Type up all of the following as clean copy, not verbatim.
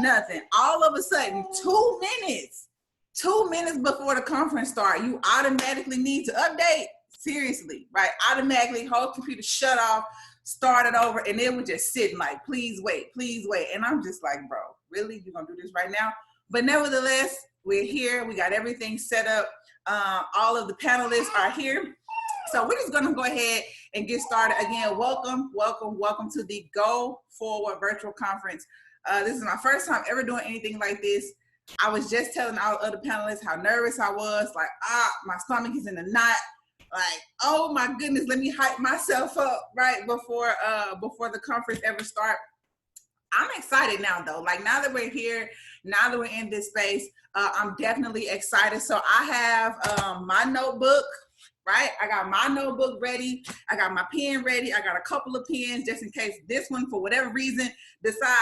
Nothing. All of a sudden, 2 minutes before the conference start, you automatically need to update. Seriously, right? Automatically, whole computer shut off, started over, and it was just sitting like, please wait. And I'm just like, bro, really? You're gonna do this right now? But nevertheless, we're here. We got everything set up. All of the panelists are here. So we're just gonna go ahead and get started. Again, welcome to the goFORWARD virtual conference. This is my first time ever doing anything like this. I was just telling all other panelists how nervous I was, like, my stomach is in a knot. Like, oh my goodness, let me hype myself up right before the conference ever start. I'm excited now though. Like, now that we're here, now that we're in this space, I'm definitely excited. So I have my notebook, right? I got my notebook ready. I got my pen ready. I got a couple of pens just in case this one, for whatever reason, decide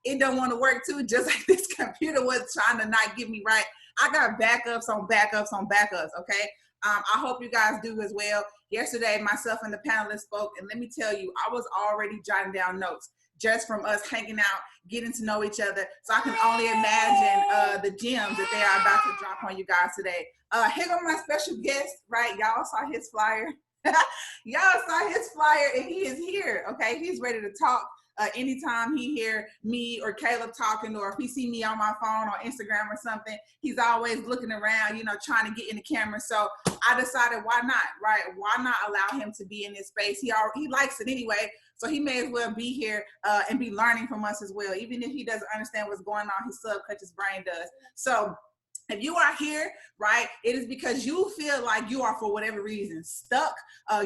it don't want to work too, just like this computer was trying to not get me right. I got backups on backups on backups, okay? I hope you guys do as well. Yesterday, myself and the panelists spoke, and let me tell you, I was already jotting down notes just from us hanging out, getting to know each other. So I can only imagine the gems that they are about to drop on you guys today. Here goes my special guest, right? Y'all saw his flyer. Y'all saw his flyer, and he is here, okay? He's ready to talk. Anytime he hear me or Caleb talking, or if he see me on my phone or Instagram or something, he's always looking around, you know, trying to get in the camera. So I decided, why not, right? Why not allow him to be in this space? He likes it anyway, so he may as well be here and be learning from us as well. Even if he doesn't understand what's going on, his subconscious brain does. So if you are here, right, it is because you feel like you are, for whatever reason, stuck.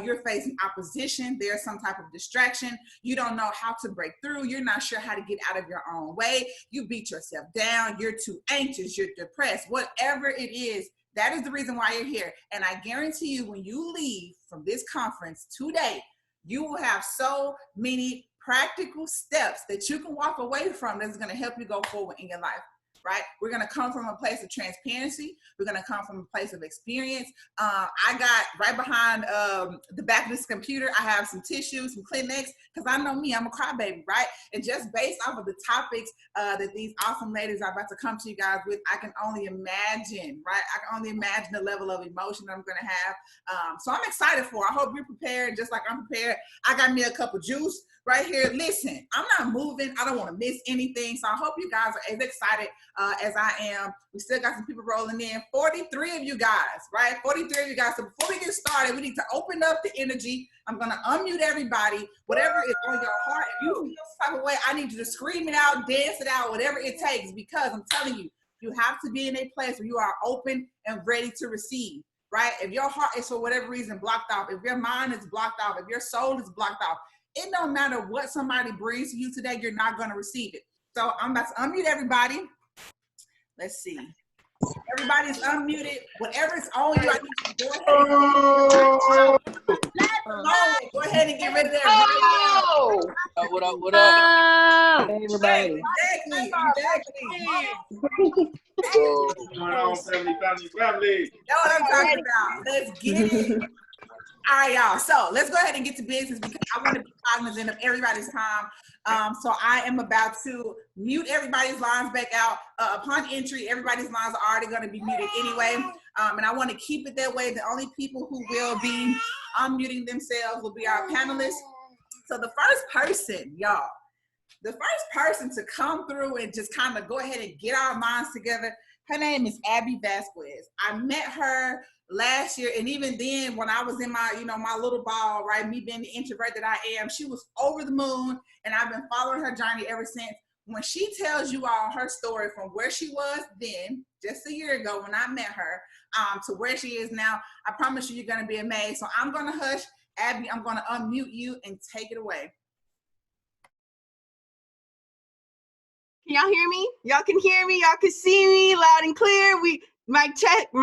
You're facing opposition. There's some type of distraction. You don't know how to break through. You're not sure how to get out of your own way. You beat yourself down. You're too anxious. You're depressed. Whatever it is, that is the reason why you're here. And I guarantee you, when you leave from this conference today, you will have so many practical steps that you can walk away from that's going to help you go forward in your life. Right? We're going to come from a place of transparency. We're going to come from a place of experience. I got right behind the back of this computer, I have some tissues, some Kleenex, because I know me, I'm a crybaby, right? And just based off of the topics that these awesome ladies are about to come to you guys with, I can only imagine, right? I can only imagine the level of emotion that I'm going to have. So I'm excited for it. I hope you're prepared just like I'm prepared. I got me a cup of juice right here. Listen, I'm not moving. I don't want to miss anything. So I hope you guys are as excited as I am. We still got some people rolling in. 43 of you guys, right? 43 of you guys. So before we get started, we need to open up the energy. I'm going to unmute everybody. Whatever is on your heart, if you feel some type of way, I need you to scream it out, dance it out, whatever it takes, because I'm telling you, you have to be in a place where you are open and ready to receive, right? If your heart is for whatever reason blocked off, if your mind is blocked off, if your soul is blocked off, it don't matter what somebody brings to you today, you're not going to receive it. So I'm about to unmute everybody. Let's see. Everybody's unmuted. Whatever's on you, I need you to go ahead and get rid of that. What up? Hey, everybody. Exactly. What's going on, family? Know what I'm talking about. Let's get it. All right, y'all. So let's go ahead and get to business because I want to be cognizant of everybody's time. So I am about to mute everybody's lines back out. Upon entry, everybody's lines are already going to be muted anyway. And I want to keep it that way. The only people who will be unmuting themselves will be our panelists. So the first person, y'all, the first person to come through and just kind of go ahead and get our minds together, her name is Abi Vasquez. I met her last year, and even then when I was in my, my little ball, right, me being the introvert that I am, she was over the moon, and I've been following her journey ever since. When she tells you all her story from where she was then, just a year ago when I met her, to where she is now, I promise you, you're going to be amazed. So I'm going to hush. Abby, I'm going to unmute you and take it away. Can y'all hear me? Y'all can hear me. Y'all can see me loud and clear. Mic check,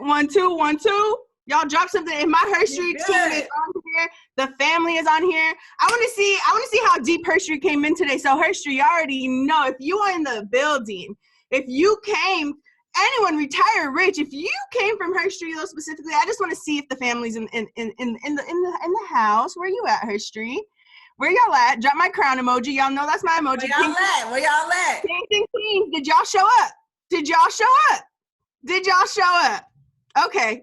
1 2 1 2. Y'all drop something. And my Hershey team is on here. The family is on here. I want to see how deep Hershey came in today. So Hershey, you already know, if you are in the building, if you came, anyone retire rich, if you came from Hershey specifically, I just want to see if the family's in the house. Where you at, Hershey? Where y'all at? Drop my crown emoji. Y'all know that's my emoji. Where y'all at? Ting, ting, ting. did y'all show up? Did y'all show up? Did y'all show up? Okay.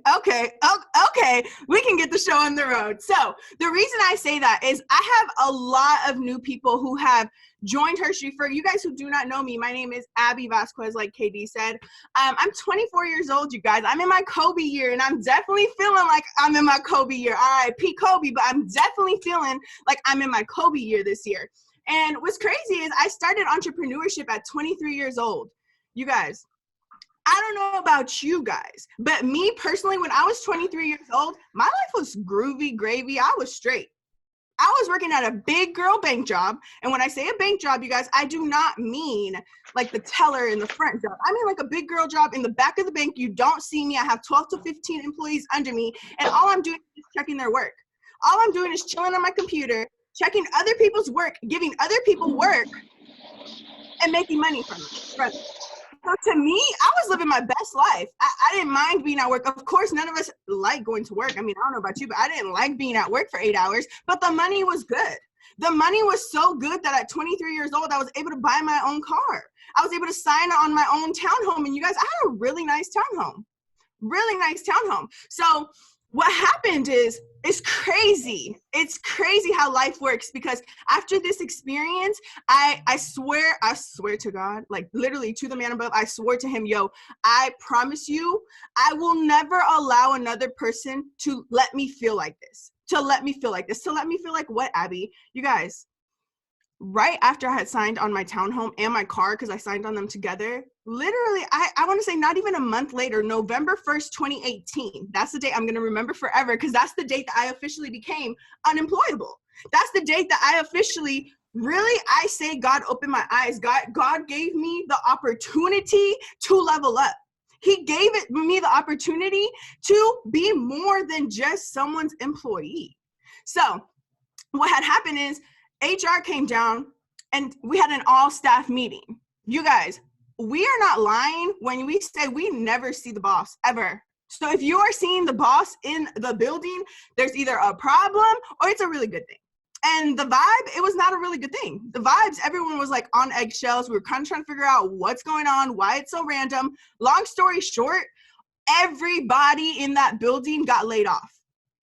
We can get the show on the road. So the reason I say that is I have a lot of new people who have joined Hershey. For you guys who do not know me, my name is Abi Vasquez, like KD said. I'm 24 years old, you guys. I'm in my Kobe year, and I'm definitely feeling like I'm in my Kobe year. R.I.P. Kobe, but I'm definitely feeling like I'm in my Kobe year this year. And what's crazy is I started entrepreneurship at 23 years old. You guys, I don't know about you guys, but me personally, when I was 23 years old, my life was groovy, gravy. I was straight. I was working at a big girl bank job. And when I say a bank job, you guys, I do not mean like the teller in the front job. I mean like a big girl job in the back of the bank. You don't see me. I have 12 to 15 employees under me. And all I'm doing is checking their work. All I'm doing is chilling on my computer, checking other people's work, giving other people work, and making money from it. So to me, I was living my best life. I didn't mind being at work. Of course, none of us like going to work. I mean, I don't know about you, but I didn't like being at work for 8 hours, but the money was good. The money was so good that at 23 years old, I was able to buy my own car. I was able to sign on my own townhome. And you guys, I had a really nice townhome. So what happened is, it's crazy. It's crazy how life works, because after this experience, I swear to God, like literally to the man above, I swore to him, yo, I promise you, I will never allow another person to let me feel like this. To let me feel like what, Abby? You guys, right after I had signed on my townhome and my car, because I signed on them together, literally, I want to say not even a month later, November 1st, 2018. That's the date I'm going to remember forever, because that's the date that I officially became unemployable. That's the date that I officially, really, I say God opened my eyes. God gave me the opportunity to level up. He gave me the opportunity to be more than just someone's employee. So what had happened is HR came down and we had an all-staff meeting. You guys, we are not lying when we say we never see the boss, ever. So if you are seeing the boss in the building, there's either a problem or it's a really good thing. And the vibe, it was not a really good thing. The vibes, everyone was like on eggshells. We were kind of trying to figure out what's going on, why it's so random. Long story short, everybody in that building got laid off.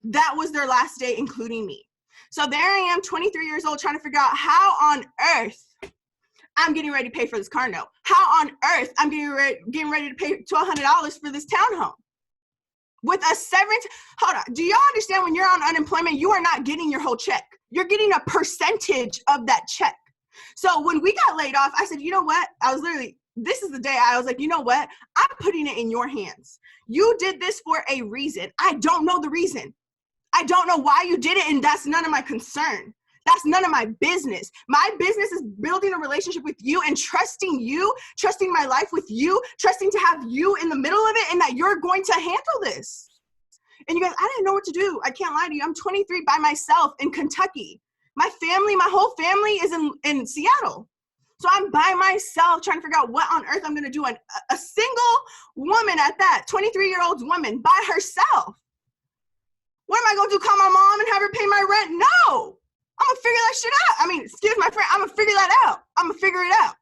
That was their last day, including me. So there I am, 23 years old, trying to figure out how on earth I'm getting ready to pay for this car note. How on earth I'm getting ready to pay $1,200 for this townhome. With a severance, hold on. Do y'all understand when you're on unemployment, you are not getting your whole check. You're getting a percentage of that check. So when we got laid off, I said, you know what? This is the day I was like, you know what? I'm putting it in your hands. You did this for a reason. I don't know the reason. I don't know why you did it, and that's none of my concern. That's none of my business. My business is building a relationship with you and trusting my life with you, trusting to have you in the middle of it and that you're going to handle this. And you guys, I didn't know what to do. I can't lie to you. I'm 23 by myself in Kentucky. My whole family is in Seattle. So I'm by myself trying to figure out what on earth I'm going to do. And a single woman at that, 23-year-old woman by herself. What am I going to do, call my mom and have her pay my rent? No. I'm going to figure that shit out. I mean, excuse my friend, I'm going to figure that out. I'm going to figure it out.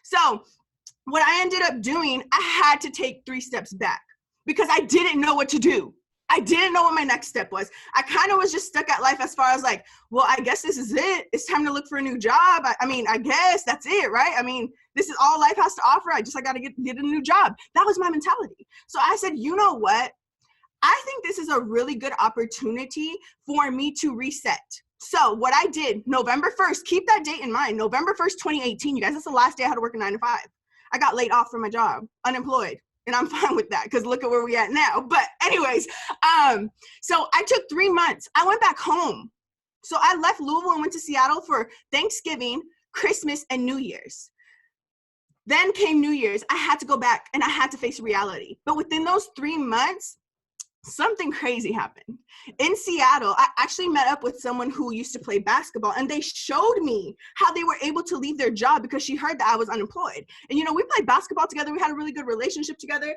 So what I ended up doing, I had to take 3 steps back because I didn't know what to do. I didn't know what my next step was. I kind of was just stuck at life as far as like, well, I guess this is it. It's time to look for a new job. I mean, I guess that's it, right? I mean, this is all life has to offer. I got to get a new job. That was my mentality. So I said, you know what? I think this is a really good opportunity for me to reset. So what I did, November 1st, keep that date in mind, November 1st, 2018, you guys, that's the last day I had to work a 9 to 5. I got laid off from my job, unemployed, and I'm fine with that because look at where we at now. But anyways, so I took 3 months. I went back home. So I left Louisville and went to Seattle for Thanksgiving, Christmas, and New Year's. Then came New Year's. I had to go back and I had to face reality. But within those 3 months, something crazy happened. In Seattle, I actually met up with someone who used to play basketball, and they showed me how they were able to leave their job because she heard that I was unemployed. And, you know, we played basketball together. We had a really good relationship together.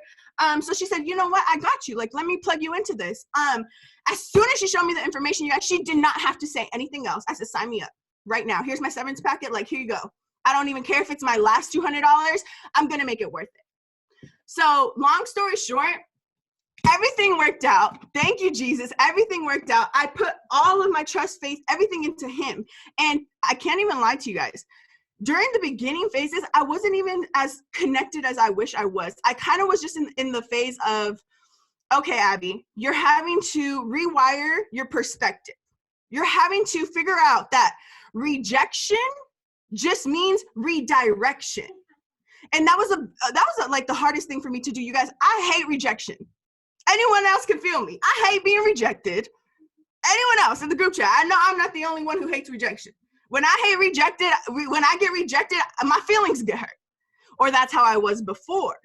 So she said, you know what? I got you. Like, let me plug you into this. As soon as she showed me the information, you guys, she did not have to say anything else. I said, sign me up right now. Here's my severance packet. Like, here you go. I don't even care if it's my last $200. I'm going to make it worth it. So long story short, everything worked out. Thank you, Jesus. Everything worked out. I put all of my trust, faith, everything into him. And I can't even lie to you guys. During the beginning phases, I wasn't even as connected as I wish I was. I kind of was just in the phase of, okay, Abby, you're having to rewire your perspective. You're having to figure out that rejection just means redirection. And that was like the hardest thing for me to do. You guys, I hate rejection. Anyone else can feel me. I hate being rejected. Anyone else in the group chat, I know I'm not the only one who hates rejection. When I get rejected, my feelings get hurt. Or that's how I was before.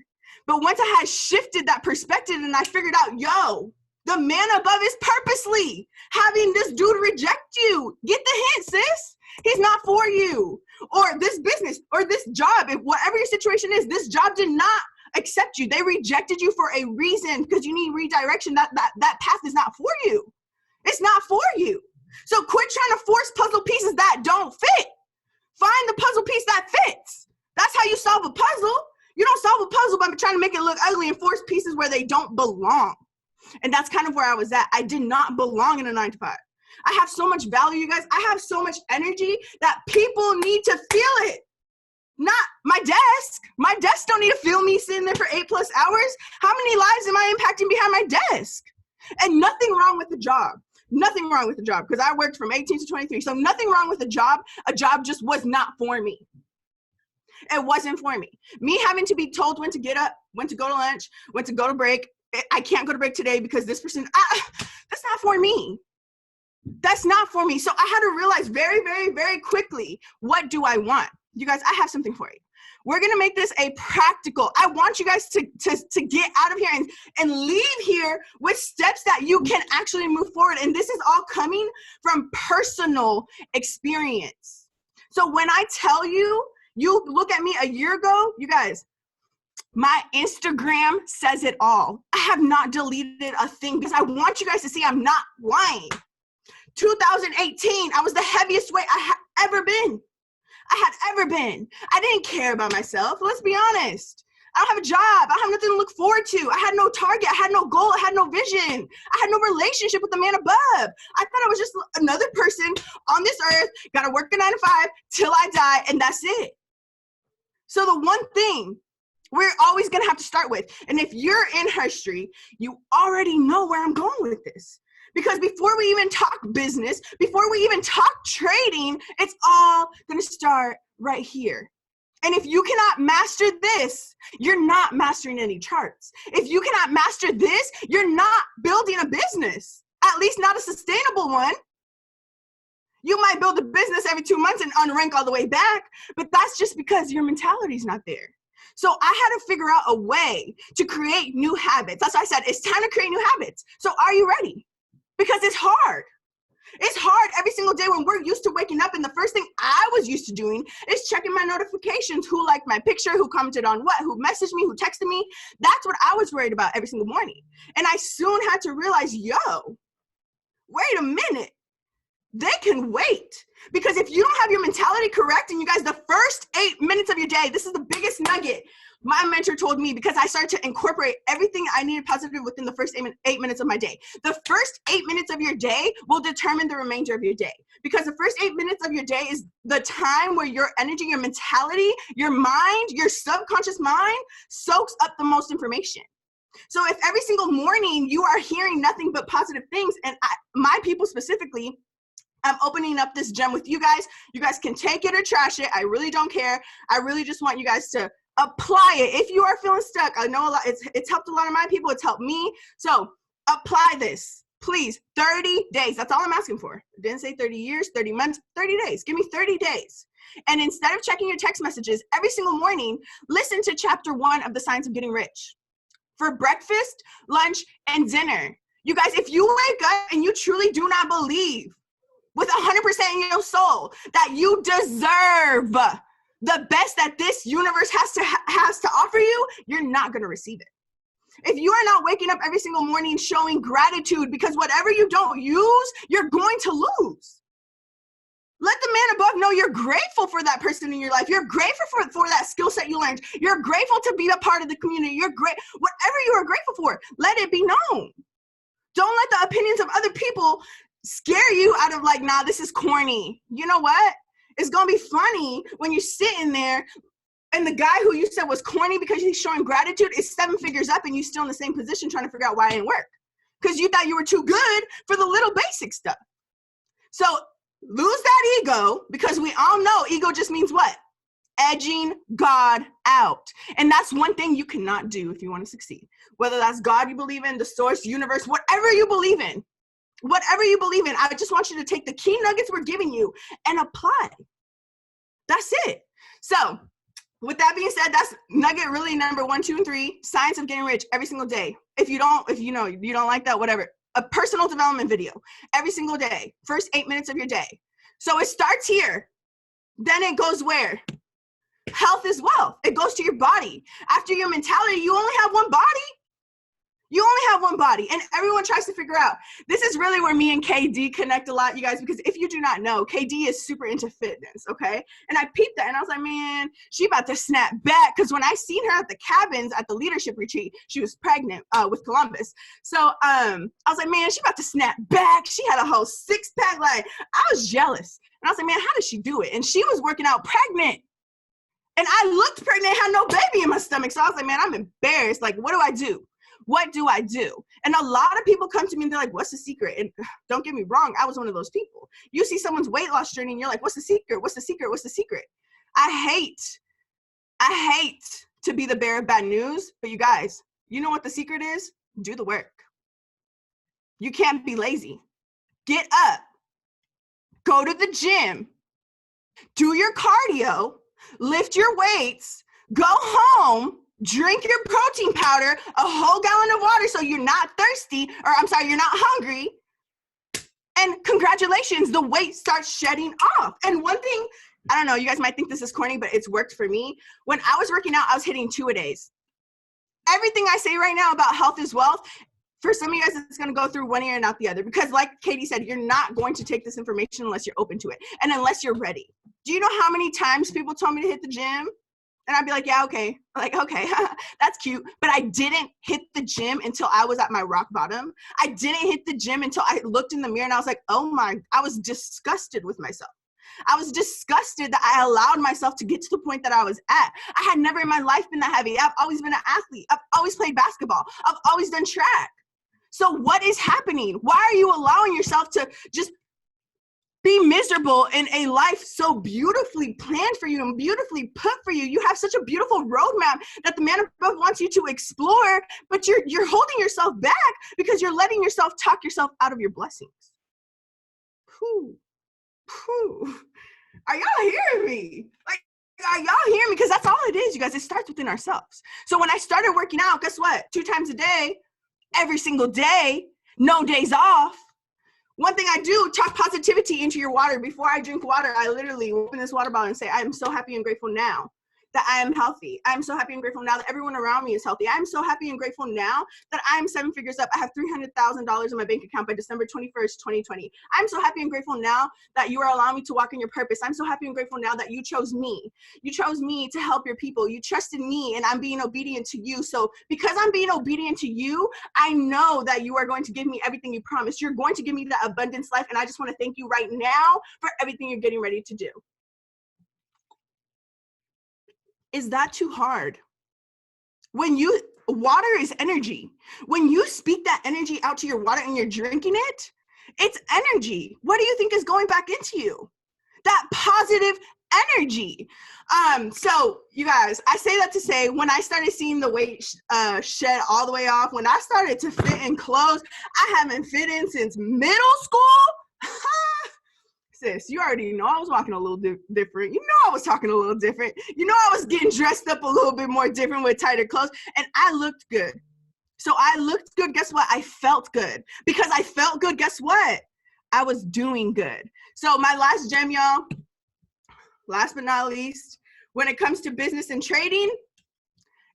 But once I had shifted that perspective and I figured out, yo, the man above is purposely having this dude reject you. Get the hint, sis. He's not for you. Or this business or this job, if whatever your situation is, this job did not accept you. They rejected you for a reason because you need redirection. That path is not for you. It's not for you. So quit trying to force puzzle pieces that don't fit. Find the puzzle piece that fits. That's how you solve a puzzle. You don't solve a puzzle by trying to make it look ugly and force pieces where they don't belong. And that's kind of where I was at. I did not belong in a 9-to-5. I have so much value, you guys. I have so much energy that people need to feel it. Not my desk. My desk don't need to feel me sitting there for 8+ hours. How many lives am I impacting behind my desk? And nothing wrong with the job. Nothing wrong with the job because I worked from 18 to 23. So nothing wrong with the job. A job just was not for me. It wasn't for me. Me having to be told when to get up, when to go to lunch, when to go to break. I can't go to break today because this person, that's not for me. That's not for me. So I had to realize very, very, very quickly, what do I want? You guys, I have something for you. We're going to make this a practical. I want you guys to get out of here and leave here with steps that you can actually move forward. And this is all coming from personal experience. So when I tell you, you look at me a year ago, you guys, my Instagram says it all. I have not deleted a thing because I want you guys to see I'm not lying. 2018, I was the heaviest weight I had ever been. I didn't care about myself. Let's be honest. I don't have a job. I don't have nothing to look forward to. I had no target. I had no goal. I had no vision. I had no relationship with the man above. I thought I was just another person on this earth, got to work a 9-to-5 till I die, and that's it. So the one thing we're always going to have to start with, and if you're in history, you already know where I'm going with this. Because before we even talk business, before we even talk trading, it's all going to start right here. And if you cannot master this, you're not mastering any charts. If you cannot master this, you're not building a business, at least not a sustainable one. You might build a business every 2 months and unrank all the way back, but that's just because your mentality is not there. So I had to figure out a way to create new habits. That's why I said it's time to create new habits. So are you ready? Because it's hard. It's hard every single day when we're used to waking up, and the first thing I was used to doing is checking my notifications, who liked my picture, who commented on what, who messaged me, who texted me. That's what I was worried about every single morning. And I soon had to realize, yo, wait a minute. They can wait. Because if you don't have your mentality correct, and you guys, the first 8 minutes of your day, this is the biggest nugget my mentor told me, because I started to incorporate everything I needed positive within the first 8 minutes of my day. The first 8 minutes of your day will determine the remainder of your day. Because the first 8 minutes of your day is the time where your energy, your mentality, your mind, your subconscious mind soaks up the most information. So if every single morning you are hearing nothing but positive things, and my people specifically, I'm opening up this gem with you guys. You guys can take it or trash it. I really don't care. I really just want you guys to apply it. If you are feeling stuck, I know a lot, it's helped a lot of my people. It's helped me. So apply this, please. 30 days. That's all I'm asking for. I didn't say 30 years, 30 months, 30 days. Give me 30 days. And instead of checking your text messages every single morning, listen to chapter 1 of The Science of Getting Rich for breakfast, lunch, and dinner. You guys, if you wake up and you truly do not believe with 100% in your soul that you deserve the best that this universe has to offer you, you're not going to receive it. If you are not waking up every single morning showing gratitude, because whatever you don't use, you're going to lose. Let the man above know you're grateful for that person in your life. You're grateful for that skill set you learned. You're grateful to be a part of the community. You're great. Whatever you are grateful for, let it be known. Don't let the opinions of other people scare you out of like, nah, this is corny. You know what? It's going to be funny when you're sitting there and the guy who you said was corny because he's showing gratitude is 7 figures up and you're still in the same position trying to figure out why it didn't work. Because you thought you were too good for the little basic stuff. So lose that ego, because we all know ego just means what? Edging God out. And that's one thing you cannot do if you want to succeed. Whether that's God you believe in, the source, universe, whatever you believe in. Whatever you believe in, I just want you to take the key nuggets we're giving you and apply. That's it. So with that being said, that's nugget really number 1, 2, and 3, science of getting rich every single day. If you don't like that, whatever. A personal development video every single day, first 8 minutes of your day. So it starts here. Then it goes where? Health is wealth. It goes to your body. After your mentality, you only have one body. You only have one body, and everyone tries to figure out. This is really where me and KD connect a lot, you guys, because if you do not know, KD is super into fitness, okay? And I peeped that, and I was like, man, she about to snap back, because when I seen her at the cabins at the leadership retreat, she was pregnant with Columbus. So I was like, man, she about to snap back. She had a whole 6-pack. Like, I was jealous. And I was like, man, how did she do it? And she was working out pregnant. And I looked pregnant, had no baby in my stomach. So I was like, man, I'm embarrassed. Like, what do I do? What do I do? And a lot of people come to me and they're like, what's the secret? And don't get me wrong, I was one of those people. You see someone's weight loss journey and you're like, what's the secret? What's the secret? What's the secret? I hate to be the bearer of bad news, but you guys, you know what the secret is? Do the work. You can't be lazy. Get up, go to the gym, do your cardio, lift your weights, go home, drink your protein powder, a whole gallon of water so you're not thirsty, or I'm sorry, you're not hungry. And congratulations, the weight starts shedding off. And one thing, I don't know, you guys might think this is corny, but it's worked for me. When I was working out, I was hitting 2-a-days. Everything I say right now about health is wealth, for some of you guys, it's going to go through one ear and out the other. Because like Katie said, you're not going to take this information unless you're open to it. And unless you're ready. Do you know how many times people told me to hit the gym? And I'd be like, yeah, okay. Like, okay, that's cute. But I didn't hit the gym until I was at my rock bottom. I didn't hit the gym until I looked in the mirror and I was like, oh my, I was disgusted with myself. I was disgusted that I allowed myself to get to the point that I was at. I had never in my life been that heavy. I've always been an athlete. I've always played basketball. I've always done track. So what is happening? Why are you allowing yourself to just be miserable in a life so beautifully planned for you and beautifully put for you? You have such a beautiful roadmap that the man above wants you to explore, but you're holding yourself back because you're letting yourself talk yourself out of your blessings. Whew. Whew. Are y'all hearing me? Like, are y'all hearing me? Because that's all it is, you guys. It starts within ourselves. So when I started working out, guess what? 2 times a day, every single day, no days off. One thing I do, talk positivity into your water. Before I drink water, I literally open this water bottle and say, I am so happy and grateful now that I am healthy. I'm so happy and grateful now that everyone around me is healthy. I'm so happy and grateful now that I'm 7 figures up. I have $300,000 in my bank account by December 21st, 2020. I'm so happy and grateful now that you are allowing me to walk in your purpose. I'm so happy and grateful now that you chose me. You chose me to help your people. You trusted me and I'm being obedient to you. So because I'm being obedient to you, I know that you are going to give me everything you promised. You're going to give me that abundance life. And I just want to thank you right now for everything you're getting ready to do. Is that too hard? Water is energy. When you speak that energy out to your water and you're drinking it, it's energy. What do you think is going back into you? That positive energy. So you guys, I say that to say, when I started seeing the weight shed all the way off, when I started to fit in clothes I haven't fit in since middle school, sis, you already know I was walking a little different. You know I was talking a little different. You know I was getting dressed up a little bit more different with tighter clothes. And I looked good. So I looked good. Guess what? I felt good. Because I felt good, guess what? I was doing good. So my last gem, y'all, last but not least, when it comes to business and trading,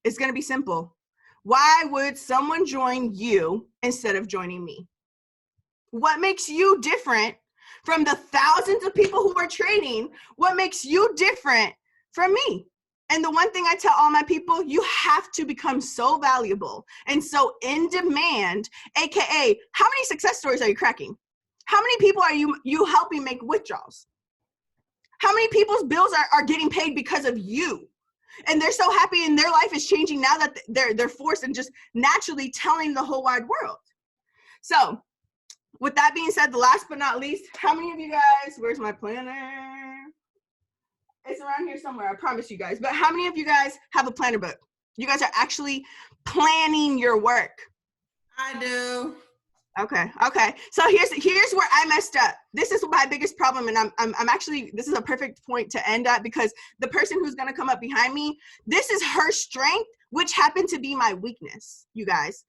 it's going to be simple. Why would someone join you instead of joining me? What makes you different from the thousands of people who are trading, what makes you different from me? And the one thing I tell all my people, you have to become so valuable and so in demand, AKA, how many success stories are you cracking? How many people are you helping make withdrawals? How many people's bills are getting paid because of you? And they're so happy and their life is changing now that they're forced and just naturally telling the whole wide world. So with that being said, the last but not least, how many of you guys, where's my planner? It's around here somewhere, I promise you guys. But how many of you guys have a planner book? You guys are actually planning your work. I do. Okay. So here's where I messed up. This is my biggest problem, and I'm actually, this is a perfect point to end at, because the person who's gonna come up behind me, this is her strength, which happened to be my weakness, you guys.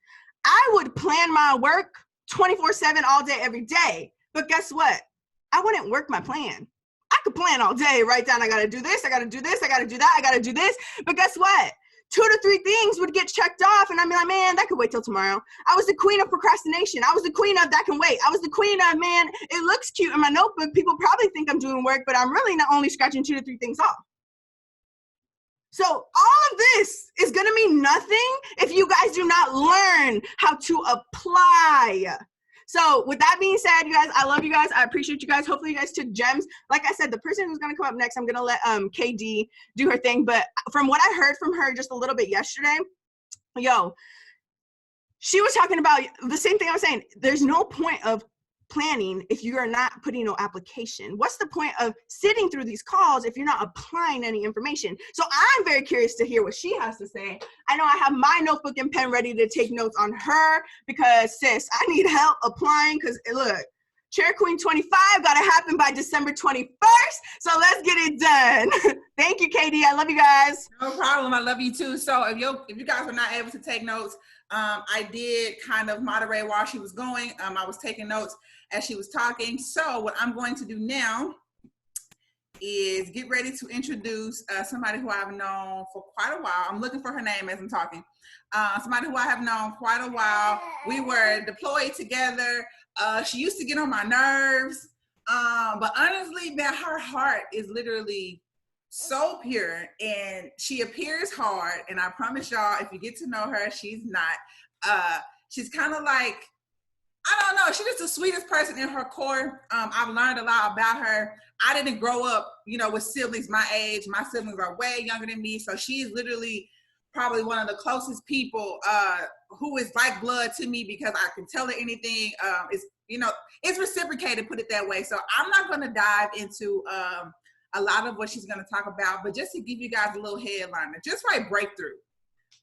I would plan my work 24/7 all day, every day. But guess what? I wouldn't work my plan. I could plan all day, write down, I gotta do this, I gotta do this, I gotta do that, I gotta do this. But guess what? 2 to 3 things would get checked off, and I'd be like, man, that could wait till tomorrow. I was the queen of procrastination. I was the queen of that can wait. I was the queen of, man, it looks cute in my notebook. People probably think I'm doing work, but I'm really not only scratching 2 to 3 things off. So all of this is gonna mean nothing if you guys do not learn how to apply. So with that being said, you guys, I love you guys. I appreciate you guys. Hopefully you guys took gems. Like I said, the person who's going to come up next, I'm going to let KD do her thing. But from what I heard from her just a little bit yesterday, she was talking about the same thing I was saying. There's no point of planning if you are not putting no application. What's the point of sitting through these calls if you're not applying any information? So I'm very curious to hear what she has to say. I know I have my notebook and pen ready to take notes on her, because sis, I need help applying, because look, Chair Queen 25 got to happen by December 21st. So let's get it done. Thank you, KD. I love you guys. No problem. I love you too. So if you guys were not able to take notes, I did kind of moderate while she was going. I was taking notes as she was talking. So what I'm going to do now is get ready to introduce somebody who I've known for quite a while. I'm looking for her name as I'm talking. Somebody who I have known quite a while. We were deployed together. She used to get on my nerves. But honestly, man, her heart is literally so pure, and she appears hard. And I promise y'all, if you get to know her, she's not. She's kind of like, I don't know, she's just the sweetest person in her core. I've learned a lot about her. I didn't grow up, with siblings my age. My siblings are way younger than me. So she's literally probably one of the closest people who is like blood to me, because I can tell her anything. It's reciprocated, put it that way. So I'm not going to dive into a lot of what she's going to talk about, but just to give you guys a little headliner, just write breakthrough,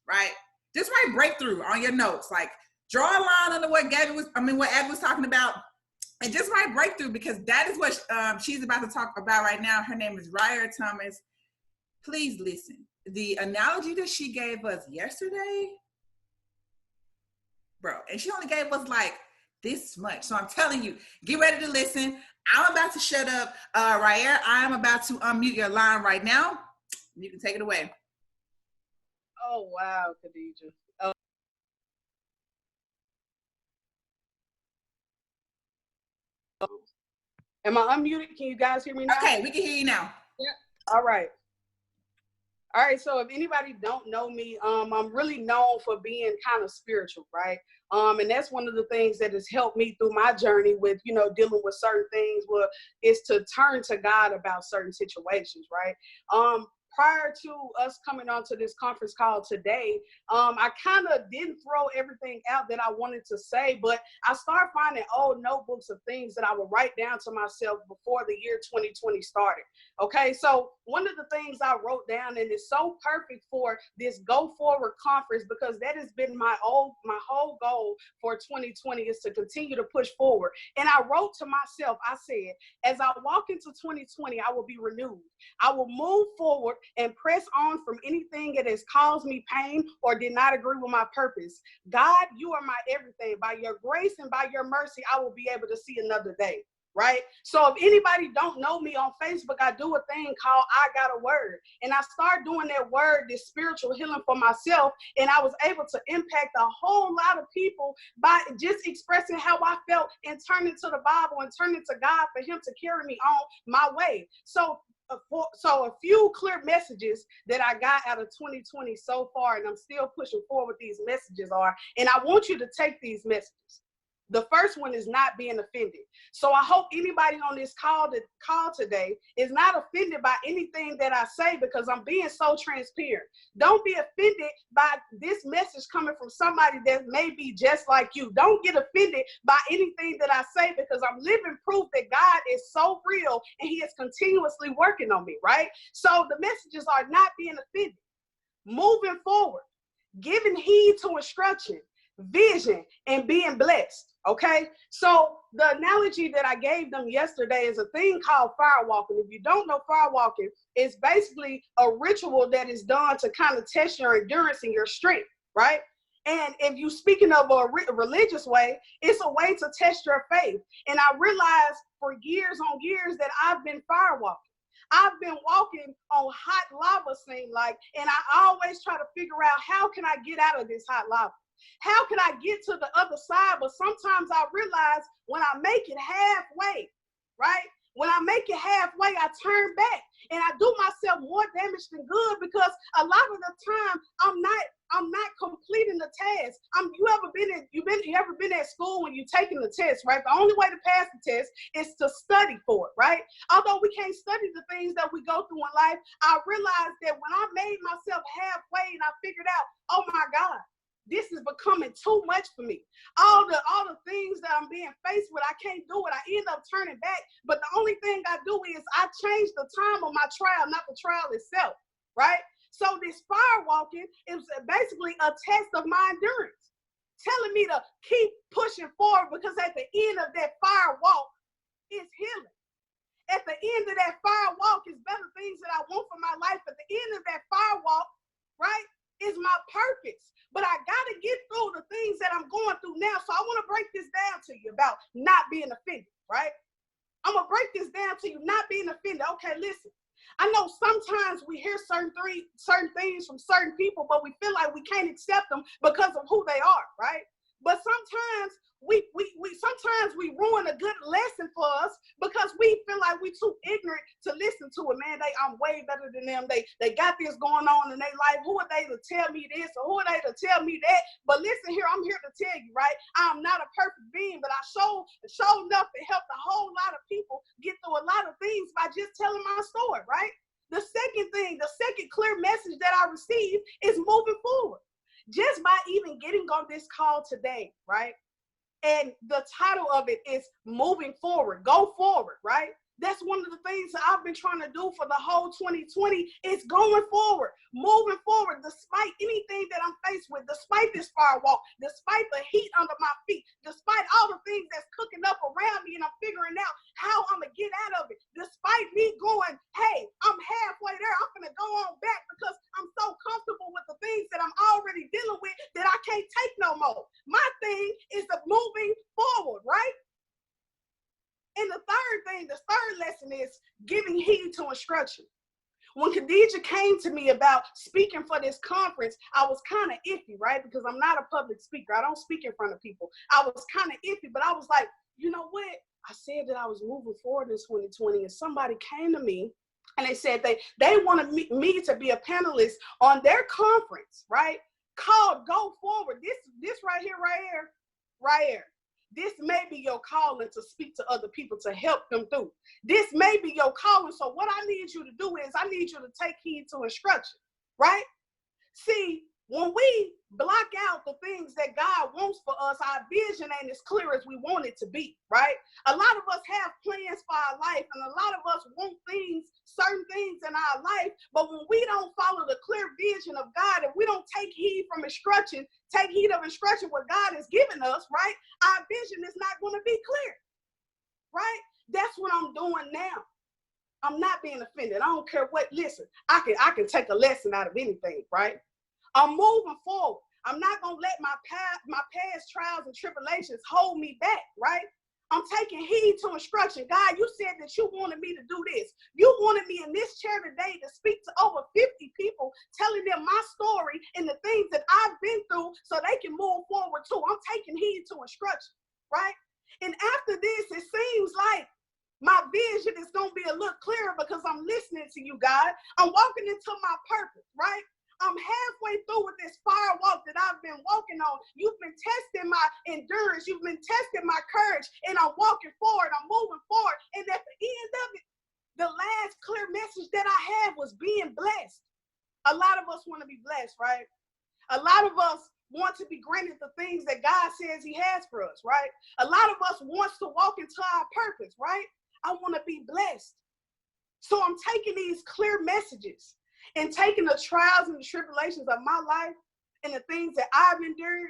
right? Just write breakthrough on your notes. Like, draw a line under what Abby was talking about, and just write breakthrough, because that is what she's about to talk about right now. Her name is Ryaire Thomas. Please listen. The analogy that she gave us yesterday, bro, and she only gave us like this much. So I'm telling you, get ready to listen. I'm about to shut up. Ryaire, I'm about to unmute your line right now. You can take it away. Oh, wow, Khadija. Am I unmuted? Can you guys hear me now? Okay, we can hear you now. Yeah. All right. So if anybody don't know me, I'm really known for being kind of spiritual, right? And that's one of the things that has helped me through my journey with, dealing with certain things, is to turn to God about certain situations, right? Prior to us coming onto this conference call today, I kind of didn't throw everything out that I wanted to say, but I started finding old notebooks of things that I would write down to myself before the year 2020 started. Okay, so one of the things I wrote down, and it's so perfect for this goFORWARD conference, because that has been my whole goal for 2020, is to continue to push forward. And I wrote to myself, I said, as I walk into 2020, I will be renewed. I will move forward and press on from anything that has caused me pain or did not agree with my purpose. God, you are my everything. By your grace and by your mercy, I will be able to see another day. right? So if anybody don't know me on Facebook, I do a thing called I Got a Word. And I started doing that word, this spiritual healing for myself. And I was able to impact a whole lot of people by just expressing how I felt and turning to the Bible and turning to God for him to carry me on my way. So a few clear messages that I got out of 2020 so far, and I'm still pushing forward, these messages are, and I want you to take these messages. The first one is not being offended. So I hope anybody on this call today is not offended by anything that I say, because I'm being so transparent. Don't be offended by this message coming from somebody that may be just like you. Don't get offended by anything that I say, because I'm living proof that God is so real and he is continuously working on me, right? So the messages are not being offended, moving forward, giving heed to instruction, vision, and being blessed. Okay, so the analogy that I gave them yesterday is a thing called fire walking. If you don't know, fire walking is basically a ritual that is done to kind of test your endurance and your strength, right? And if you're speaking of a religious way, it's a way to test your faith. And I realized for years on years that I've been fire walking. I've been walking on hot lava, seem like, and I always try to figure out, how can I get out of this hot lava? How can I get to the other side? But sometimes I realize when I make it halfway, right? When I make it halfway, I turn back and I do myself more damage than good, because a lot of the time I'm not completing the task. You ever been at school when you're taking the test, right? The only way to pass the test is to study for it, right? Although we can't study the things that we go through in life, I realized that when I made myself halfway and I figured out, oh my God, this is becoming too much for me. All the things that I'm being faced with, I can't do it. I end up turning back. But the only thing I do is I change the time of my trial, not the trial itself, right? So this fire walking is basically a test of my endurance, telling me to keep pushing forward, because at the end of that fire walk is healing. At the end of that fire walk is better things that I want for my life. At the end of that fire walk, right, is my purpose. But I got to get through the things that I'm going through now. So I want to break this down to you about not being offended, right? I'm going to break this down to you, not being offended. Okay, listen. I know sometimes we hear certain things from certain people, but we feel like we can't accept them because of who they are, right? But sometimes sometimes we ruin a good lesson for us because we feel like we're too ignorant to listen to it. Man, I'm way better than them. They got this going on in their life. Who are they to tell me this, or who are they to tell me that? But listen here, I'm here to tell you, right? I'm not a perfect being, but I show enough to help a whole lot of people get through a lot of things by just telling my story, right? The second clear message that I received is moving forward. Just by even getting on this call today, right? And the title of it is Moving Forward, Go Forward, right? That's one of the things that I've been trying to do for the whole 2020 is going forward, moving forward, despite anything that I'm faced with, despite this fire walk, despite the heat under my feet, despite all the things that's cooking up around me and I'm figuring out how I'm going to get out of it, despite me going, hey, I'm halfway there, I'm going to go on back because I'm so comfortable with the things that I'm already dealing with that I can't take no more. My thing is the moving forward, right? And the third lesson is giving heed to instruction. When Khadijah came to me about speaking for this conference, I was kind of iffy, right? Because I'm not a public speaker. I don't speak in front of people. I was kind of iffy, but I was like, you know what? I said that I was moving forward in 2020, and somebody came to me and they said they wanted me to be a panelist on their conference, right? Called Go Forward. This right here, Ryaire. This may be your calling to speak to other people, to help them through. This may be your calling. So what I need you to do is I need you to take heed to instruction, right? See, when we block out the things that God wants for us, our vision ain't as clear as we want it to be, right? A lot of us have plans for our life, and a lot of us want certain things in our life, but when we don't follow the clear vision of God, if we don't take heed of instruction what God has given us, right, our vision is not going to be clear, right? That's what I'm doing now. I'm not being offended. I don't care what. Listen, I can take a lesson out of anything, right? I'm moving forward. I'm not going to let my past trials and tribulations hold me back, right? I'm taking heed to instruction. God, you said that you wanted me to do this. You wanted me in this chair today to speak to over 50 people, telling them my story and the things that I've been through so they can move forward too. I'm taking heed to instruction, right? And after this, it seems like my vision is going to be a little clearer because I'm listening to you, God. I'm walking into my purpose, right? I'm halfway through with this fire walk that I've been walking on. You've been testing my endurance. You've been testing my courage. And I'm walking forward. I'm moving forward. And at the end of it, the last clear message that I had was being blessed. A lot of us want to be blessed, right? A lot of us want to be granted the things that God says he has for us, right? A lot of us wants to walk into our purpose, right? I want to be blessed. So I'm taking these clear messages and taking the trials and the tribulations of my life and the things that I've endured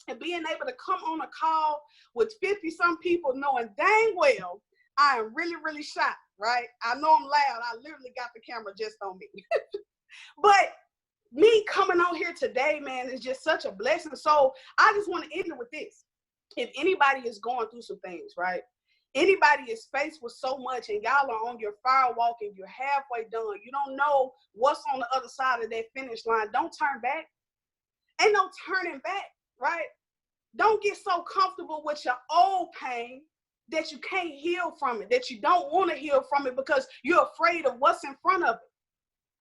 and being able to come on a call with 50-some people knowing dang well I am really, really shy, right? I know I'm loud. I literally got the camera just on me. But me coming on here today, man, is just such a blessing. So I just want to end it with this. If anybody is going through some things, right? Anybody is faced with so much and y'all are on your fire walk and you're halfway done. You don't know what's on the other side of that finish line. Don't turn back. Ain't no turning back, right? Don't get so comfortable with your old pain that you can't heal from it, that you don't want to heal from it because you're afraid of what's in front of it.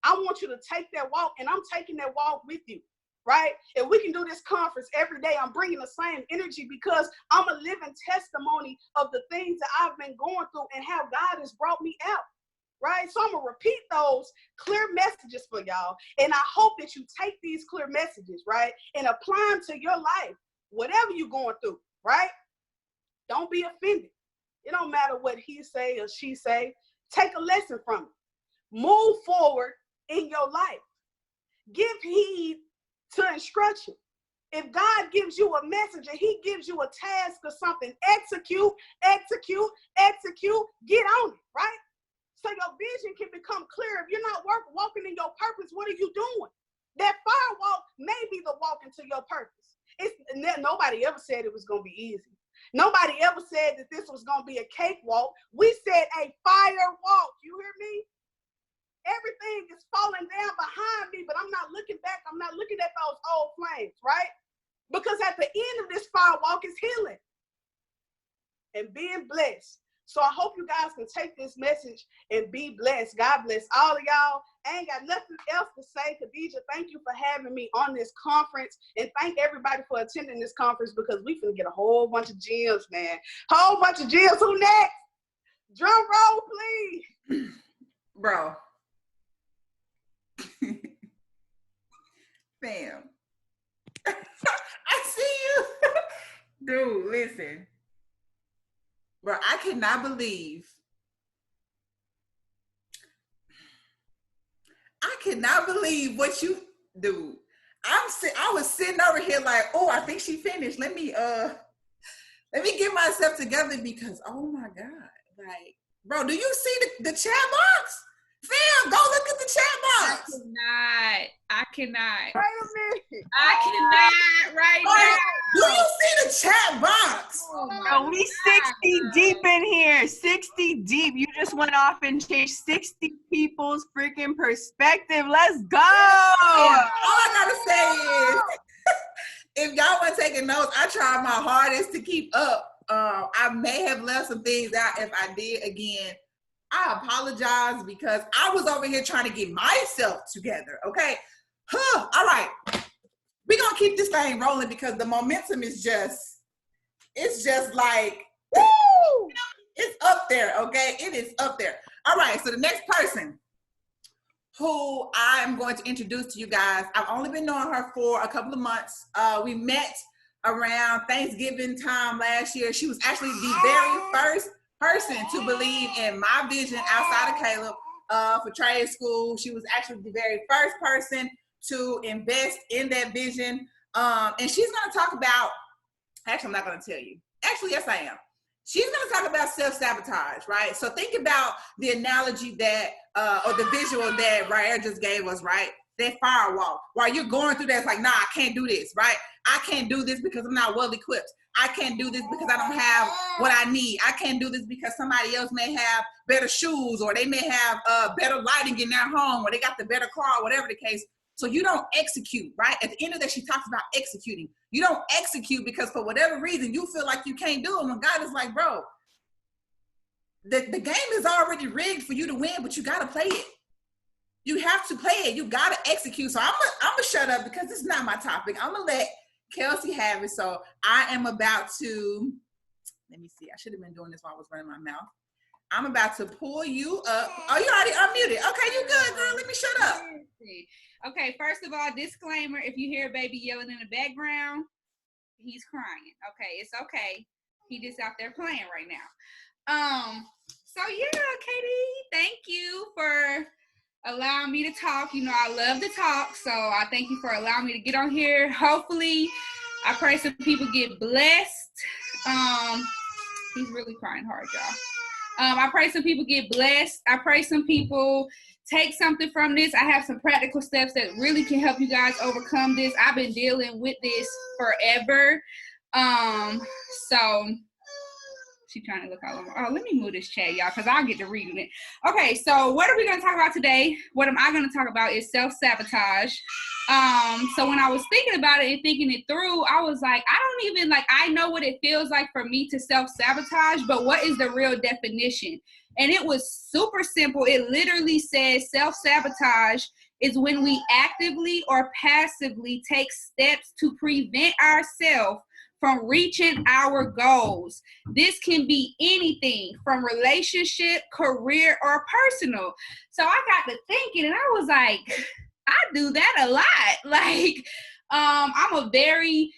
I want you to take that walk, and I'm taking that walk with you, right? If we can do this conference every day, I'm bringing the same energy because I'm a living testimony of the things that I've been going through and how God has brought me out, right? So I'm going to repeat those clear messages for y'all, and I hope that you take these clear messages, right, and apply them to your life, whatever you're going through, right? Don't be offended. It don't matter what he say or she say. Take a lesson from it. Move forward in your life. Give heed to instruction. If God gives you a message and he gives you a task or something, execute, execute, execute, get on it, right? So your vision can become clear. If you're not walking in your purpose, what are you doing? That fire walk may be the walk into your purpose. Nobody ever said it was going to be easy. Nobody ever said that this was going to be a cakewalk. We said a fire walk. You hear me? Everything is falling down behind me, but I'm not looking back. I'm not looking at those old flames, right? Because at the end of this fire walk is healing and being blessed. So I hope you guys can take this message and be blessed. God bless all of y'all. I ain't got nothing else to say. Khadijah, thank you for having me on this conference. And thank everybody for attending this conference because we finna get a whole bunch of gems, man. Whole bunch of gems. Who next? Drum roll, please. Bro. Fam. I see you. Dude, listen. Bro, I cannot believe. I cannot believe what you do. I was sitting over here like, oh, I think she finished. Let me get myself together because, oh my God. Like, bro, do you see the chat box? Fam, go look at the chat box. I cannot. Wait a minute. I cannot right now. Do you see the chat box? Bro, we 60 deep in here. 60 deep. You just went off and changed 60 people's freaking perspective. Let's go. All I gotta say is, if y'all weren't taking notes, I tried my hardest to keep up. I may have left some things out. If I did, again, I apologize because I was over here trying to get myself together, okay? All right. We're going to keep this thing rolling because the momentum is it's just like, woo! It's up there, okay? It is up there. All right, so the next person who I'm going to introduce to you guys, I've only been knowing her for a couple of months. We met around Thanksgiving time last year. She was actually the very first person to believe in my vision outside of Caleb for trade school. She was actually the very first person to invest in that vision. And she's going to talk about, actually, I'm not going to tell you. Actually, yes, I am. She's going to talk about self-sabotage, right? So think about the analogy that, or the visual that Ryaire just gave us, right? That firewall. While you're going through that, it's like, nah, I can't do this, right? I can't do this because I'm not well equipped. I can't do this because I don't have what I need. I can't do this because somebody else may have better shoes, or they may have better lighting in their home, or they got the better car, whatever the case. So you don't execute, right? At the end of that, she talks about executing. You don't execute because for whatever reason, you feel like you can't do it. When God is like, bro, the game is already rigged for you to win, but you got to play it. You have to play it. You got to execute. So I'm gonna shut up because this is not my topic. I'm going to let Kelsey have it. So I am about to, let me see. I should have been doing this while I was running my mouth. I'm about to pull you up. Oh, you already unmuted. Okay, you good, girl. Let me shut up. Okay, first of all, disclaimer, if you hear a baby yelling in the background, he's crying. Okay, it's okay. He just out there playing right now. So yeah, Katie, thank you for allowing me to talk. You know, I love to talk, so I thank you for allowing me to get on here. Hopefully, I pray some people get blessed. He's really crying hard, y'all. I pray some people get blessed. I pray some people take something from this. I have some practical steps that really can help you guys overcome this. I've been dealing with this forever. So she's trying to look all over. Oh, let me move this chat, y'all, because I'll get to reading it. Okay, so what are we going to talk about today? What am I going to talk about is self-sabotage. So when I was thinking about it and thinking it through, I was like, I know what it feels like for me to self-sabotage, but what is the real definition? And it was super simple. It literally says self-sabotage is when we actively or passively take steps to prevent ourselves from reaching our goals. This can be anything from relationship, career, or personal. So I got to thinking and I was like, I do that a lot. Like, I'm a very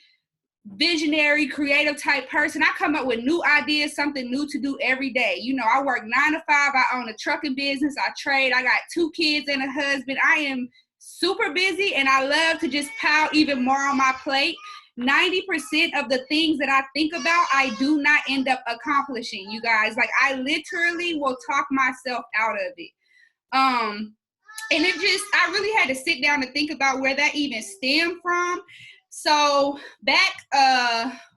visionary, creative type person. I come up with new ideas, something new to do every day. You know, I work 9 to 5. I own a trucking business. I trade. I got 2 kids and a husband. I am super busy and I love to just pile even more on my plate. 90% of the things that I think about, I do not end up accomplishing, you guys. Like, I literally will talk myself out of it. And I really had to sit down and think about where that even stemmed from. So back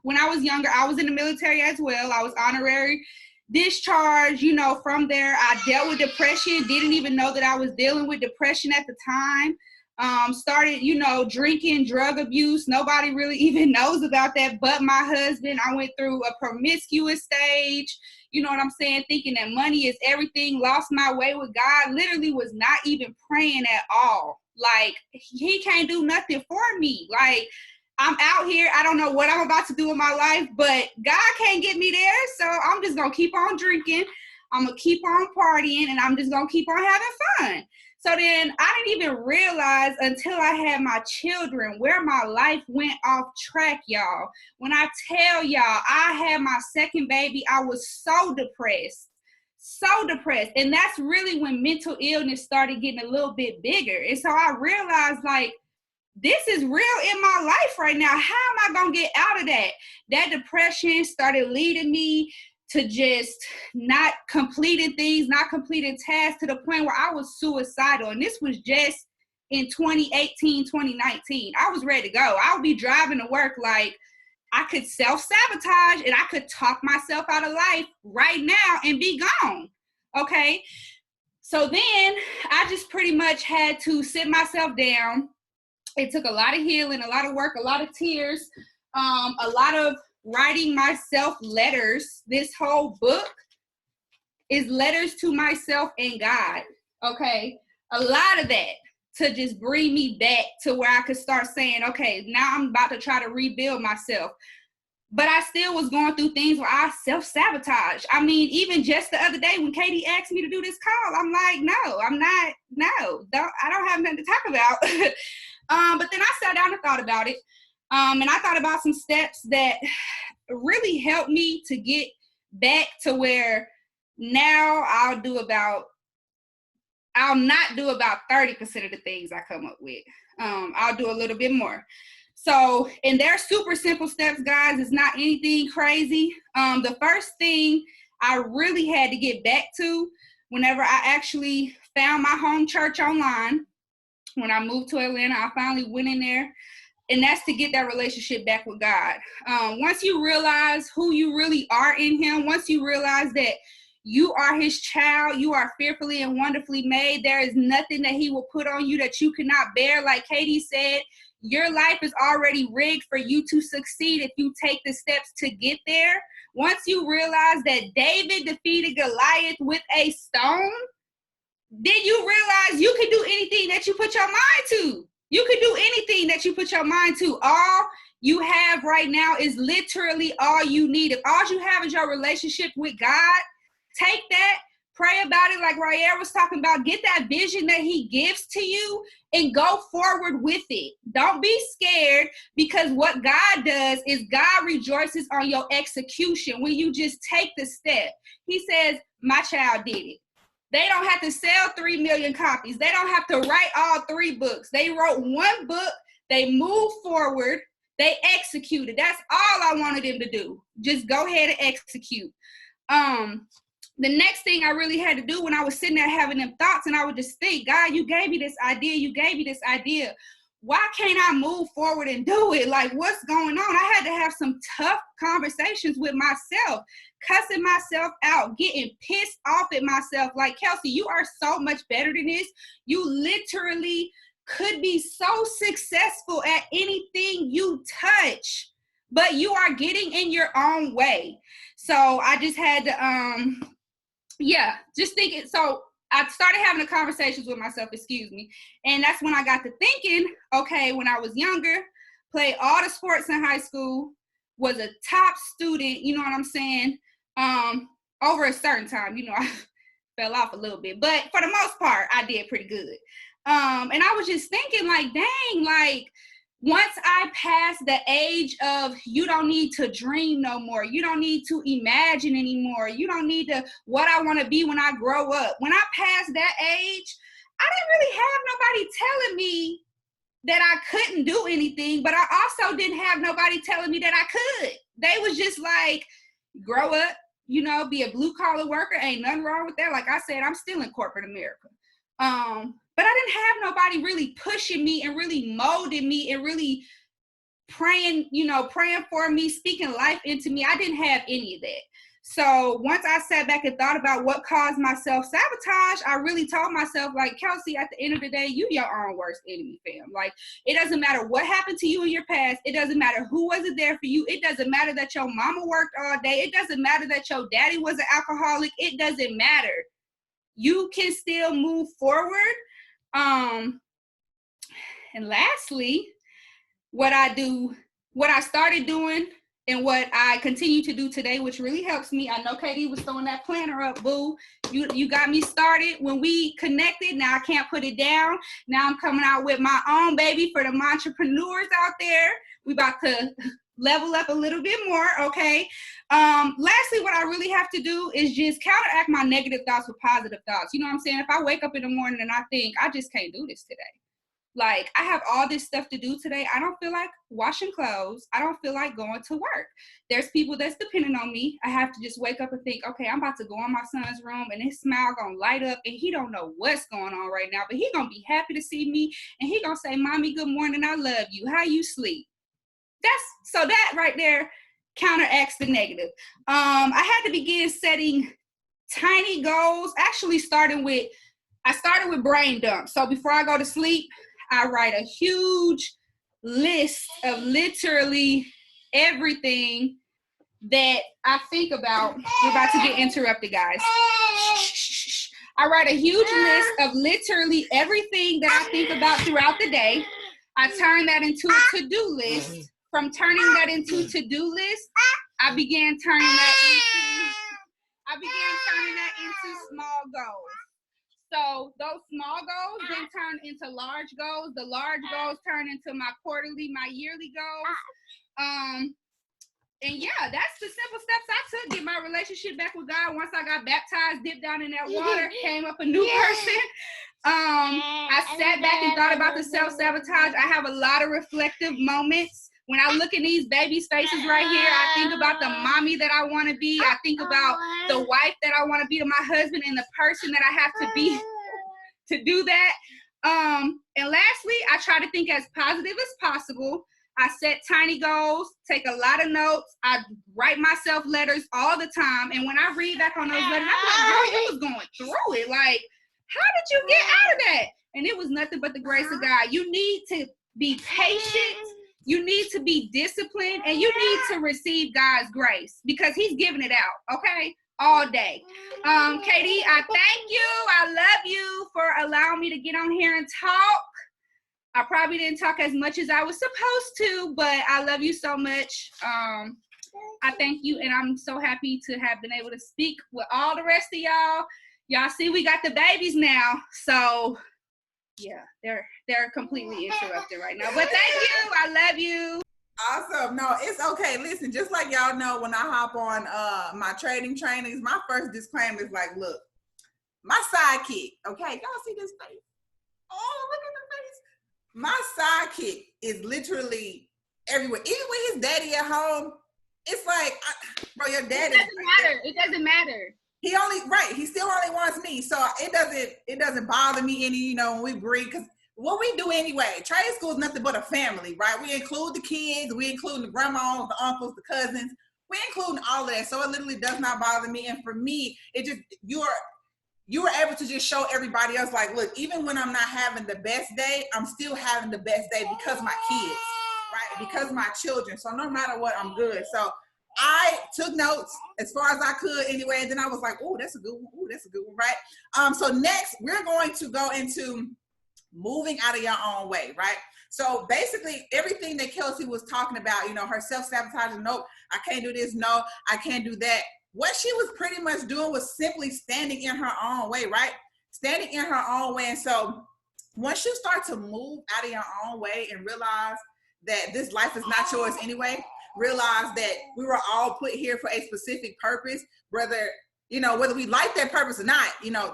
when I was younger, I was in the military as well. I was honorary discharged. You know, from there, I dealt with depression. Didn't even know that I was dealing with depression at the time. Started, you know, drinking, drug abuse. Nobody really even knows about that but my husband. I went through a promiscuous stage. You know what I'm saying? Thinking that money is everything. Lost my way with God. Literally was not even praying at all. Like, he can't do nothing for me. Like, I'm out here. I don't know what I'm about to do in my life, but God can't get me there. So I'm just going to keep on drinking. I'm going to keep on partying, and I'm just going to keep on having fun. So then I didn't even realize until I had my children where my life went off track, y'all. When I tell y'all I had my second baby, I was so depressed. And that's really when mental illness started getting a little bit bigger. And so I realized, like, this is real in my life right now. How am I going to get out of that? That depression started leading me to just not completing things, not completing tasks, to the point where I was suicidal. And this was just in 2018, 2019. I was ready to go. I would be driving to work like I could self-sabotage and I could talk myself out of life right now and be gone. Okay. So then I just pretty much had to sit myself down. It took a lot of healing, a lot of work, a lot of tears, a lot of writing myself letters. This whole book is letters to myself and God. Okay. A lot of that to just bring me back to where I could start saying, okay, now I'm about to try to rebuild myself. But I still was going through things where I self-sabotage. I mean, even just the other day when Katie asked me to do this call, I'm like, I don't have nothing to talk about. But then I sat down and thought about it. And I thought about some steps that really helped me to get back to where now I'll not do about 30% of the things I come up with. I'll do a little bit more. So, and they're super simple steps, guys. It's not anything crazy. The first thing I really had to get back to whenever I actually found my home church online, when I moved to Atlanta, I finally went in there. And that's to get that relationship back with God. Once you realize who you really are in him, once you realize that you are his child, you are fearfully and wonderfully made, there is nothing that he will put on you that you cannot bear. Like Katie said, your life is already rigged for you to succeed if you take the steps to get there. Once you realize that David defeated Goliath with a stone, then you realize you can do anything that you put your mind to. You can do anything that you put your mind to. All you have right now is literally all you need. If all you have is your relationship with God, take that, pray about it like Ryaire was talking about. Get that vision that he gives to you and go forward with it. Don't be scared, because what God does is God rejoices on your execution when you just take the step. He says, my child did it. They don't have to sell 3 million copies. They don't have to write all 3 books. They wrote 1 book. They moved forward. They executed. That's all I wanted them to do. Just go ahead and execute. The next thing I really had to do when I was sitting there having them thoughts, and I would just think, God, you gave me this idea. You gave me this idea. Why can't I move forward and do it? Like, what's going on? I had to have some tough conversations with myself, cussing myself out, getting pissed off at myself. Like, Kelsey, you are so much better than this. You literally could be so successful at anything you touch, but you are getting in your own way. So I just had to, just thinking. So I started having the conversations with myself, and that's when I got to thinking, okay, when I was younger, played all the sports in high school, was a top student, you know what I'm saying? Over a certain time, I fell off a little bit, but for the most part, I did pretty good. And I was just thinking, like, dang, like, once I passed the age of you don't need to dream no more, you don't need to imagine anymore, you don't need to what I want to be when I grow up. When I passed that age, I didn't really have nobody telling me that I couldn't do anything, but I also didn't have nobody telling me that I could. They was just like, grow up, be a blue collar worker. Ain't nothing wrong with that. Like I said, I'm still in corporate America. But I didn't have nobody really pushing me and really molding me and really praying for me, speaking life into me. I didn't have any of that. So once I sat back and thought about what caused my self-sabotage, I really told myself, like, Kelsey, at the end of the day, you your own worst enemy, fam. Like, it doesn't matter what happened to you in your past. It doesn't matter who wasn't there for you. It doesn't matter that your mama worked all day. It doesn't matter that your daddy was an alcoholic. It doesn't matter. You can still move forward. And lastly, what I started doing and what I continue to do today, which really helps me. I know Katie was throwing that planner up, boo. You got me started when we connected. Now I can't put it down. Now I'm coming out with my own baby for the entrepreneurs out there. We about to level up a little bit more, okay? Lastly, what I really have to do is just counteract my negative thoughts with positive thoughts. You know what I'm saying? If I wake up in the morning and I think, I just can't do this today. Like, I have all this stuff to do today. I don't feel like washing clothes. I don't feel like going to work. There's people that's depending on me. I have to just wake up and think, okay, I'm about to go in my son's room and his smile gonna light up and he don't know what's going on right now, but he gonna be happy to see me and he gonna say, Mommy, good morning, I love you. How you sleep? So that right there counteracts the negative. I had to begin setting tiny goals. Actually, I started with brain dump. So before I go to sleep, I write a huge list of literally everything that I think about. We're about to get interrupted, guys. I write a huge list of literally everything that I think about throughout the day. I turn that into a to-do list. From turning that into to-do list, I began turning that into small goals. So those small goals then turn into large goals. The large goals turn into my yearly goals. And yeah, that's the simple steps I took to get my relationship back with God. Once I got baptized, dipped down in that water, came up a new person. I sat back and thought about the self-sabotage. I have a lot of reflective moments. When I look in these babies' faces right here, I think about the mommy that I want to be. I think about the wife that I want to be to my husband and the person that I have to be to do that. And lastly, I try to think as positive as possible. I set tiny goals, take a lot of notes. I write myself letters all the time. And when I read back on those letters, I'm like, girl, you was going through it. Like, how did you get out of that? And it was nothing but the grace of God. You need to be patient. You need to be disciplined. And you need to receive God's grace because he's giving it out, okay? All day. Katie, I thank you. I love you for allowing me to get on here and talk. I probably didn't talk as much as I was supposed to, but I love you so much. I thank you, and I'm so happy to have been able to speak with all the rest of y'all. Y'all see we got the babies now, so yeah, they're completely interrupted right now. But thank you. I love you. Awesome. No, it's okay. Listen, just like y'all know, when I hop on my trading trainings, my first disclaimer is like, look, my sidekick, okay? Y'all see this face? Oh, look at the face. My sidekick is literally everywhere. Even with his daddy at home, it's like, bro, your daddy. It doesn't matter. He still only wants me. So it doesn't bother me any, when we breed, because what we do anyway, trade school is nothing but a family, right? We include the kids, we include the grandmas, the uncles, the cousins, we include all of that. So it literally does not bother me. And for me, it just, you were able to just show everybody else, like, look, even when I'm not having the best day, I'm still having the best day because of my kids, right? Because of my children. So no matter what, I'm good. So I took notes as far as I could anyway. And then I was like, oh, that's a good one. Oh, that's a good one, right? So next, we're going to go into moving out of your own way, right? So basically everything that Kelsey was talking about, her self-sabotaging, nope, I can't do this, no, I can't do that. What she was pretty much doing was simply standing in her own way, right? Standing in her own way. And so once you start to move out of your own way and realize that this life is not yours anyway, realize that we were all put here for a specific purpose, whether we like that purpose or not,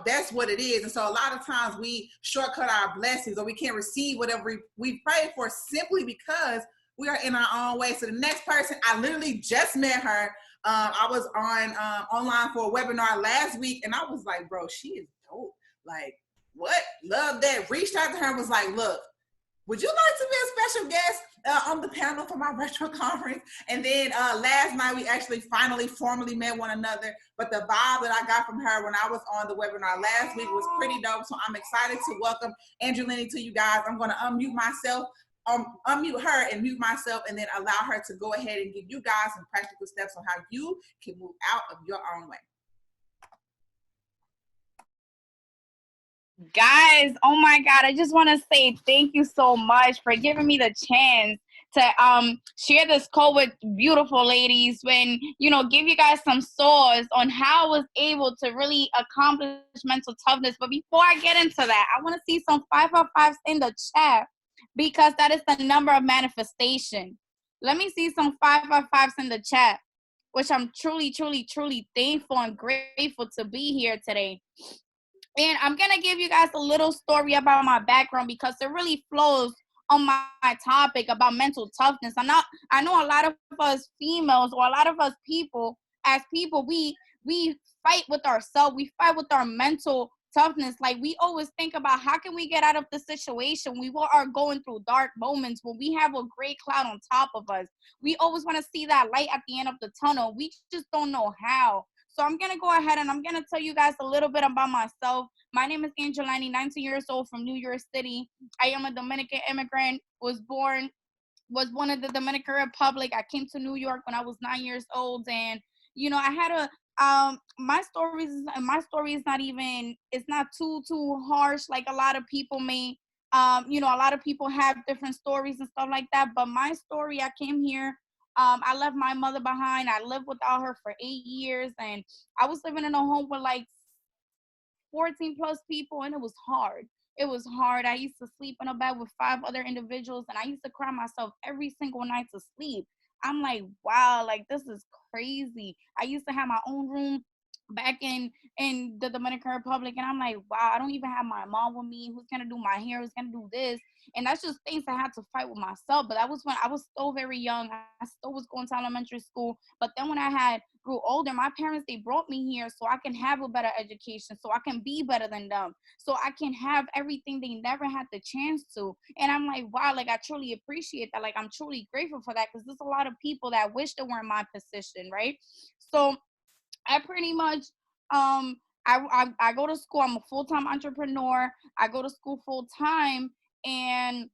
that's what it is. And so a lot of times we shortcut our blessings, or we can't receive whatever we prayed for simply because we are in our own way. So the next person, I literally just met her. I was on online for a webinar last week, and I was like, bro, she is dope. Like, what? Love that. Reached out to her and was like, look, would you like to be a special guest on the panel for my virtual conference? And then last night, we actually finally formally met one another. But the vibe that I got from her when I was on the webinar last week was pretty dope. So I'm excited to welcome Andrilenny to you guys. I'm going to unmute myself, unmute her and mute myself, and then allow her to go ahead and give you guys some practical steps on how you can move out of your own way. Guys, oh my God, I just want to say thank you so much for giving me the chance to share this code with beautiful ladies, when give you guys some source on how I was able to really accomplish mental toughness. But before I get into that, I want to see some 555s in the chat, because that is the number of manifestation. Let me see some 555s in the chat, which I'm truly, truly, truly thankful and grateful to be here today. And I'm going to give you guys a little story about my background, because it really flows on my topic about mental toughness. I know a lot of us females, or a lot of us people, as people, we fight with ourselves. We fight with our mental toughness. Like, we always think about how can we get out of the situation. We are going through dark moments when we have a gray cloud on top of us. We always want to see that light at the end of the tunnel. We just don't know how. So I'm going to go ahead and I'm going to tell you guys a little bit about myself. My name is Andrilenny, 19 years old, from New York City. I am a Dominican immigrant, was born in the Dominican Republic. I came to New York when I was 9 years old. And, I had my story is not even, it's not too harsh like a lot of people may, a lot of people have different stories and stuff like that. But my story, I came here. I left my mother behind. I lived without her for 8 years, and I was living in a home with like 14 plus people, and it was hard. It was hard. I used to sleep in a bed with 5 other individuals, and I used to cry myself every single night to sleep. I'm like, wow, like, this is crazy. I used to have my own room back in the Dominican Republic, and I'm like, wow, I don't even have my mom with me. Who's gonna do my hair? Who's gonna do this? And that's just things I had to fight with myself. But that was when I was still very young. I still was going to elementary school. But then when I had grew older, my parents, they brought me here so I can have a better education, so I can be better than them, so I can have everything they never had the chance to. And I'm like, wow, like I truly appreciate that. Like I'm truly grateful for that, because there's a lot of people that wish they were in my position, right? So I pretty much I go to school. I'm a full-time entrepreneur. I go to school full-time, and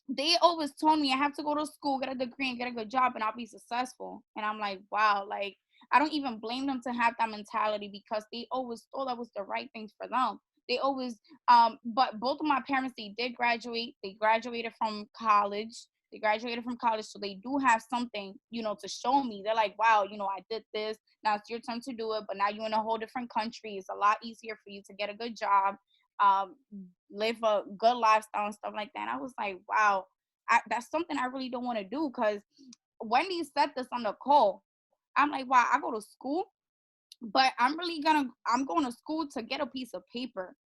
they always told me I have to go to school, get a degree, and get a good job, and I'll be successful. And I'm like, wow, like I don't even blame them to have that mentality, because they always thought that was the right thing for them. They always but both of my parents, they did graduate. They graduated from college. So they do have something, to show me. They're like, wow, I did this. Now it's your turn to do it, but now you're in a whole different country. It's a lot easier for you to get a good job, um, live a good lifestyle and stuff like that. And I was like, wow, that's something I really don't want to do, because Wendy said this on the call. I'm like, wow, I go to school, but I'm going to school to get a piece of paper.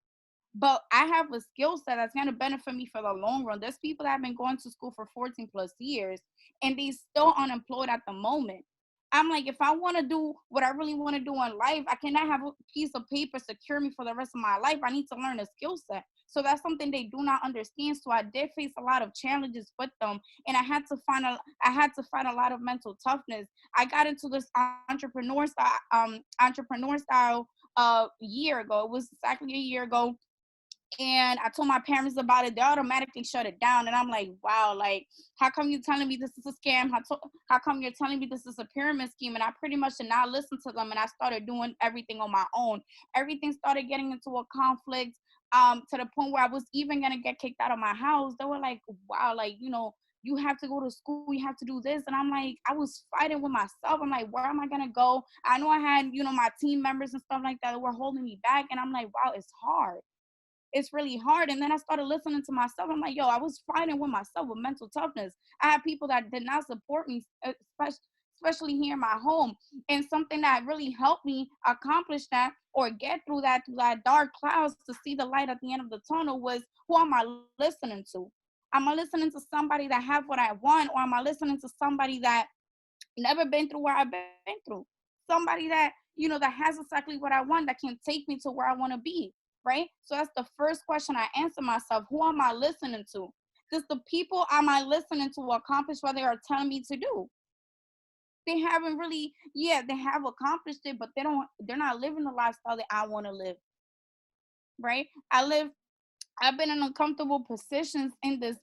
But I have a skill set that's going to benefit me for the long run. There's people that have been going to school for 14 plus years, and they still unemployed at the moment. I'm like, if I want to do what I really want to do in life, I cannot have a piece of paper secure me for the rest of my life. I need to learn a skill set. So that's something they do not understand. So I did face a lot of challenges with them, and I had to find a lot of mental toughness. I got into this entrepreneur style a year ago. It was exactly a year ago. And I told my parents about it. They automatically shut it down. And I'm like, wow, like, how come you telling me this is a scam? How come you're telling me this is a pyramid scheme? And I pretty much did not listen to them. And I started doing everything on my own. Everything started getting into a conflict, to the point where I was even going to get kicked out of my house. They were like, wow, like, you have to go to school, you have to do this. And I'm like, I was fighting with myself. I'm like, where am I going to go? I know I had, my team members and stuff like that were holding me back. And I'm like, wow, it's hard. It's really hard. And then I started listening to myself. I'm like, yo, I was fighting with myself with mental toughness. I had people that did not support me, especially here in my home. And something that really helped me accomplish that, or get through that dark clouds to see the light at the end of the tunnel, was, who am I listening to? Am I listening to somebody that have what I want, or am I listening to somebody that never been through where I've been through? Somebody that, that has exactly what I want, that can take me to where I want to be. Right? So that's the first question I answer myself. Who am I listening to? Because the people am I listening to accomplish what they are telling me to do? They haven't really, they have accomplished it, but they're not living the lifestyle that I want to live. Right? I've been in uncomfortable positions in this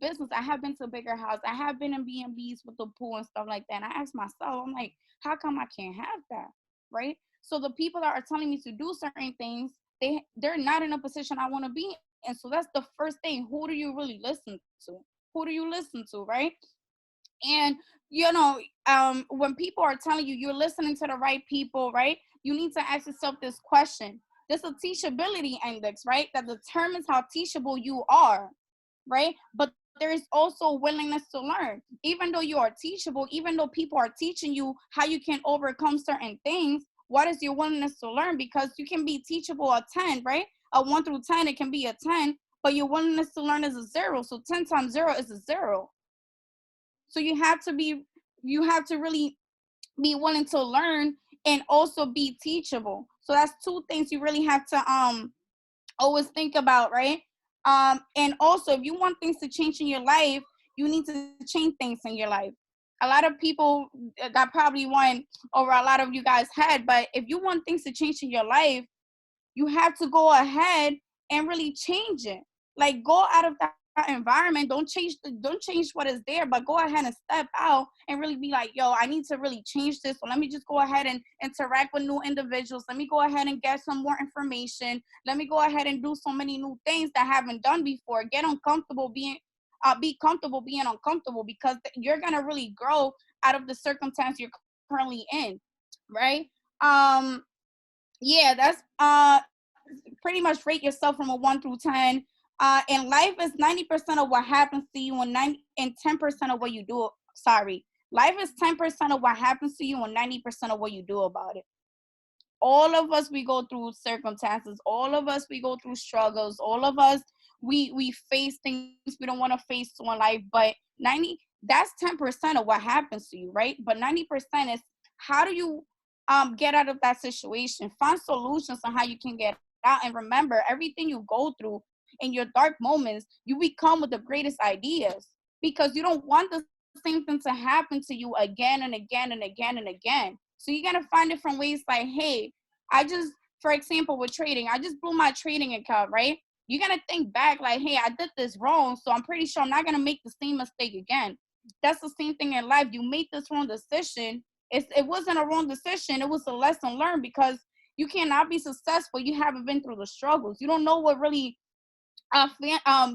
business. I have been to a bigger house. I have been in B&Bs with the pool and stuff like that. And I asked myself, I'm like, how come I can't have that? Right? So the people that are telling me to do certain things, they're not in a position I want to be in. And so that's the first thing. Who do you really listen to? Who do you listen to, right? And, when people are telling you you're listening to the right people, right, you need to ask yourself this question. There's a teachability index, right, that determines how teachable you are, right? But there is also willingness to learn. Even though you are teachable, even though people are teaching you how you can overcome certain things, what is your willingness to learn? Because you can be teachable a 10, right? A 1 through 10, it can be a 10, but your willingness to learn is a 0. So 10 times 0 is a 0. So you have to really be willing to learn and also be teachable. So that's two things you really have to always think about, right? And also, if you want things to change in your life, you need to change things in your life. A lot of people, that probably went over a lot of you guys' head, but if you want things to change in your life, you have to go ahead and really change it. Like, go out of that environment. Don't change what is there, but go ahead and step out and really be like, yo, I need to really change this. So let me just go ahead and interact with new individuals. Let me go ahead and get some more information. Let me go ahead and do so many new things that I haven't done before. Get uncomfortable be comfortable being uncomfortable, because you're gonna really grow out of the circumstance you're currently in, right? That's pretty much rate yourself from a 1 through 10. And life is 90% of what happens to you, and 10% of what you do. Sorry, life is 10% of what happens to you, and 90% of what you do about it. all of us, we go through circumstances. All of us, we go through struggles. All of us, we face things we don't want to face in life. But that's 10% of what happens to you, right? But 90% is how do you get out of that situation? Find solutions on how you can get out. And remember, everything you go through in your dark moments, you become with the greatest ideas, because you don't want the same thing to happen to you again and again and again and again. So you gotta find different ways, like, hey, for example, with trading, I just blew my trading account, right? You're gonna think back like, hey, I did this wrong, so I'm pretty sure I'm not gonna make the same mistake again. That's the same thing in life. You made this wrong decision. It wasn't a wrong decision. It was a lesson learned, because you cannot be successful. You haven't been through the struggles. You don't know what really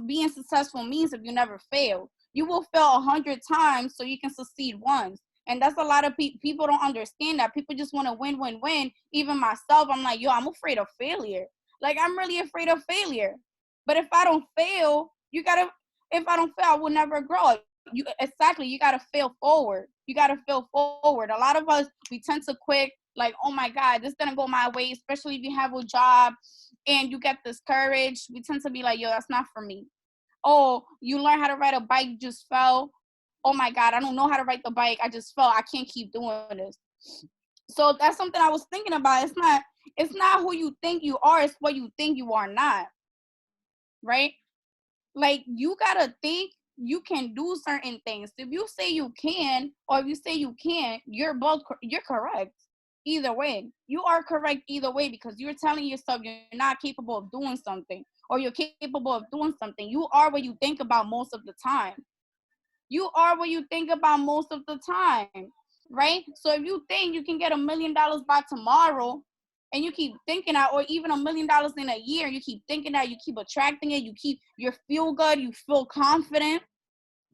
being successful means if you never fail. You will fail 100 times so you can succeed once. And that's a lot of people don't understand that. People just want to win, win, win. Even myself, I'm like, yo, I'm afraid of failure. Like, I'm really afraid of failure. But if I don't fail, if I don't fail, I will never grow. You got to fail forward. You got to fail forward. A lot of us, we tend to quit, like, oh my God, this didn't go my way, especially if you have a job and you get discouraged. We tend to be like, yo, that's not for me. Oh, you learn how to ride a bike, you just fell. Oh my God, I don't know how to ride the bike. I just fell. I can't keep doing this. So that's something I was thinking about. It's not who you think you are, it's what you think you are not. Right? Like, you gotta think you can do certain things. If you say you can, or if you say you can't, you're correct. Either way, you are correct either way, because you're telling yourself you're not capable of doing something, or you're capable of doing something. You are what you think about most of the time. You are what you think about most of the time, right? So if you think you can get $1 million by tomorrow, and you keep thinking that, or even $1 million in a year, you keep thinking that, you keep attracting it, you feel good, you feel confident,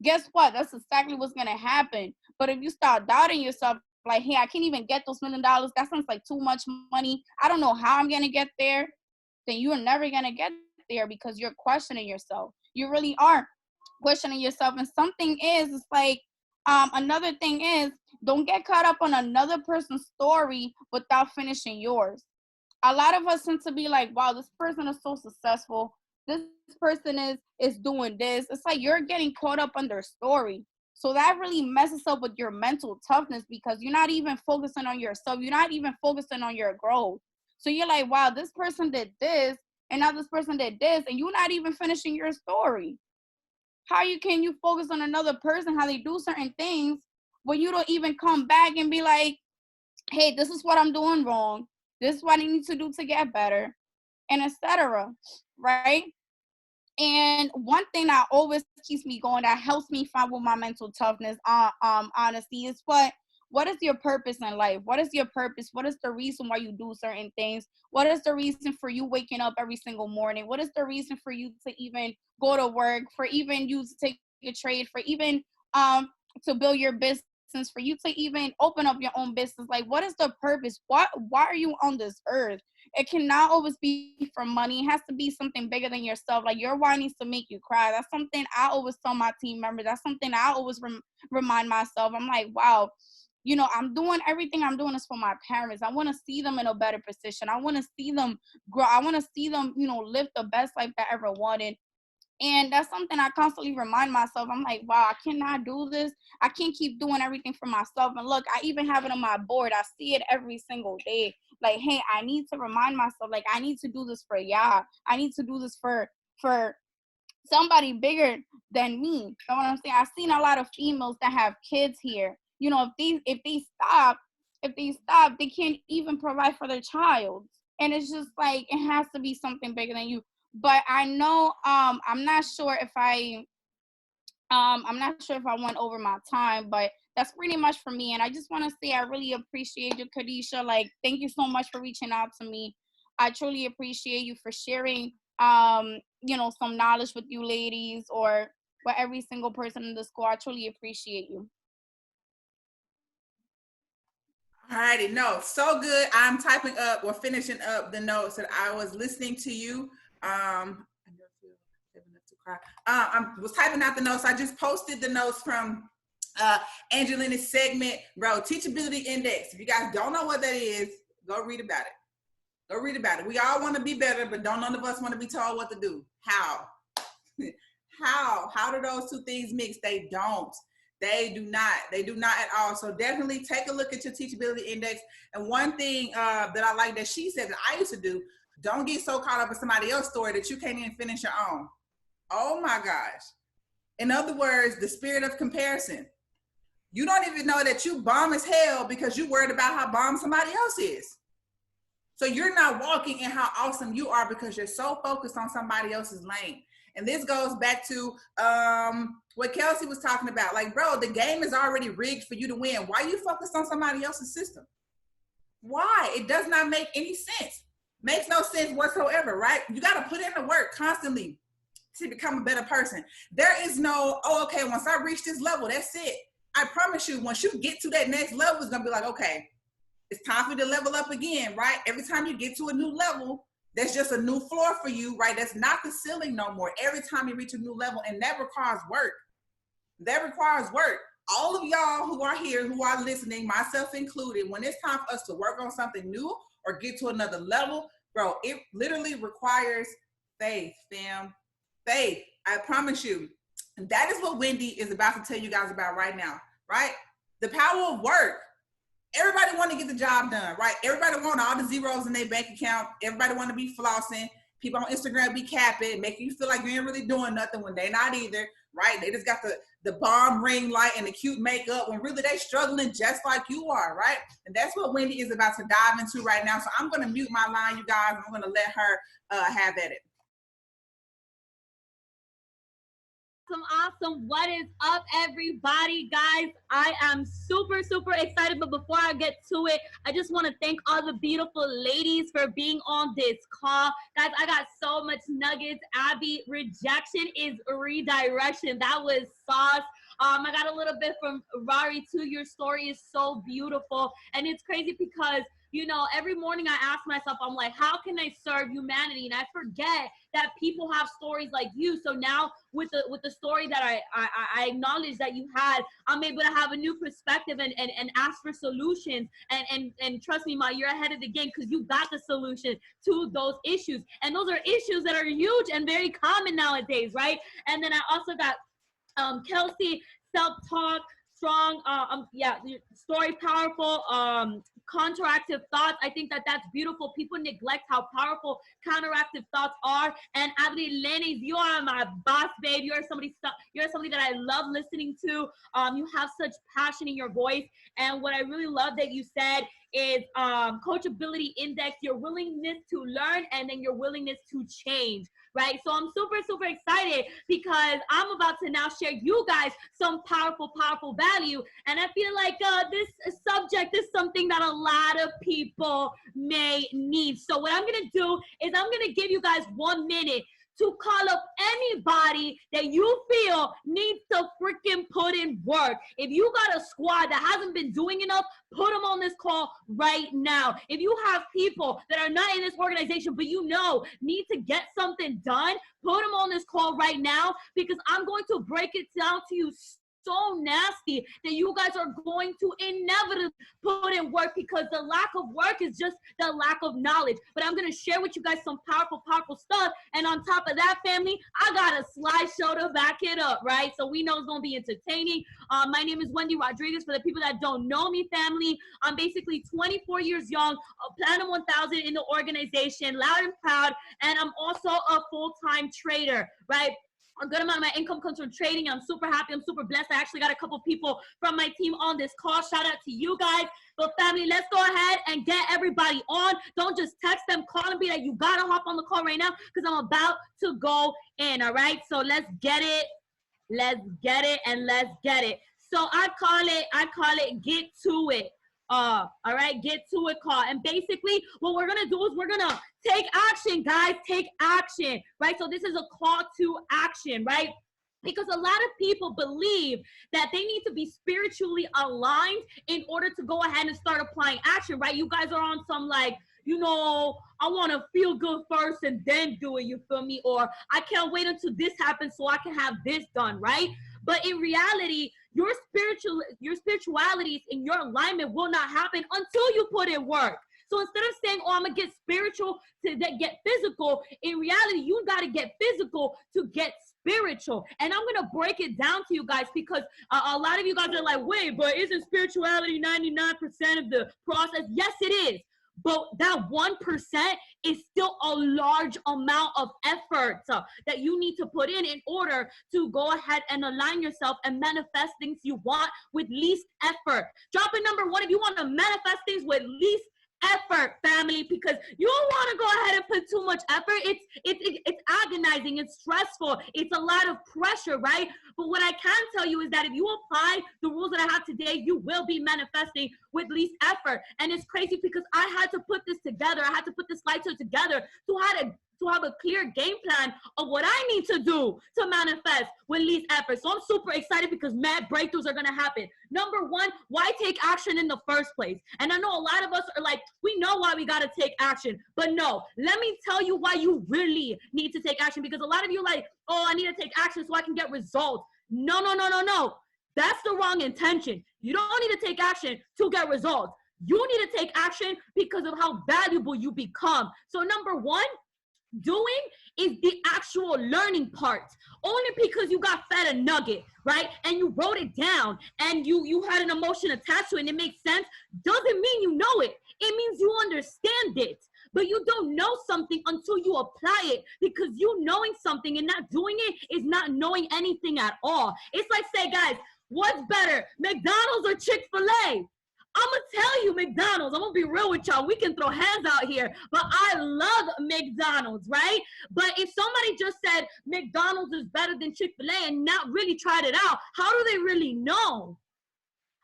guess what? That's exactly what's going to happen. But if you start doubting yourself, like, hey, I can't even get those $1 million. That sounds like too much money. I don't know how I'm going to get there. Then you're never going to get there, because you're questioning yourself. You really are questioning yourself. And something is, it's like, another thing is, don't get caught up on another person's story without finishing yours. A lot of us tend to be like, wow, this person is so successful. This person is doing this. It's like you're getting caught up on their story. So that really messes up with your mental toughness, because you're not even focusing on yourself. You're not even focusing on your growth. So you're like, wow, this person did this, and now this person did this, and you're not even finishing your story. How can you focus on another person, how they do certain things, when you don't even come back and be like, hey, this is what I'm doing wrong. This is what I need to do to get better, and etc. Right? And one thing that always keeps me going, that helps me find with my mental toughness, honesty, is what is your purpose in life? What is your purpose? What is the reason why you do certain things? What is the reason for you waking up every single morning? What is the reason for you to even go to work, for even you to take a trade, for even to build your business, for you to even open up your own business? Like, what is the purpose? Why are you on this earth? It cannot always be for money. It has to be something bigger than yourself. Like, your why needs to make you cry. That's something I always tell my team members. That's something I always remind myself. I'm like, wow, you know, I'm doing everything I'm doing is for my parents. I want to see them in a better position. I want to see them grow. I want to see them, you know, live the best life they ever wanted. And that's something I constantly remind myself. I'm like, wow, I cannot do this. I can't keep doing everything for myself. And look, I even have it on my board. I see it every single day. Like, hey, I need to remind myself, like, I need to do this for y'all. I need to do this for somebody bigger than me. You know what I'm saying? I've seen a lot of females that have kids here. You know, if they stop, they can't even provide for their child. And it's just like, it has to be something bigger than you. But I know, I'm not sure if I went over my time, but that's pretty much for me. And I just want to say I really appreciate you, Khadisha. Like, thank you so much for reaching out to me. I truly appreciate you for sharing, you know, some knowledge with you ladies, or with every single person in the school. I truly appreciate you. Alrighty, no, so good. I'm typing up or finishing up the notes that I was listening to you. I was typing out the notes. I just posted the notes from Andrilenny's segment, bro. Teachability index. If you guys don't know what that is, go read about it. Go read about it. We all want to be better, but don't none of us want to be told what to do. How? How do those two things mix? They don't. They do not. They do not at all. So definitely take a look at your teachability index. And one thing that I like that she said that I used to do, don't get so caught up in somebody else's story that you can't even finish your own. Oh my gosh. In other words, the spirit of comparison. You don't even know that you bomb as hell because you're worried about how bomb somebody else is. So you're not walking in how awesome you are because you're so focused on somebody else's lane. And this goes back to what Kelsey was talking about. Like, bro, the game is already rigged for you to win. Why are you focused on somebody else's system? Why? It does not make any sense. Makes no sense whatsoever, right? You got to put in the work constantly to become a better person. There is no, oh, okay, once I reach this level, that's it. I promise you, once you get to that next level, it's going to be like, okay, it's time for you to level up again, right? Every time you get to a new level, that's just a new floor for you, right? That's not the ceiling no more. Every time you reach a new level, and that requires work. That requires work. All of y'all who are here, who are listening, myself included, when it's time for us to work on something new or get to another level, bro, it literally requires faith, fam. Faith, I promise you. And that is what Wendy is about to tell you guys about right now, right? The power of work. Everybody want to get the job done, right? Everybody want all the zeros in their bank account. Everybody want to be flossing. People on Instagram be capping, making you feel like you ain't really doing nothing when they not either, right? They just got the bomb ring light and the cute makeup when really they struggling just like you are, right? And that's what Wendy is about to dive into right now. So I'm going to mute my line, you guys. I'm going to let her have at it. Awesome. What is up, everybody? Guys, I am super excited, but before I get to it, I just want to thank all the beautiful ladies for being on this call. Guys, I got so much nuggets. Abby, rejection is redirection. That was sauce. I got a little bit from Ryaire too. Your story is so beautiful, and it's crazy because, you know, every morning I ask myself, I'm like, how can I serve humanity? And I forget that people have stories like you. So now with the story that I acknowledge that you had, I'm able to have a new perspective and ask for solutions. And trust me, Ma, you're ahead of the game because you got the solution to those issues. And those are issues that are huge and very common nowadays, right? And then I also got Kelsey, self-talk, strong, story powerful, counteractive thoughts. I think that that's beautiful. People neglect how powerful counteractive thoughts are. And Andrilenny, you are my boss, babe. You're somebody that I love listening to. You have such passion in your voice. And what I really love that you said is coachability index, your willingness to learn and then your willingness to change, right? So I'm super excited because I'm about to now share you guys some powerful value. And I feel like this subject is something that a lot of people may need. So what I'm going to do is I'm going to give you guys 1 minute to call up anybody that you feel needs to freaking put in work. If you got a squad that hasn't been doing enough, put them on this call right now. If you have people that are not in this organization, but you know need to get something done, put them on this call right now, because I'm going to break it down to you so nasty that you guys are going to inevitably put in work, because the lack of work is just the lack of knowledge. But I'm going to share with you guys some powerful stuff. And on top of that, family, I got a slideshow to back it up, right? So we know it's going to be entertaining. My name is Wendy Rodriguez. For the people that don't know me, family, I'm basically 24 years young, a Platinum 1000 in the organization, loud and proud, and I'm also a full-time trader, right? A good amount of my income comes from trading. I'm super happy. I'm super blessed. I actually got a couple people from my team on this call. Shout out to you guys. But family, let's go ahead and get everybody on. Don't just text them, call and be like, you got to hop on the call right now because I'm about to go in, all right? So let's get it. Let's get it and let's get it. So I call it get to it. All right, get to it call. And basically what we're going to do is we're going to take action, guys, take action, right? So this is a call to action, right? Because a lot of people believe that they need to be spiritually aligned in order to go ahead and start applying action, right? You guys are on some like, you know, I want to feel good first and then do it, you feel me? Or I can't wait until this happens so I can have this done, right? But in reality, your spiritualities and your alignment will not happen until you put in work. So instead of saying, oh, I'm gonna get spiritual to get physical, in reality, you gotta get physical to get spiritual. And I'm gonna break it down to you guys, because a lot of you guys are like, wait, but isn't spirituality 99% of the process? Yes, it is. But that 1% is still a large amount of effort that you need to put in order to go ahead and align yourself and manifest things you want with least effort. Drop in number 1 if you want to manifest things with least effort, family, because you don't want to go ahead and put too much effort. It's agonizing, it's stressful, it's a lot of pressure, right? But what I can tell you is that if you apply the rules that I have today, you will be manifesting with least effort. And it's crazy because I had to put this together. I had to put this slideshow together to have a clear game plan of what I need to do to manifest with least effort. So I'm super excited because mad breakthroughs are gonna happen. Number 1, why take action in the first place? And I know a lot of us are like, we know why we gotta take action, but no, let me tell you why you really need to take action, because a lot of you are like, oh, I need to take action so I can get results. No. That's the wrong intention. You don't need to take action to get results. You need to take action because of how valuable you become. So number 1, doing is the actual learning part. Only because you got fed a nugget, right? And you wrote it down and you had an emotion attached to it and it makes sense, doesn't mean you know it. It means you understand it. But you don't know something until you apply it, because you knowing something and not doing it is not knowing anything at all. It's like, say, guys, what's better, McDonald's or Chick-fil-A? I'm going to tell you McDonald's. I'm going to be real with y'all. We can throw hands out here, but I love McDonald's, right? But if somebody just said McDonald's is better than Chick-fil-A and not really tried it out, how do they really know?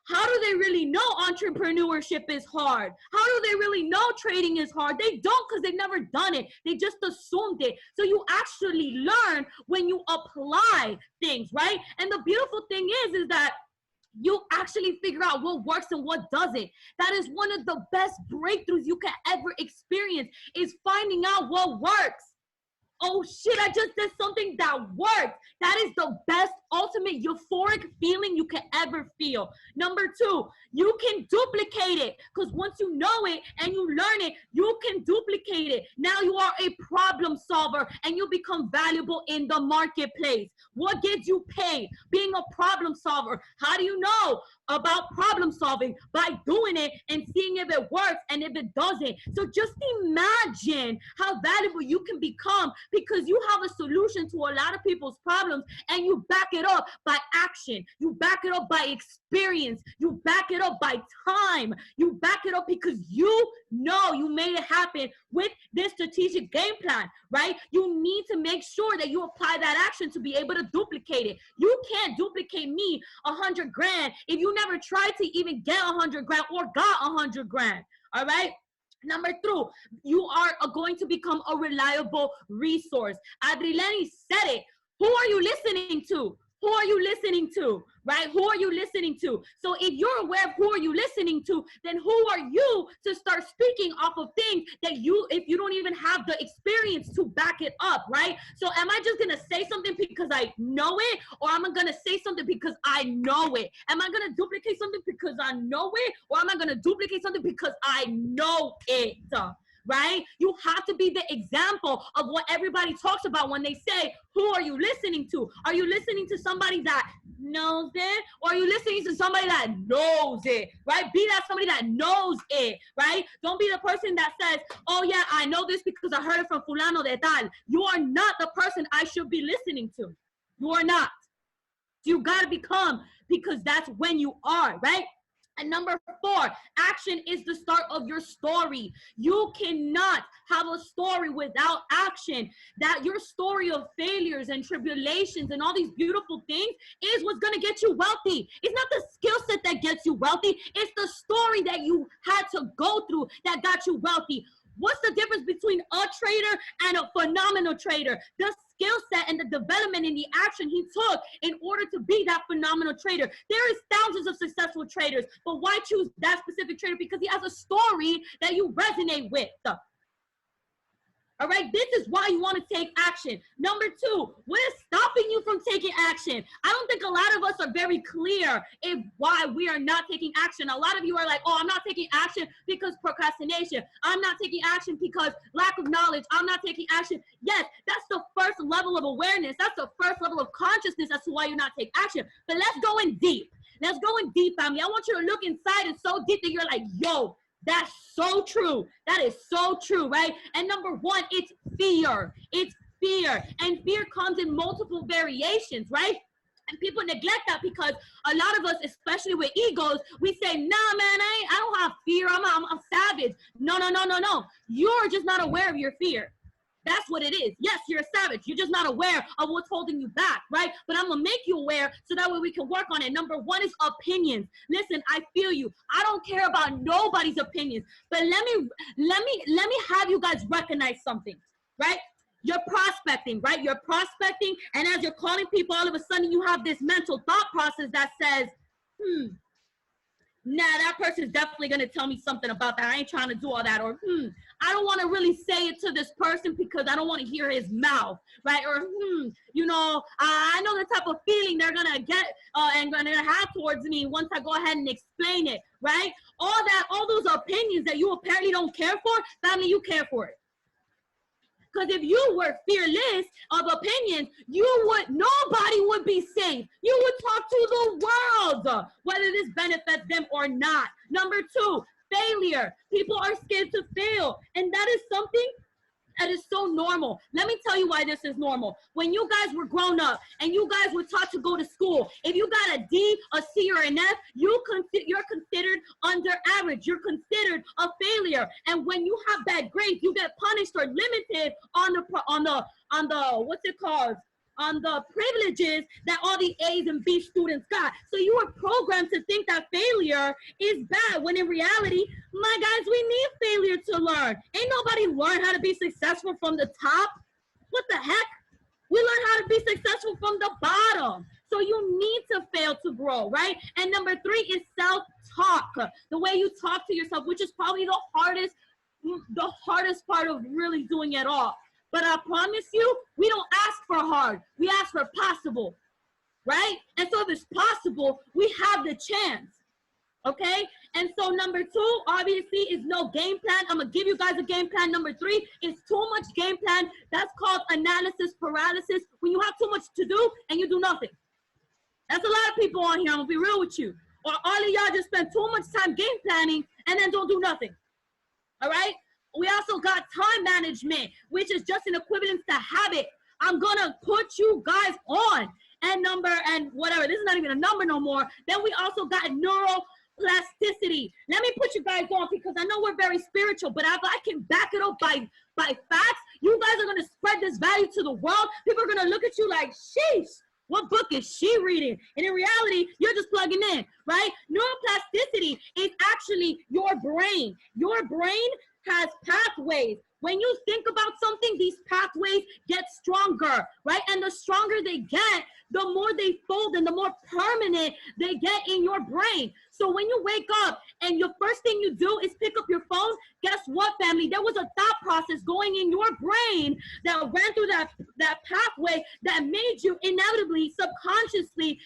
How do they really know entrepreneurship is hard? How do they really know trading is hard? They don't, because they've never done it. They just assumed it. So you actually learn when you apply things, right? And the beautiful thing is that you actually figure out what works and what doesn't. That is one of the best breakthroughs you can ever experience, is finding out what works. Oh shit, I just did something that worked. That is the best ultimate euphoric feeling you can ever feel. Number 2, you can duplicate it, because once you know it and you learn it, you can duplicate it. Now you are a problem solver and you become valuable in the marketplace. What gets you paid? Being a problem solver. How do you know about problem solving? By doing it and seeing if it works and if it doesn't. So just imagine how valuable you can become, because you have a solution to a lot of people's problems and you back it up by action. You back it up by experience. You back it up by time. You back it up because you know you made it happen with this strategic game plan, right? You need to make sure that you apply that action to be able to duplicate it. You can't duplicate me 100 grand if you never tried to even get 100 grand or got 100 grand, all right? Number 3, you are going to become a reliable resource. Andrilenny said it. Who are you listening to? Who are you listening to, right? Who are you listening to? So if you're aware of who are you listening to, then who are you to start speaking off of things that if you don't even have the experience to back it up, right? So am I just going to say something because I know it, or am I going to say something because I know it? Am I going to duplicate something because I know it, or am I going to duplicate something because I know it? Right? You have to be the example of what everybody talks about when they say, who are you listening to? Are you listening to somebody that knows it? Or are you listening to somebody that knows it? Right? Be that somebody that knows it, right? Don't be the person that says, oh yeah, I know this because I heard it from fulano de tal. You are not the person I should be listening to. You are not. You gotta become, because that's when you are, right? And number 4, action is the start of your story. You cannot have a story without action. That your story of failures and tribulations and all these beautiful things is what's going to get you wealthy. It's not the skill set that gets you wealthy. It's the story that you had to go through that got you wealthy. What's the difference between a trader and a phenomenal trader? The skill set and the development and the action he took in order to be that phenomenal trader. There is thousands of successful traders, but why choose that specific trader? Because he has a story that you resonate with. All right, this is why you want to take action. Number two, what is stopping you from taking action? I don't think a lot of us are very clear in why we are not taking action. A lot of you are like, oh, I'm not taking action because procrastination. I'm not taking action because lack of knowledge. I'm not taking action. Yes, that's the first level of awareness. That's the first level of consciousness as to why you're not taking action. But let's go in deep. Let's go in deep, family. I want you to look inside and so deep that you're like, yo, that's so true. That is so true, right? And number one, it's fear. It's fear. And fear comes in multiple variations, right? And people neglect that because a lot of us, especially with egos, we say, nah, man, I don't have fear. I'm a savage. No. You're just not aware of your fear. That's what it is. Yes, you're a savage. You're just not aware of what's holding you back, right? But I'm gonna make you aware so that way we can work on it. Number one is opinions. Listen, I feel you. I don't care about nobody's opinions, but let me have you guys recognize something, right? You're prospecting, right? You're prospecting, and as you're calling people, all of a sudden you have this mental thought process that says, nah, that person's definitely gonna tell me something about that. I ain't trying to do all that. Or, I don't wanna really say it to this person because I don't wanna hear his mouth, right? Or, you know, I know the type of feeling they're gonna get and gonna have towards me once I go ahead and explain it, right? All those opinions that you apparently don't care for, family, you care for it. Because if you were fearless of opinions, nobody would be safe. You would talk to the world, whether this benefits them or not. Number two, failure. People are scared to fail. And that is something that is so normal. Let me tell you why this is normal. When you guys were grown up and you guys were taught to go to school, if you got a D, a C, or an F, you're considered under average. You're considered a failure. And when you have bad grades, you get punished or limited on the what's it called? On the privileges that all the A's and B students got. So you were programmed to think that failure is bad, when in reality, my guys, we need failure to learn. Ain't nobody learn how to be successful from the top. What the heck? We learn how to be successful from the bottom. So you need to fail to grow, right? And number three is self-talk. The way you talk to yourself, which is probably the hardest part of really doing it all. But I promise you, we don't ask for hard. We ask for possible, right? And so if it's possible, we have the chance, okay? And so number two, obviously, is no game plan. I'm going to give you guys a game plan. Number three is too much game plan. That's called analysis paralysis, when you have too much to do and you do nothing. That's a lot of people on here. I'm going to be real with you. Or all of y'all just spend too much time game planning and then don't do nothing, all right? We also got time management, which is just an equivalent to habit. I'm gonna put you guys on and whatever. This is not even a number no more. Then we also got neuroplasticity. Let me put you guys on because I know we're very spiritual, but if I can back it up by facts, you guys are gonna spread this value to the world. People are gonna look at you like, sheesh, what book is she reading? And in reality, you're just plugging in, right? Neuroplasticity is actually your brain. Your brain has pathways. When you think about something, these pathways get stronger, right? And the stronger they get, the more they fold and the more permanent they get in your brain. So when you wake up and your first thing you do is pick up your phone, guess what, family? There was a thought process going in your brain that ran through that pathway that made you inevitably, subconsciously,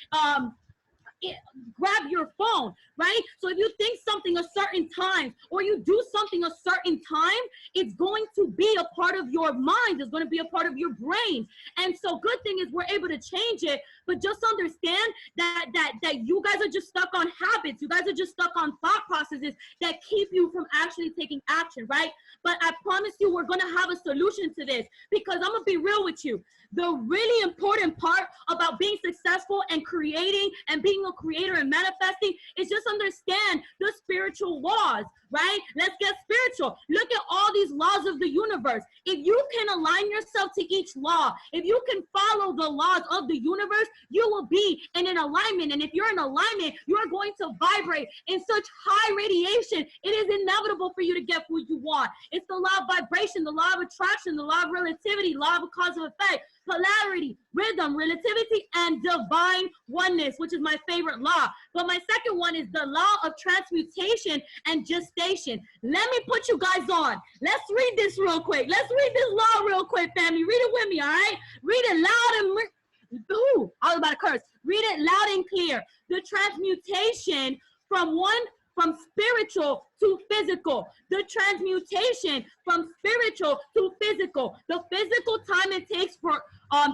grab your phone, right? So if you think something a certain time or you do something a certain time, it's going to be a part of your mind. It's going to be a part of your brain. And so good thing is we're able to change it, but just understand that you guys are just stuck on habits. You guys are just stuck on thought processes that keep you from actually taking action, right? But I promise you, we're going to have a solution to this, because I'm going to be real with you. The really important part about being successful and creating and being a creator and manifesting is just understand the spiritual laws, right? Let's get spiritual. Look at all these laws of the universe. If you can align yourself to each law, if you can follow the laws of the universe, you will be in an alignment. And if you're in alignment, you're going to vibrate in such high radiation. It is inevitable for you to get what you want. It's the law of vibration, the law of attraction, the law of relativity, law of cause and effect. polarity, rhythm, relativity, and divine oneness, which is my favorite law. But my second one is the law of transmutation and gestation. Let me put you guys on. Let's read this real quick. Let's read this law real quick, family. Read it with me, all right? Read it loud and ooh, I was about to curse. Read it loud and clear. The transmutation from spiritual to physical. The transmutation from spiritual to physical. The physical time it takes for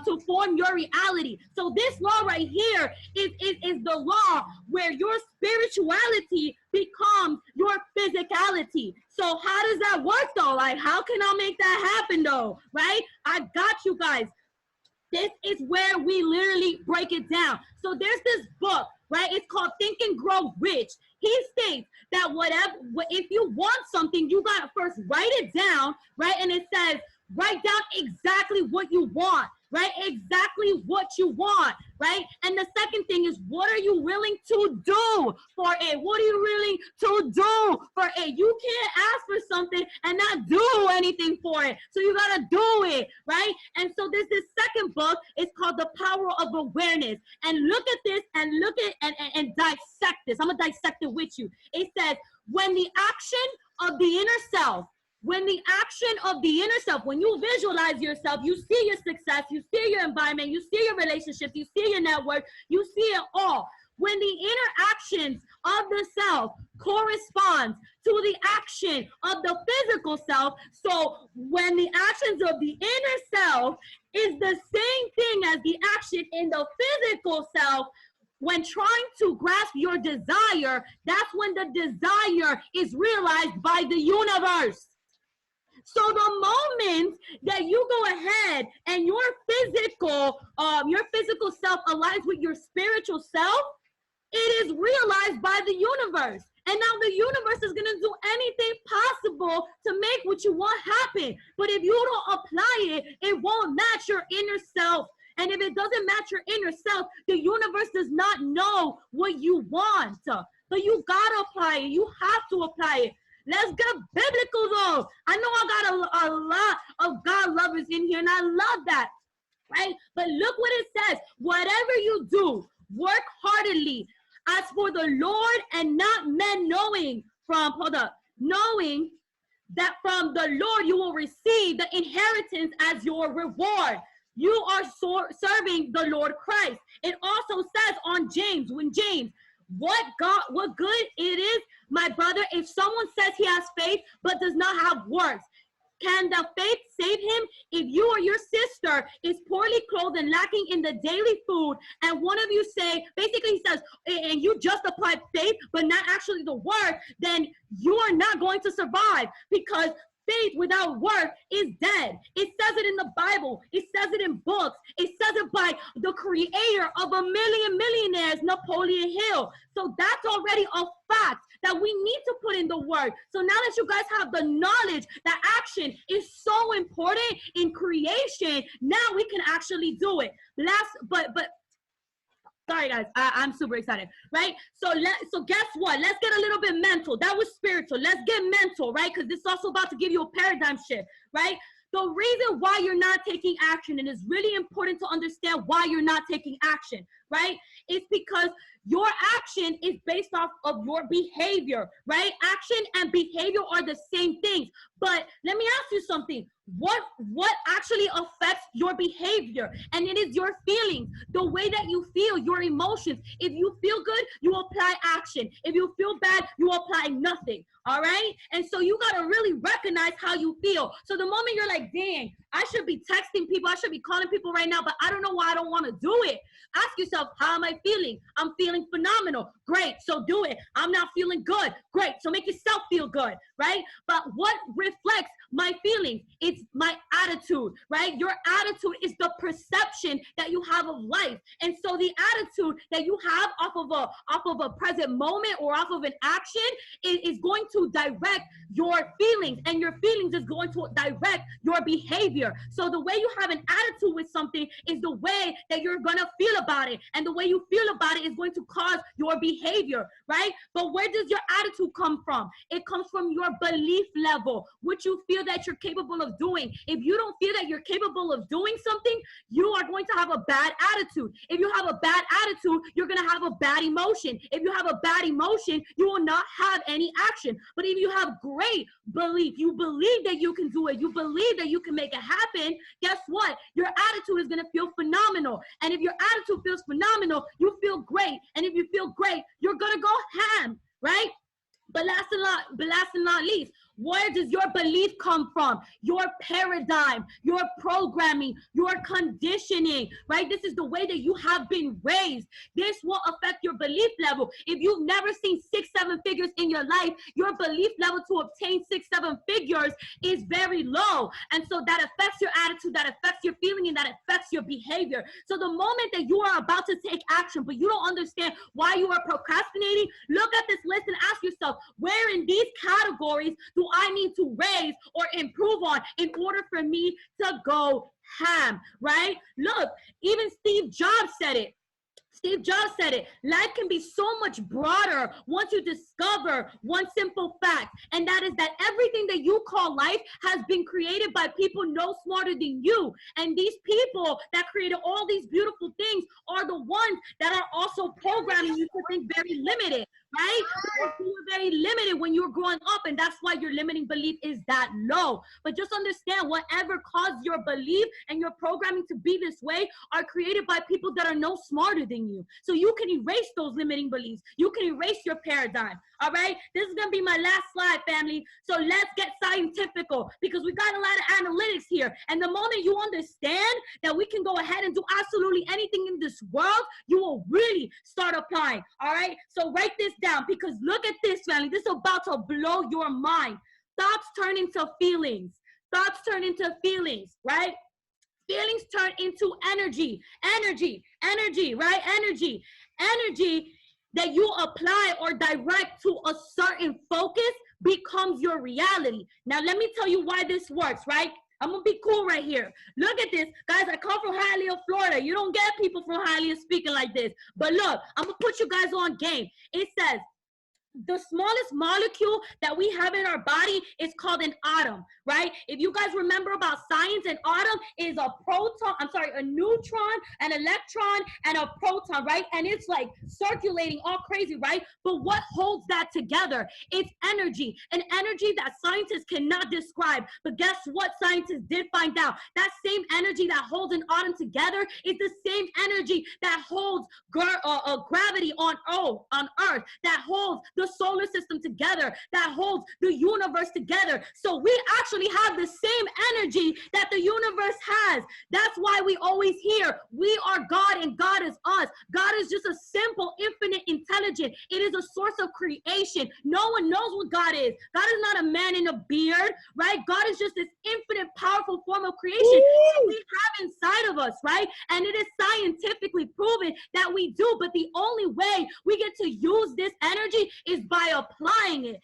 to form your reality. So this law right here is the law where your spirituality becomes your physicality. So how does that work though? Like, how can I make that happen though? Right? I got you guys. This is where we literally break it down. So there's this book, right? It's called Think and Grow Rich. He states that if you want something, you gotta first write it down, right? And it says, write down exactly what you want, right? Exactly what you want, right? And the second thing is, what are you willing to do for it? What are you willing to do for it? You can't ask for something and not do anything for it. So you gotta do it, right? And so there's this second book. It's called The Power of Awareness. And look at this and look at and dissect this. I'm gonna dissect it with you. It says, when the action of the inner self, when you visualize yourself, you see your success, you see your environment, you see your relationships, you see your network, you see it all. When the interactions of the self corresponds to the action of the physical self, so when the actions of the inner self is the same thing as the action in the physical self, when trying to grasp your desire, that's when the desire is realized by the universe. So the moment that you go ahead and your physical self aligns with your spiritual self, it is realized by the universe. And now the universe is going to do anything possible to make what you want happen. But if you don't apply it, it won't match your inner self. And if it doesn't match your inner self, the universe does not know what you want. But you got to apply it. You have to apply it. Let's get biblical though. I know I got a lot of God lovers in here, and I love that, right? But look what it says. Whatever you do, work heartily as for the Lord and not men, knowing that from the Lord you will receive the inheritance as your reward. You are serving the Lord Christ. It also says on James, what good it is, my brother, if someone says he has faith but does not have works. Can the faith save him? If you or your sister is poorly clothed and lacking in the daily food, and one of you say, basically he says, and you just apply faith but not actually the word, then you are not going to survive, because faith without work is dead. It says it in the Bible. It says it in books. It says it by the creator of a million millionaires, Napoleon Hill. So that's already a fact that we need to put in the work. So now that you guys have the knowledge that action is so important in creation, now we can actually do it. Sorry guys, I'm super excited, right? So guess what? Let's get a little bit mental. That was spiritual. Let's get mental, right? Because this is also about to give you a paradigm shift, right? The reason why you're not taking action, and it's really important to understand why you're not taking action, right? It's because your action is based off of your behavior, right? Action and behavior are the same things. But let me ask you something. What actually affects your behavior? And it is your feelings, the way that you feel, your emotions. If you feel good, you apply action. If you feel bad, you apply nothing. All right? And so you got to really recognize how you feel. So the moment you're like, dang, I should be texting people, I should be calling people right now, but I don't know why I don't want to do it. Ask yourself, how am I feeling? I'm feeling phenomenal. Great, so do it. I'm not feeling good. Great, so make yourself feel good, right? But what reflects my feelings? It's my attitude, right? Your attitude is the perception that you have of life. And so the attitude that you have off of a present moment or off of an action is going to direct your feelings, and your feelings is going to direct your behavior. So the way you have an attitude with something is the way that you're going to feel about it. And the way you feel about it is going to cause your behavior, right? But where does your attitude come from? It comes from your belief level, what you feel that you're capable of doing. If you don't feel that you're capable of doing something, you are going to have a bad attitude. If you have a bad attitude, you're going to have a bad emotion. If you have a bad emotion, you will not have any action. But if you have great belief, you believe that you can do it, you believe that you can make it happen, guess what? Your attitude is going to feel phenomenal. And if your attitude feels phenomenal, you feel great. And if you feel great, you're going to go ham, right? But last and not least, where does your belief come from? Your paradigm, your programming, your conditioning, right? This is the way that you have been raised. This will affect your belief level. If you've never seen 6-7 figures in your life, your belief level to obtain 6-7 figures is very low. And so that affects your attitude, that affects your feeling, and that affects your behavior. So the moment that you are about to take action, but you don't understand why you are procrastinating, look at this list and ask yourself, where in these categories do I need to raise or improve on in order for me to go ham, right? Look, even Steve Jobs said it. Steve Jobs said it. Life can be so much broader once you discover one simple fact, and that is that everything that you call life has been created by people no smarter than you. And these people that created all these beautiful things are the ones that are also programming you to think very limited, right? You were very limited when you were growing up, and that's why your limiting belief is that low. But just understand, whatever caused your belief and your programming to be this way are created by people that are no smarter than you. So you can erase those limiting beliefs. You can erase your paradigm. All right, this is gonna be my last slide, family. So let's get scientifical, because we got a lot of analytics here. And the moment you understand that we can go ahead and do absolutely anything in this world, you will really start applying. All right, so write this down, because look at this, family. This is about to blow your mind. Thoughts turn into feelings. Thoughts turn into feelings, right? Feelings turn into energy, right? Energy that you apply or direct to a certain focus becomes your reality. Now, let me tell you why this works, right? I'm gonna be cool right here. Look at this. Guys, I come from Hialeah, Florida. You don't get people from Hialeah speaking like this. But look, I'm gonna put you guys on game. It says, the smallest molecule that we have in our body is called an atom, right? If you guys remember about science, an atom is a neutron, an electron, and a proton, right? And it's like circulating all crazy, right? But what holds that together? It's energy, an energy that scientists cannot describe. But guess what scientists did find out? That same energy that holds an atom together is the same energy that holds gravity on Earth, that holds the solar system together, that holds the universe together. So we actually have the same energy that the universe has. That's why we always hear, we are God and God is us. God is just a simple, infinite intelligence. It is a source of creation. No one knows what God is. God is not a man in a beard, right? God is just this infinite, powerful form of creation that we have inside of us, right? And it is scientifically proven that we do, but the only way we get to use this energy is by applying it,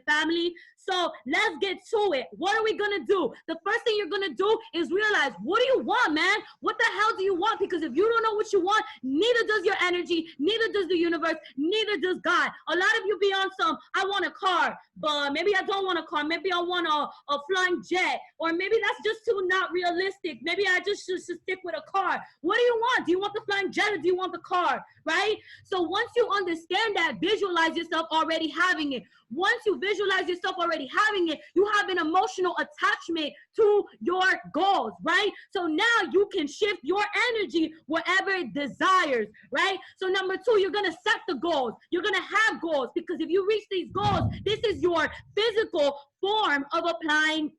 family. So let's get to it. What are we gonna do? The first thing you're gonna do is realize, what do you want, man? What the hell do you want? Because if you don't know what you want, neither does your energy, neither does the universe, neither does God. A lot of you be on some, I want a car, but maybe I don't want a car. Maybe I want a flying jet, or maybe that's just too not realistic. Maybe I just should stick with a car. What do you want? Do you want the flying jet, or do you want the car, right? So once you understand that, visualize yourself already having it. Once you visualize yourself already having it, you have an emotional attachment to your goals, right? So now you can shift your energy wherever it desires, right? So number two, you're gonna set the goals. You're gonna have goals, because if you reach these goals, this is your physical form of applying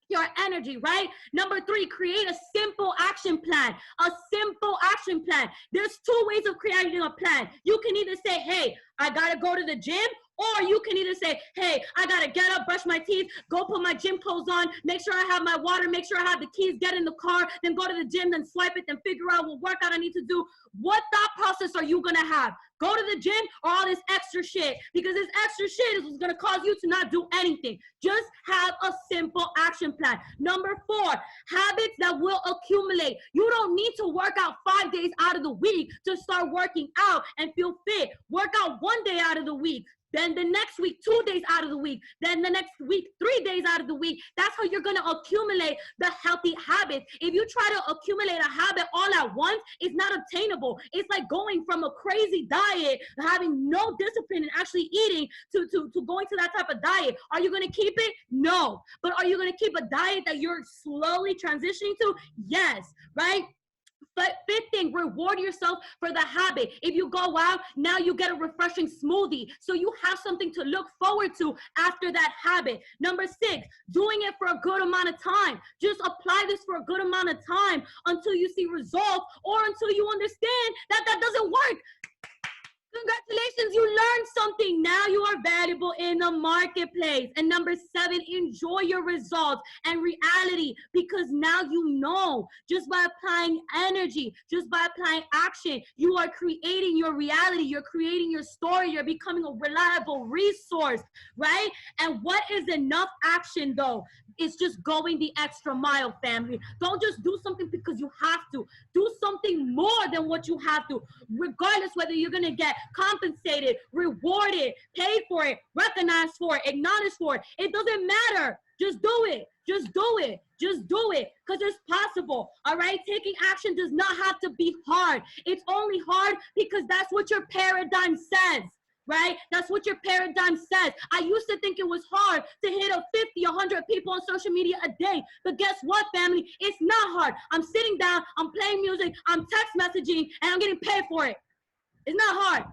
your energy, right? Number three, create a simple action plan. A simple action plan. There's two ways of creating a plan. You can either say, hey, I gotta go to the gym, or you can either say, hey, I gotta get up, brush my teeth, go put my gym clothes on, make sure I have my water, make sure I have the keys, get in the car, then go to the gym, then swipe it, then figure out what workout I need to do. What thought process are you gonna have? Go to the gym or all this extra shit? Because this extra shit is what's gonna cause you to not do anything. Just have a simple action plan. Number four, habits that will accumulate. You don't need to work out 5 days out of the week to start working out and feel fit. Work out 1 day out of the week. then the next week, 2 days out of the week, then the next week, 3 days out of the week. That's how you're gonna accumulate the healthy habits. If you try to accumulate a habit all at once, it's not obtainable. It's like going from a crazy diet, having no discipline and actually eating to going to that type of diet. Are you gonna keep it? No. But are you gonna keep a diet that you're slowly transitioning to? Yes, right? But fifth thing, reward yourself for the habit. If you go out, now you get a refreshing smoothie. So you have something to look forward to after that habit. Number 6, doing it for a good amount of time. Just apply this for a good amount of time until you see results or until you understand that that doesn't work. Congratulations, you learned something. Now you are valuable in the marketplace. And number 7, enjoy your results and reality, because now you know, just by applying energy, just by applying action, you are creating your reality. You're creating your story. You're becoming a reliable resource, right? And what is enough action though? It's just going the extra mile, family. Don't just do something because you have to. Do something more than what you have to, regardless whether you're going to get compensated, rewarded, paid for it, recognized for it, acknowledged for it. It doesn't matter. Just do it. Just do it. Just do it, because it's possible, all right? Taking action does not have to be hard. It's only hard because that's what your paradigm says. Right? That's what your paradigm says. I used to think it was hard to hit up 50, 100 people on social media a day. But guess what, family? It's not hard. I'm sitting down, I'm playing music, I'm text messaging, and I'm getting paid for it. It's not hard.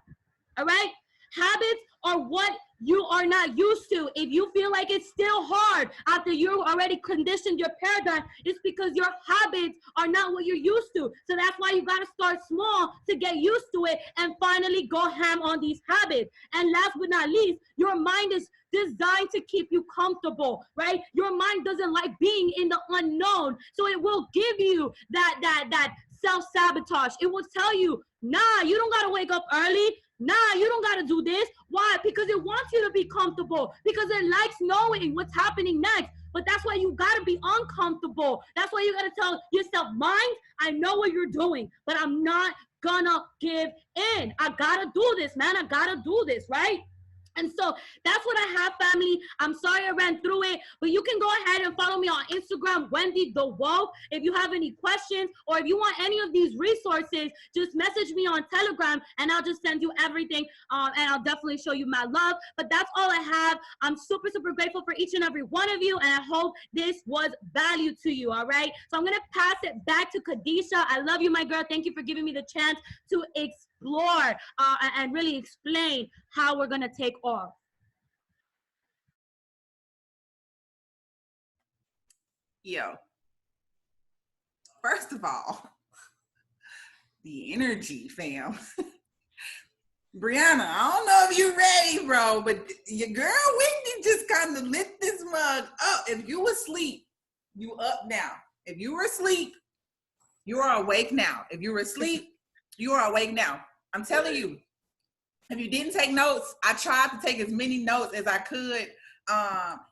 All right? Habits are what you are not used to. If you feel like it's still hard after you already conditioned your paradigm, it's because your habits are not what you're used to. So that's why you got to start small to get used to it and finally go ham on these habits. And last but not least, your mind is designed to keep you comfortable, right? Your mind doesn't like being in the unknown. So it will give you that self-sabotage. It will tell you, nah, you don't got to wake up early. Nah, you don't got to do this. Why? Because it wants you to be comfortable. Because it likes knowing what's happening next. But that's why you got to be uncomfortable. That's why you got to tell yourself, mind, I know what you're doing, but I'm not gonna give in. I got to do this, man. I got to do this, right? And so that's what I have, family. I'm sorry I ran through it, but you can go ahead and follow me on Instagram, Wendy the Woke. If you have any questions or if you want any of these resources, just message me on Telegram and I'll just send you everything. And I'll definitely show you my love. But that's all I have. I'm super, super grateful for each and every one of you. And I hope this was value to you. All right. So I'm going to pass it back to Khadisha. I love you, my girl. Thank you for giving me the chance to explore and really explain how we're going to take off. Yo, first of all, the energy, fam. Brianna, I don't know if you're ready, bro, but your girl Wendy just kind of lit this mug up. If you were asleep, you up now. If you were asleep, you are awake now. If you were asleep, you are awake now. I'm telling you, if you didn't take notes, I tried to take as many notes as I could.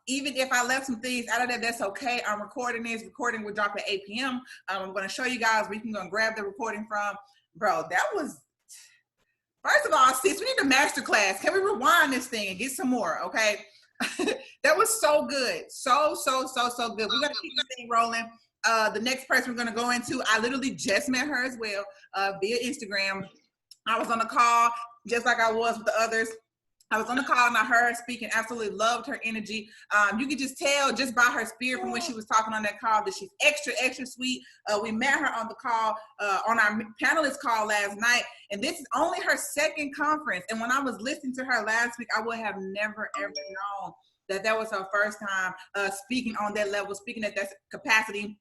Even if I left some things out of there, that's okay. I'm recording this. Recording will drop at 8 p.m. I'm going to show you guys where you can go and grab the recording from. Bro, that was, first of all, sis, we need a master class. Can we rewind this thing and get some more, okay? That was so good. So good. We're going to keep this thing rolling. The next person we're going to go into, I literally just met her as well via Instagram. I was on a call just like I was with the others. I was on the call and I heard her speaking, absolutely loved her energy. You could just tell just by her spirit from when she was talking on that call that she's extra, extra sweet. We met her on the call, on our panelist call last night, and this is only her second conference. And when I was listening to her last week, I would have never, ever known that was her first time speaking on that level, speaking at that capacity.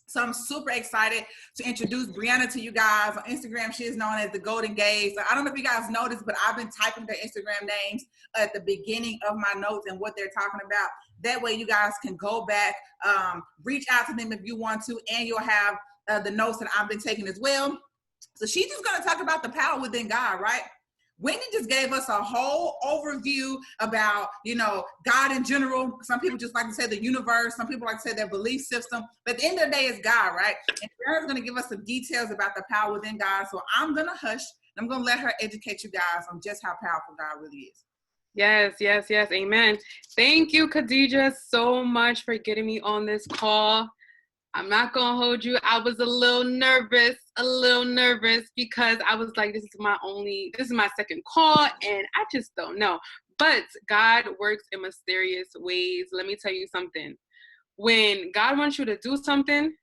So I'm super excited to introduce Brianna to you guys. On Instagram, she is known as the Golden Gaze. I don't know if you guys noticed, but I've been typing their Instagram names at the beginning of my notes and what they're talking about. That way you guys can go back, reach out to them if you want to, and you'll have the notes that I've been taking as well. So she's just going to talk about the power within God, right? Wendy just gave us a whole overview about, you know, God in general. Some people just like to say the universe. Some people like to say their belief system. But at the end of the day, it's God, right? And Brianna's going to give us some details about the power within God. So I'm going to hush. And I'm going to let her educate you guys on just how powerful God really is. Yes. Amen. Thank you, Khadija, so much for getting me on this call. I'm not going to hold you. I was a little nervous because I was like, this is my second call, and I just don't know. But God works in mysterious ways. Let me tell you something. When God wants you to do something,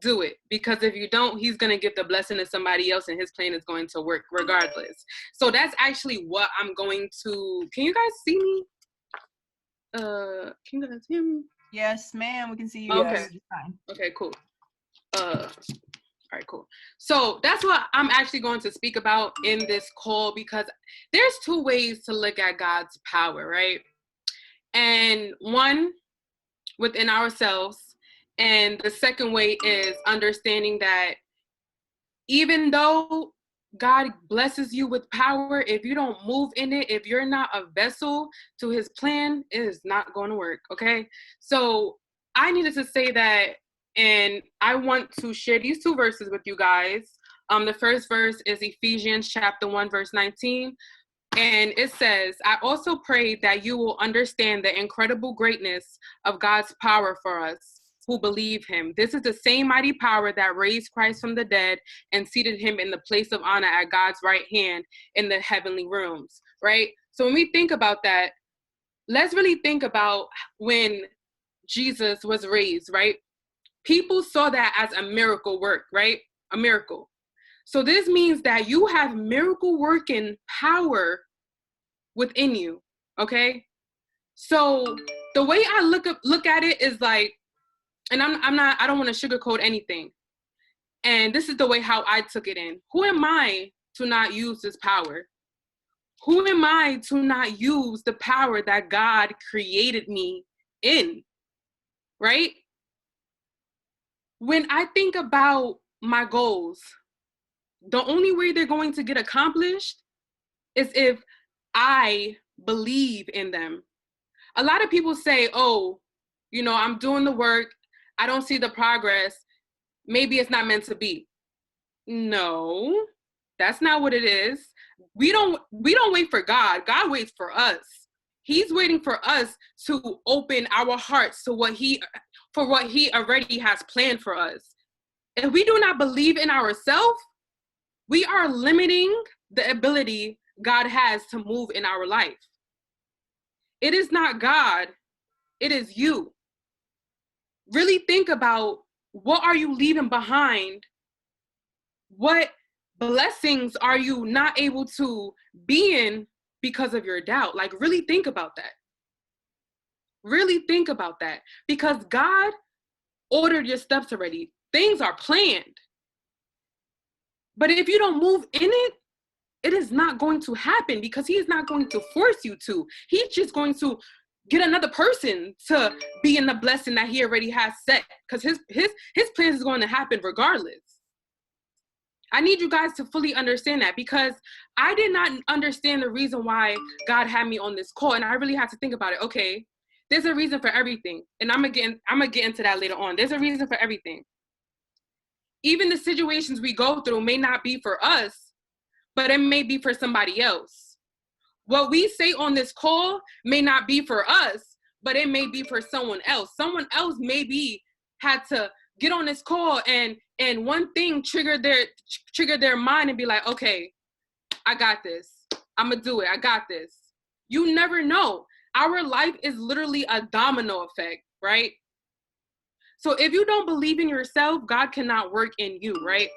do it, because if you don't, he's going to give the blessing to somebody else, and his plan is going to work regardless. So that's actually what I'm going to. Can you guys see me? Can you guys hear me? Yes, ma'am, we can see you. Okay. Okay, cool. All right, cool. So that's what I'm actually going to speak about in this call, because there's two ways to look at God's power, right? And one, within ourselves. And the second way is understanding that even though God blesses you with power, if you don't move in it, if you're not a vessel to his plan, it is not going to work, okay? So I needed to say that, and I want to share these two verses with you guys. The first verse is Ephesians chapter 1, verse 19. And it says, I also pray that you will understand the incredible greatness of God's power for us who believe him. This is the same mighty power that raised Christ from the dead and seated him in the place of honor at God's right hand in the heavenly realms, right? So when we think about that, let's really think about when Jesus was raised, right? People saw that as a miracle work, right? A miracle. So this means that you have miracle working power within you, okay? So the way I look at it is like, and I don't want to sugarcoat anything. And this is the way how I took it in. Who am I to not use this power? Who am I to not use the power that God created me in, right? When I think about my goals, the only way they're going to get accomplished is if I believe in them. A lot of people say, oh, you know, I'm doing the work, I don't see the progress, maybe it's not meant to be. No, that's not what it is. We don't wait for God. God waits for us. He's waiting for us to open our hearts to what he already has planned for us. If we do not believe in ourselves, we are limiting the ability God has to move in our life. It is not God, it is you. Really think about, what are you leaving behind? What blessings are you not able to be in because of your doubt? Like, really think about that. Really think about that, because God ordered your steps already. Things are planned. But if you don't move in it, it is not going to happen, because he is not going to force you to. He's just going to get another person to be in the blessing that he already has set, because his plans is going to happen regardless. I need you guys to fully understand that, because I did not understand the reason why God had me on this call, and I really had to think about it. Okay, there's a reason for everything, and I'm gonna get into that later on. There's a reason for everything. Even the situations we go through may not be for us, but it may be for somebody else. What we say on this call may not be for us, but it may be for someone else. Someone else maybe had to get on this call and one thing triggered their mind and be like, okay, I got this. I'm gonna do it. I got this. You never know. Our life is literally a domino effect, right? So if you don't believe in yourself, God cannot work in you, right?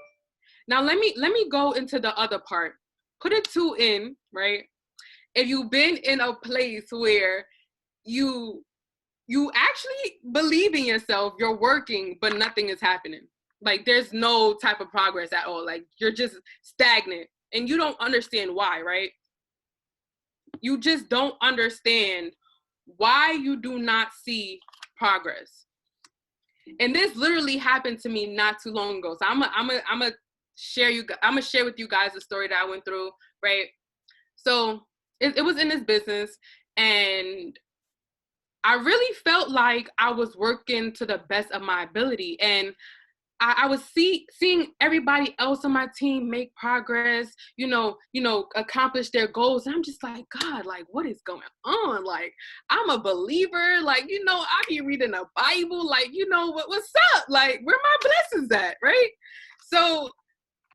Now let me go into the other part. Put a 2 in, right? If you've been in a place where you actually believe in yourself, you're working, but nothing is happening. Like, there's no type of progress at all. Like, you're just stagnant and you don't understand why, right? You just don't understand why you do not see progress. And this literally happened to me not too long ago. So I'm gonna share with you guys the story that I went through, right? So it was in this business, and I really felt like I was working to the best of my ability. And I was seeing everybody else on my team make progress, accomplish their goals. And I'm just like, God, like, what is going on? Like, I'm a believer. Like, I be reading the Bible. Like, what's up? Like, where my blessings at, right? So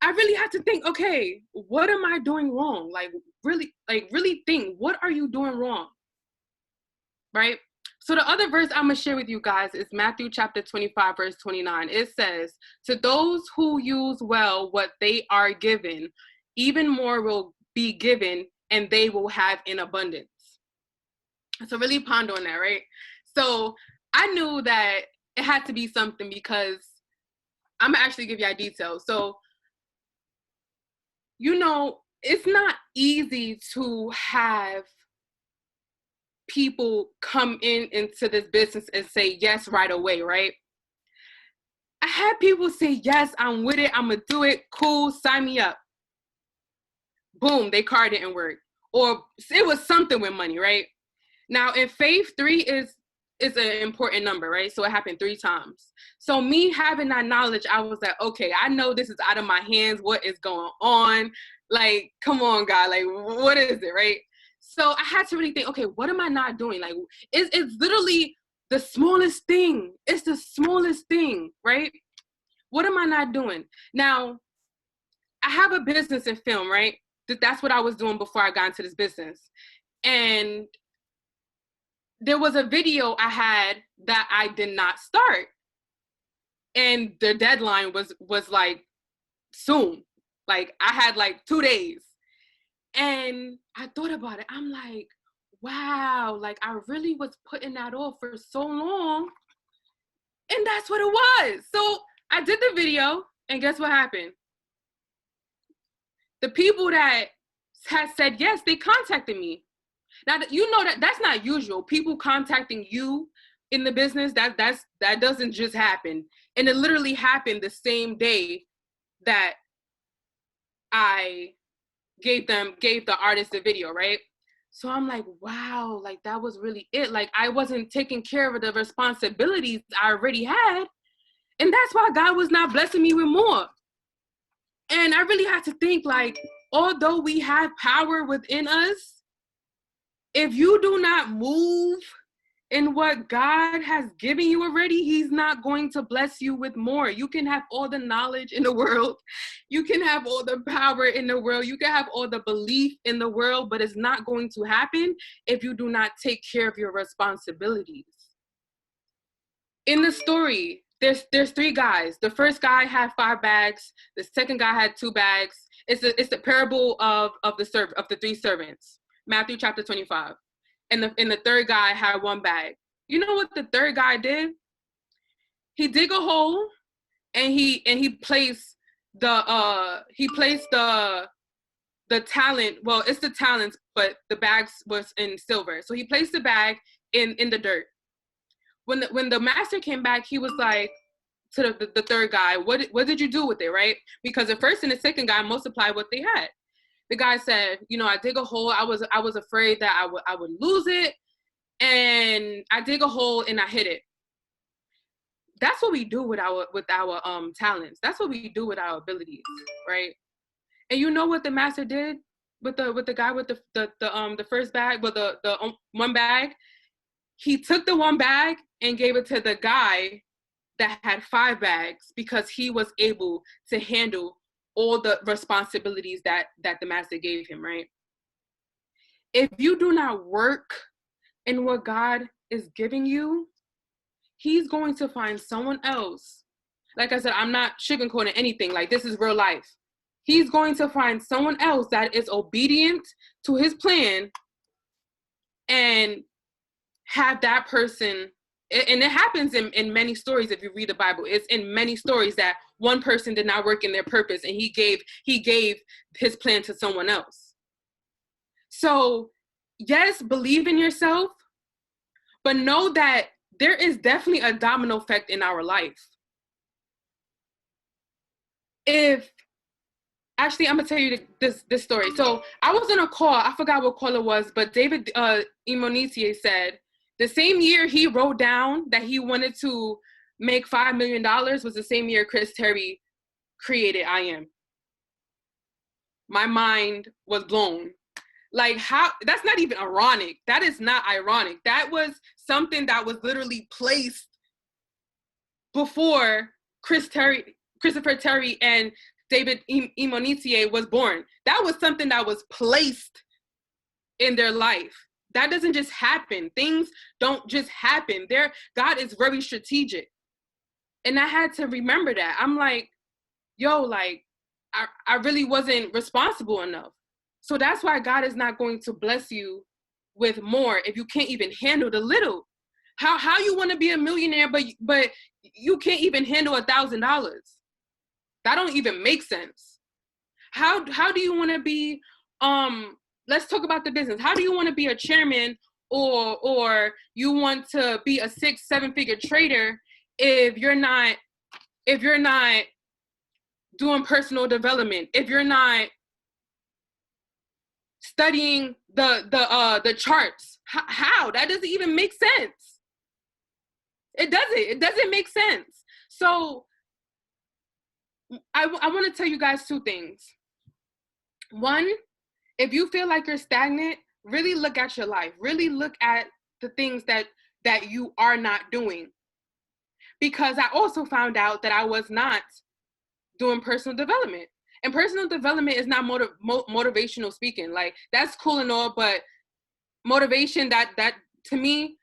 I really had to think, okay, what am I doing wrong? Like, really think, what are you doing wrong? Right? So the other verse I'm going to share with you guys is Matthew chapter 25, verse 29. It says, to those who use well what they are given, even more will be given, and they will have in abundance. So really ponder on that, right? So I knew that it had to be something, because I'm going to actually give you details. So, it's not easy to have people come into this business and say yes right away, right? I had people say, yes, I'm with it, I'm gonna do it, cool, sign me up. Boom, their card didn't work. Or it was something with money, right? Now in faith, 3 is an important number, right? So it happened 3 times. So me having that knowledge, I was like, okay, I know this is out of my hands. What is going on? Like, come on, God, like, what is it, right? So I had to really think, okay, what am I not doing? Like, it's literally the smallest thing. It's the smallest thing, right? What am I not doing? Now, I have a business in film, right? That's what I was doing before I got into this business. And there was a video I had that I did not start. And the deadline was like soon. Like, I had like 2 days. And I thought about it. I'm like, wow, like I really was putting that off for so long. And that's what it was. So I did the video, and guess what happened? The people that had said yes, they contacted me. Now, that's not usual. People contacting you in the business, that doesn't just happen. And it literally happened the same day that I gave the artist the video, right? So I'm like, wow, like that was really it. Like, I wasn't taking care of the responsibilities I already had. And that's why God was not blessing me with more. And I really had to think, like, although we have power within us, if you do not move in what God has given you already, he's not going to bless you with more. You can have all the knowledge in the world. You can have all the power in the world. You can have all the belief in the world, but it's not going to happen if you do not take care of your responsibilities. In the story, there's 3 guys. The first guy had 5 bags. The second guy had 2 bags. It's the parable of the 3 servants, Matthew chapter 25. And the third guy had 1 bag. You know what the third guy did? He dig a hole, and he placed the talent. Well, it's the talents, but the bags was in silver. So he placed the bag in the dirt. When the master came back, he was like to the third guy, what did you do with it, right? Because the first and the second guy multiplied what they had. The guy said, I dig a hole. I was afraid that I would lose it, and I dig a hole and I hit it. That's what we do with our talents. That's what we do with our abilities, right? And you know what the master did with the guy with the first bag, with the 1 bag? He took the 1 bag and gave it to the guy that had 5 bags, because he was able to handle all the responsibilities that the master gave him, right? If you do not work in what God is giving you, he's going to find someone else. Like I said, I'm not sugarcoating anything. Like, this is real life. He's going to find someone else that is obedient to his plan, and have that person. And it happens in many stories. If you read the Bible, it's in many stories that one person did not work in their purpose, and he gave his plan to someone else. So yes, believe in yourself, but know that there is definitely a domino effect in our life. Actually, I'm gonna tell you this story. So I was on a call. I forgot what call it was, but David Imonitie said the same year he wrote down that he wanted to make $5 million was the same year Chris Terry created I Am. My mind was blown. Like, how, that's not even ironic. That is not ironic. That was something that was literally placed before Christopher Terry and David Imonitie was born. That was something that was placed in their life. That doesn't just happen. Things don't just happen. God is very strategic. And I had to remember that. I'm like, yo, like, I really wasn't responsible enough. So that's why God is not going to bless you with more if you can't even handle the little. How you want to be a millionaire, but you can't even handle $1,000? That don't even make sense. How do you want to be, let's talk about the business. How do you want to be a chairman or you want to be a 6-7 figure trader if you're not doing personal development, if you're not studying the charts? How? That doesn't even make sense. It doesn't make sense. So I want to tell you guys two things. One, if you feel like you're stagnant, really look at your life. Really look at the things that you are not doing. Because I also found out that I was not doing personal development. And personal development is not motivational speaking. Like, that's cool and all, but motivation, that to me,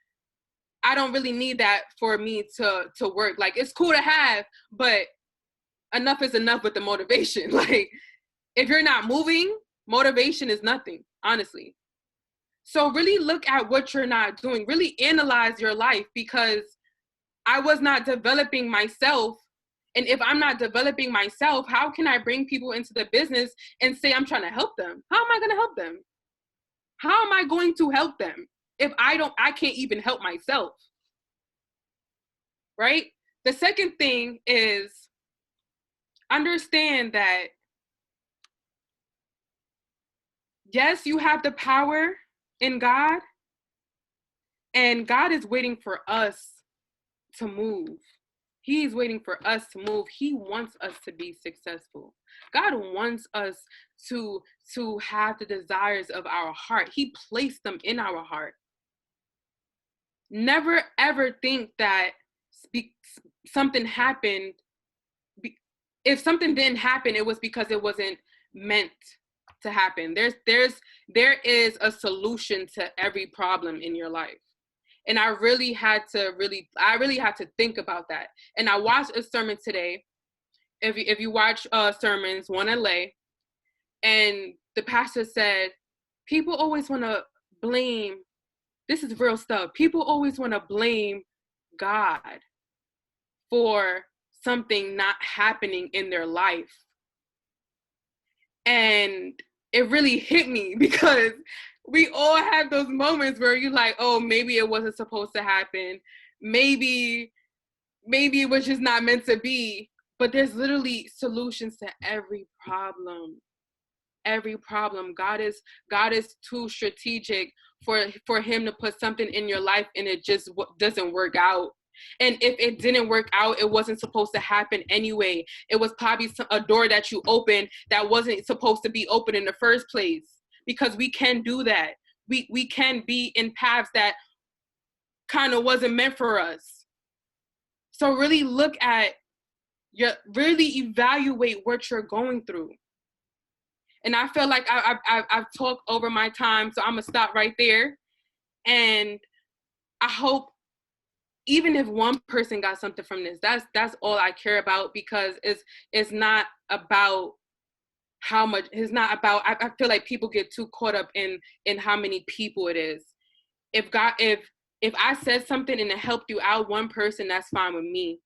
I don't really need that for me to work. Like, it's cool to have, but enough is enough with the motivation. Like, if you're not moving, motivation is nothing, honestly. So really look at what you're not doing. Really analyze your life, because I was not developing myself. And if I'm not developing myself, how can I bring people into the business and say I'm trying to help them? How am I going to help them? How am I going to help them if I can't even help myself? Right? The second thing is understand that, yes, you have the power in God, and God is waiting for us to move. He's waiting for us to move. He wants us to be successful. God wants us to have the desires of our heart. He placed them in our heart. Never ever think that something happened. If something didn't happen, it was because it wasn't meant to happen. There is a solution to every problem in your life. And I really had to think about that. And I watched a sermon today. If you watch sermons, one in LA, and the pastor said, people always want to blame, this is real stuff, people always want to blame God for something not happening in their life. And it really hit me, because we all have those moments where you're like, oh, maybe it wasn't supposed to happen. Maybe it was just not meant to be. But there's literally solutions to every problem. Every problem. God is too strategic for him to put something in your life and it just doesn't work out. And if it didn't work out, it wasn't supposed to happen anyway. It was probably a door that you opened that wasn't supposed to be open in the first place. Because we can do that. We can be in paths that kind of wasn't meant for us. So really really evaluate what you're going through. And I feel like I've talked over my time, so I'm gonna stop right there. And I hope even if one person got something from this, that's all I care about, because it's not about how much. It's not about, I feel like people get too caught up in how many people it is. If I said something and it helped you out, one person, that's fine with me.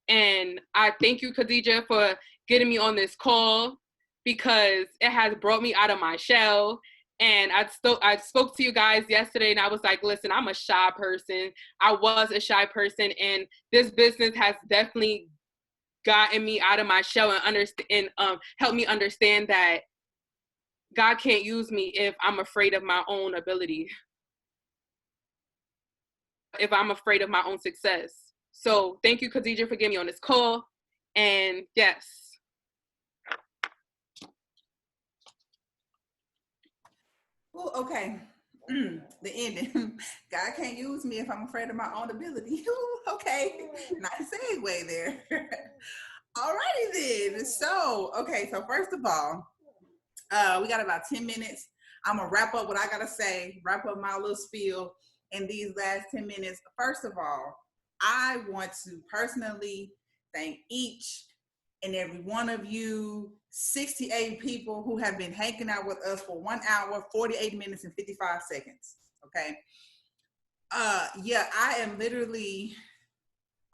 And I thank you, Khadija, for getting me on this call, because it has brought me out of my shell. And I spoke to you guys yesterday, and I was like, listen, I'm a shy person. I was a shy person, and this business has definitely gotten me out of my shell and helped me understand that God can't use me if I'm afraid of my own ability, if I'm afraid of my own success. So thank you, Khadija, for getting me on this call. And yes. Well, okay. The ending. God can't use me if I'm afraid of my own ability. Okay. Nice segue there. Alrighty then. So first of all, we got about 10 minutes. I'm gonna wrap up what I gotta say, wrap up my little spiel in these last 10 minutes. First of all, I want to personally thank each and every one of you 68 people who have been hanging out with us for 1 hour, 48 minutes, and 55 seconds. Okay. Yeah, I am literally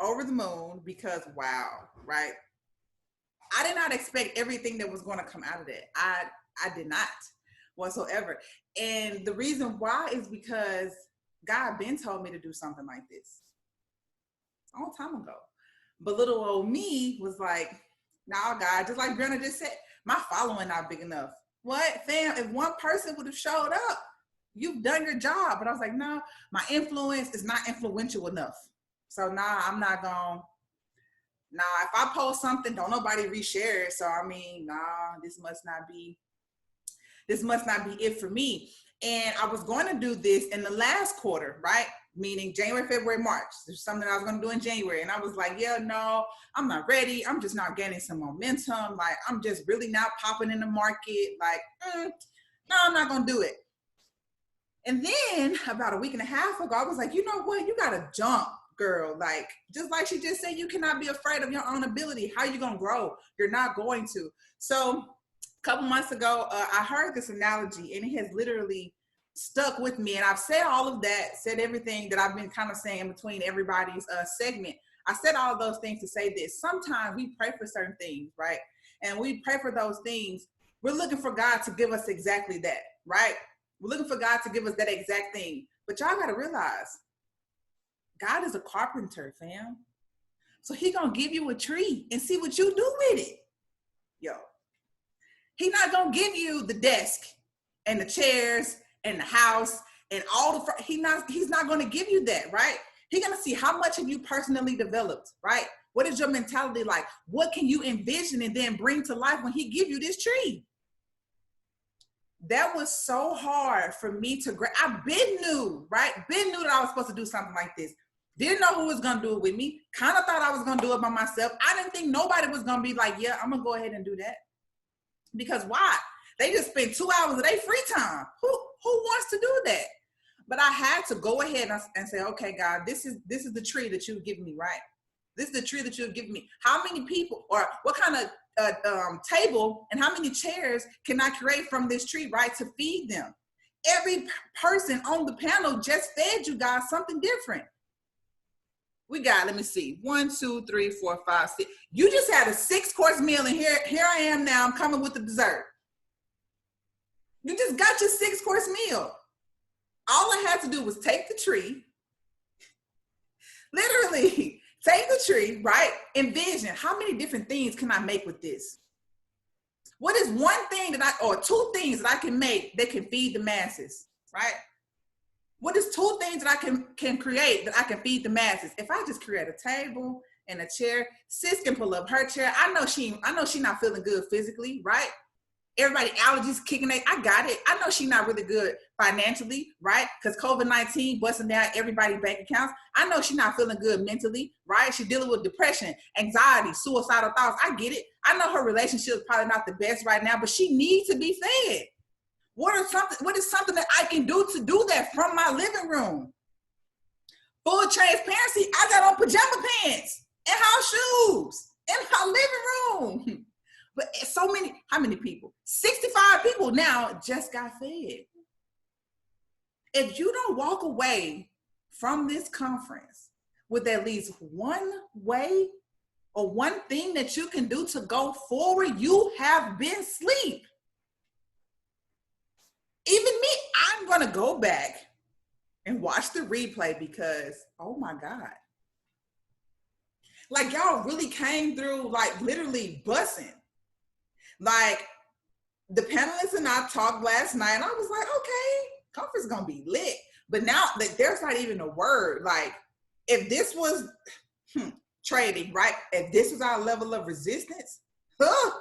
over the moon because wow, right? I did not expect everything that was going to come out of that. I did not whatsoever. And the reason why is because God been told me to do something like this a long time ago. But little old me was like, nah, God, just like Brenna just said, my following not big enough. What, fam? If one person would have showed up, you've done your job. But I was like, no, my influence is not influential enough. So I'm not going to. If I post something, don't nobody reshare it. So this must not be it for me. And I was going to do this in the last quarter, right? Meaning January, February, March. There's something I was going to do in January. And I was like, yeah, no, I'm not ready. I'm just not getting some momentum. Like, I'm just really not popping in the market. Like, no, I'm not going to do it. And then about a week and a half ago, I was like, you know what? You got to jump, girl. Like, just like she just said, you cannot be afraid of your own ability. How are you going to grow? You're not going to. So a couple months ago, I heard this analogy and it has literally stuck with me. And I've said all of that, said everything that I've been kind of saying in between everybody's segment. I said all of those things to say this. Sometimes we pray for certain things, right? And we pray for those things. We're looking for God to give us exactly that, right? We're looking for God to give us that exact thing. But y'all got to realize, God is a carpenter, fam. So he going to give you a tree and see what you do with it. Yo. He not going to give you the desk and the chairs and the house and all the, he's not going to give you that, right? He's going to see how much have you personally developed, right? What is your mentality like? What can you envision and then bring to life when he give you this tree? That was so hard for me to grab. I've been new, right? Been knew that I was supposed to do something like this. Didn't know who was going to do it with me. Kind of thought I was going to do it by myself. I didn't think nobody was going to be like, yeah, I'm going to go ahead and do that. Because why? They just spend 2 hours of their free time. Who wants to do that? But I had to go ahead and say, okay, God, this is the tree that you've given me, right? This is the tree that you've given me. How many people or what kind of table and how many chairs can I create from this tree, right, to feed them? Every person on the panel just fed you guys something different. We got, let me see, 1, 2, 3, 4, 5, 6. You just had a 6-course meal, and here I am now. I'm coming with the dessert. You just got your 6-course meal. All I had to do was take the tree, literally take the tree, right? Envision how many different things can I make with this? What is one thing or 2 things that I can make that can feed the masses, right? What is 2 things that I can create that I can feed the masses? If I just create a table and a chair, sis can pull up her chair. I know she not feeling good physically, right? Everybody allergies kicking in. I got it. I know she's not really good financially, right? Because COVID-19 busting down everybody's bank accounts. I know she's not feeling good mentally, right? She's dealing with depression, anxiety, suicidal thoughts. I get it. I know her relationship is probably not the best right now, but she needs to be fed. What is something that I can do to do that from my living room? Full transparency, I got on pajama pants and house shoes in my living room. But how many people? 65 people now just got fed. If you don't walk away from this conference with at least one way or one thing that you can do to go forward, you have been asleep. Even me, I'm going to go back and watch the replay because, oh my God. Like y'all really came through like literally bussing. Like the panelists and I talked last night and I was like, okay, conference is going to be lit. But now like, there's not even a word. Like if this was, trading, right? If this is our level of resistance, Broke.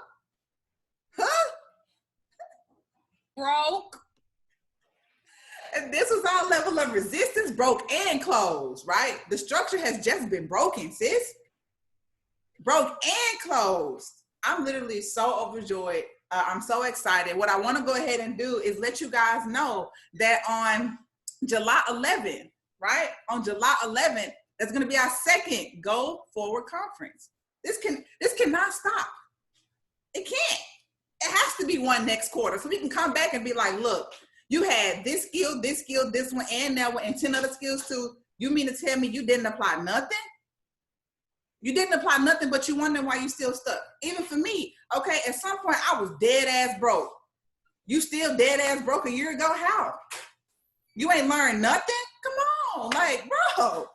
If this is our level of resistance, broke and closed, right? The structure has just been broken, sis. Broke and closed. I'm literally so overjoyed. I'm so excited. What I want to go ahead and do is let you guys know that on July 11th, right? On July 11th, that's going to be our second Go Forward conference. This cannot stop. It can't. It has to be one next quarter. So we can come back and be like, look, you had this skill, this one, and that one, and 10 other skills too. You mean to tell me you didn't apply nothing? You didn't apply nothing, but you wondering why you still stuck. Even for me, okay, at some point I was dead ass broke. You still dead ass broke a year ago? How? You ain't learned nothing? Come on, like, bro.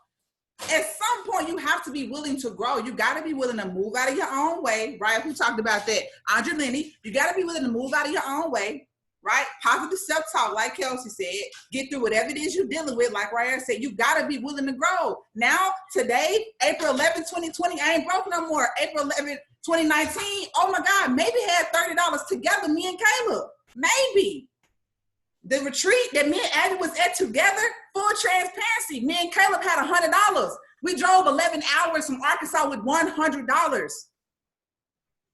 At some point, you have to be willing to grow. You got to be willing to move out of your own way, right? Who talked about that? Andrilenny. You got to be willing to move out of your own way, right? Positive self-talk, like Kelsey said. Get through whatever it is you're dealing with. Like Ryaire said, you got to be willing to grow. Now, today, April 11, 2020, I ain't broke no more. April 11, 2019, oh my God, maybe had $30 together, me and Caleb. Maybe. The retreat that me and Abby was at together, full transparency, me and Caleb had $100. We drove 11 hours from Arkansas with $100.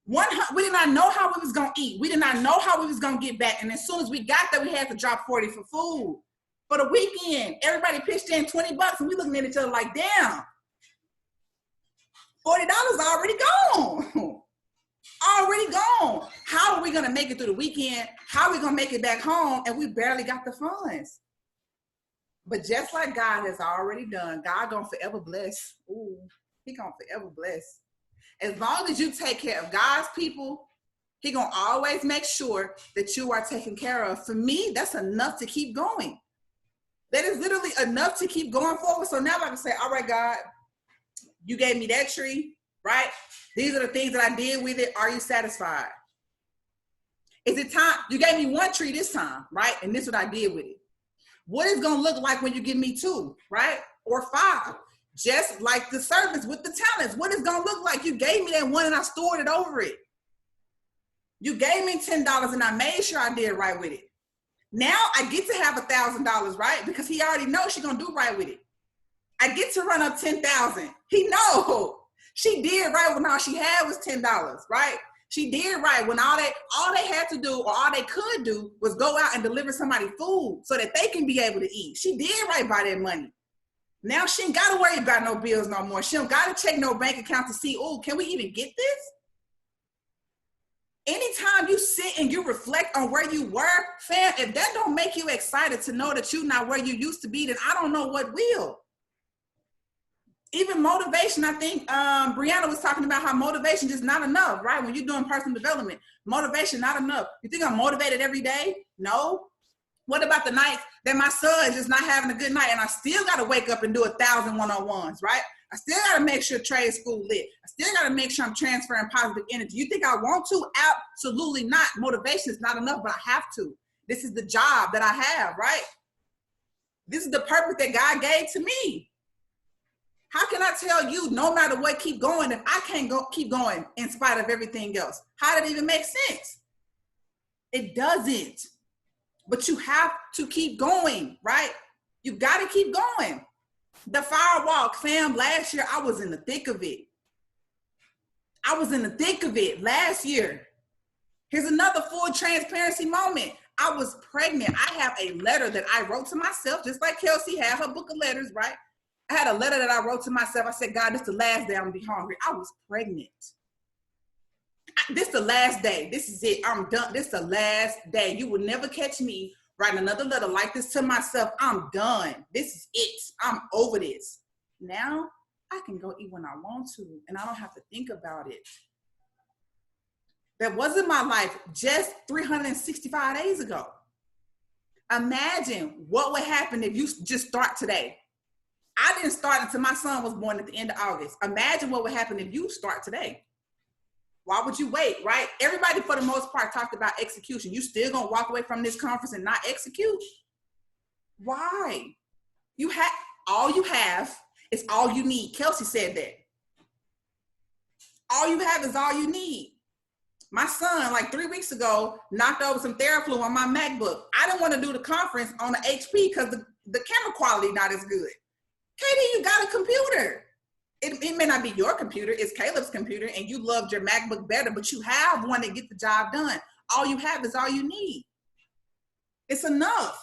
We did not know how we was going to eat. We did not know how we was going to get back. And as soon as we got there, we had to drop 40 for food. For the weekend, everybody pitched in $20 and we looking at each other like, damn, $40 already gone. Already gone. How are we going to make it through the weekend? How are we going to make it back home? And we barely got the funds. But just like God has already done, God going to forever bless. Ooh, he going to forever bless. As long as you take care of God's people, he going to always make sure that you are taken care of. For me, that's enough to keep going. That is literally enough to keep going forward. So now I can say, all right, God, you gave me that tree, right? These are the things that I did with it. Are you satisfied? Is it time? You gave me one tree this time, right? And this is what I did with it. What is going to look like when you give me 2, right? Or 5? Just like the service with the talents. What is going to look like? You gave me that one and I stored it over it. You gave me $10 and I made sure I did right with it. Now I get to have $1,000, right? Because he already knows she's going to do right with it. I get to run up 10,000. He knows. She did right when all she had was $10, right? She did right when all they had to do or all they could do was go out and deliver somebody food so that they can be able to eat. She did right by that money. Now she ain't got to worry about no bills no more. She don't got to check no bank account to see, oh, can we even get this? Anytime you sit and you reflect on where you were, fam, if that don't make you excited to know that you're not where you used to be, then I don't know what will. Even motivation, I think Brianna was talking about how motivation is not enough, right? When you're doing personal development, motivation not enough. You think I'm motivated every day? No. What about the nights that my son is just not having a good night and I still got to wake up and do 1,000 one-on-ones, right? I still got to make sure trade school lit. I still got to make sure I'm transferring positive energy. You think I want to? Absolutely not. Motivation is not enough, but I have to. This is the job that I have, right? This is the purpose that God gave to me. How can I tell you no matter what, keep going if I can't keep going in spite of everything else? How did it even make sense? It doesn't. But you have to keep going, right? You got to keep going. The fire walk, fam, last year, I was in the thick of it. I was in the thick of it last year. Here's another full transparency moment. I was pregnant. I have a letter that I wrote to myself, just like Kelsey had her book of letters, right? I had a letter that I wrote to myself. I said, God, this is the last day I'm going to be hungry. I was pregnant. This is the last day. This is it. I'm done. This is the last day. You will never catch me writing another letter like this to myself. I'm done. This is it. I'm over this. Now I can go eat when I want to, and I don't have to think about it. That wasn't my life just 365 days ago. Imagine what would happen if you just start today. I didn't start until my son was born at the end of August. Imagine what would happen if you start today. Why would you wait, right? Everybody, for the most part, talked about execution. You still gonna walk away from this conference and not execute? Why? All you have is all you need. Kelsey said that. All you have is all you need. My son, like 3 weeks ago, knocked over some TheraFlu on my MacBook. I didn't want to do the conference on the HP because the camera quality not as good. Katie, you got a computer. It may not be your computer, it's Caleb's computer, and you loved your MacBook better, but you have one to get the job done. All you have is all you need. It's enough.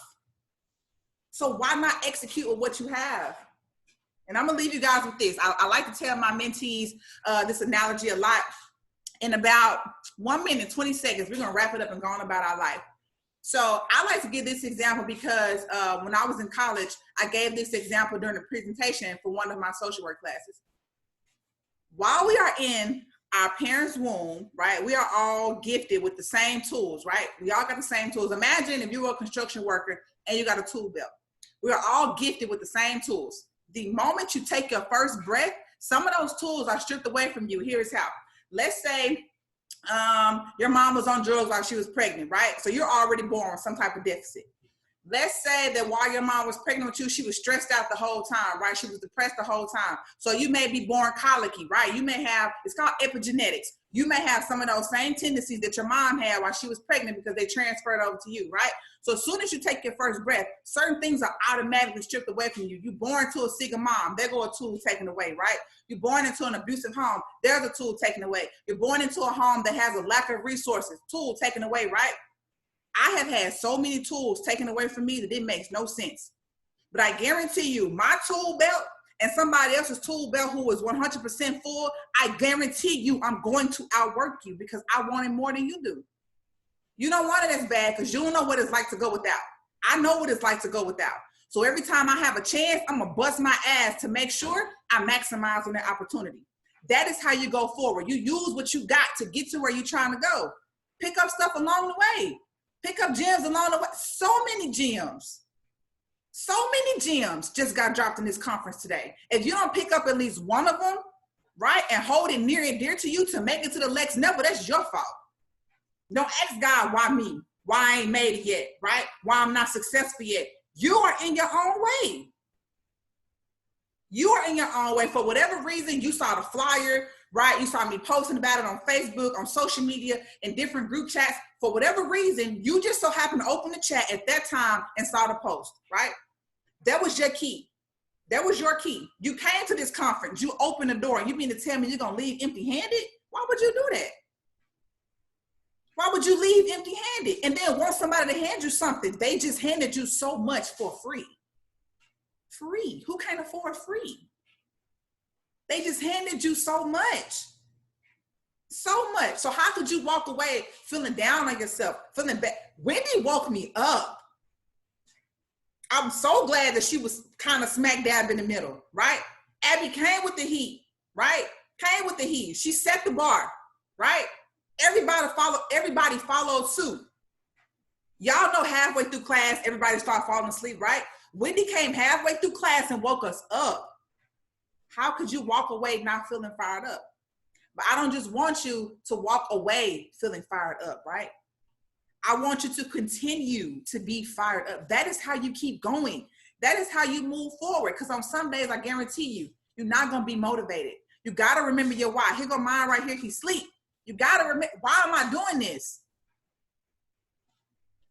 So why not execute with what you have? And I'm gonna leave you guys with this. I like to tell my mentees this analogy a lot. In about 1 minute, 20 seconds, we're gonna wrap it up and go on about our life. So I like to give this example because when I was in college, I gave this example during the presentation for one of my social work classes. While we are in our parents' womb, right, we are all gifted with the same tools, right? We all got the same tools. Imagine if you were a construction worker and you got a tool belt. We are all gifted with the same tools. The moment you take your first breath, some of those tools are stripped away from you. Here's how. Let's say your mom was on drugs while she was pregnant, right? So you're already born with some type of deficit. Let's say that while your mom was pregnant with you, she was stressed out the whole time, right? She was depressed the whole time. So you may be born colicky, right? You may have, it's called epigenetics. You may have some of those same tendencies that your mom had while she was pregnant because they transferred over to you, right? So as soon as you take your first breath, certain things are automatically stripped away from you. You're born to a single mom, there go a tool taken away, right? You're born into an abusive home, there's a tool taken away. You're born into a home that has a lack of resources, tool taken away, right? I have had so many tools taken away from me that it makes no sense. But I guarantee you, my tool belt and somebody else's tool belt who is 100% full, I guarantee you I'm going to outwork you because I want it more than you do. You don't want it as bad because you don't know what it's like to go without. I know what it's like to go without. So every time I have a chance, I'm going to bust my ass to make sure I maximize on that opportunity. That is how you go forward. You use what you got to get to where you're trying to go. Pick up stuff along the way. Pick up gems along the way. So many gems. So many gems just got dropped in this conference today. If you don't pick up at least one of them, right, and hold it near and dear to you to make it to the next level, that's your fault. Don't ask God, why me? Why I ain't made it yet, right? Why I'm not successful yet. You are in your own way. You are in your own way. For whatever reason, you saw the flyer, right? You saw me posting about it on Facebook, on social media, in different group chats. For whatever reason, you just so happened to open the chat at that time and saw the post, right? That was your key. That was your key. You came to this conference, you opened the door, and you mean to tell me you're going to leave empty-handed? Why would you do that? Why would you leave empty-handed? And then want somebody to hand you something? They just handed you so much for free. Free. Who can't afford free? They just handed you so much. So much. So how could you walk away feeling down on yourself, feeling bad? Wendy woke me up. I'm so glad that she was kind of smack dab in the middle, right? Abby came with the heat, right? Came with the heat. She set the bar, right? Everybody followed suit. Y'all know halfway through class, everybody started falling asleep, right? Wendy came halfway through class and woke us up. How could you walk away not feeling fired up? But I don't just want you to walk away feeling fired up, right? I want you to continue to be fired up. That is how you keep going. That is how you move forward. Because on some days, I guarantee you, you're not going to be motivated. You got to remember your why. Here go mine right here. He sleep. You got to remember, why am I doing this?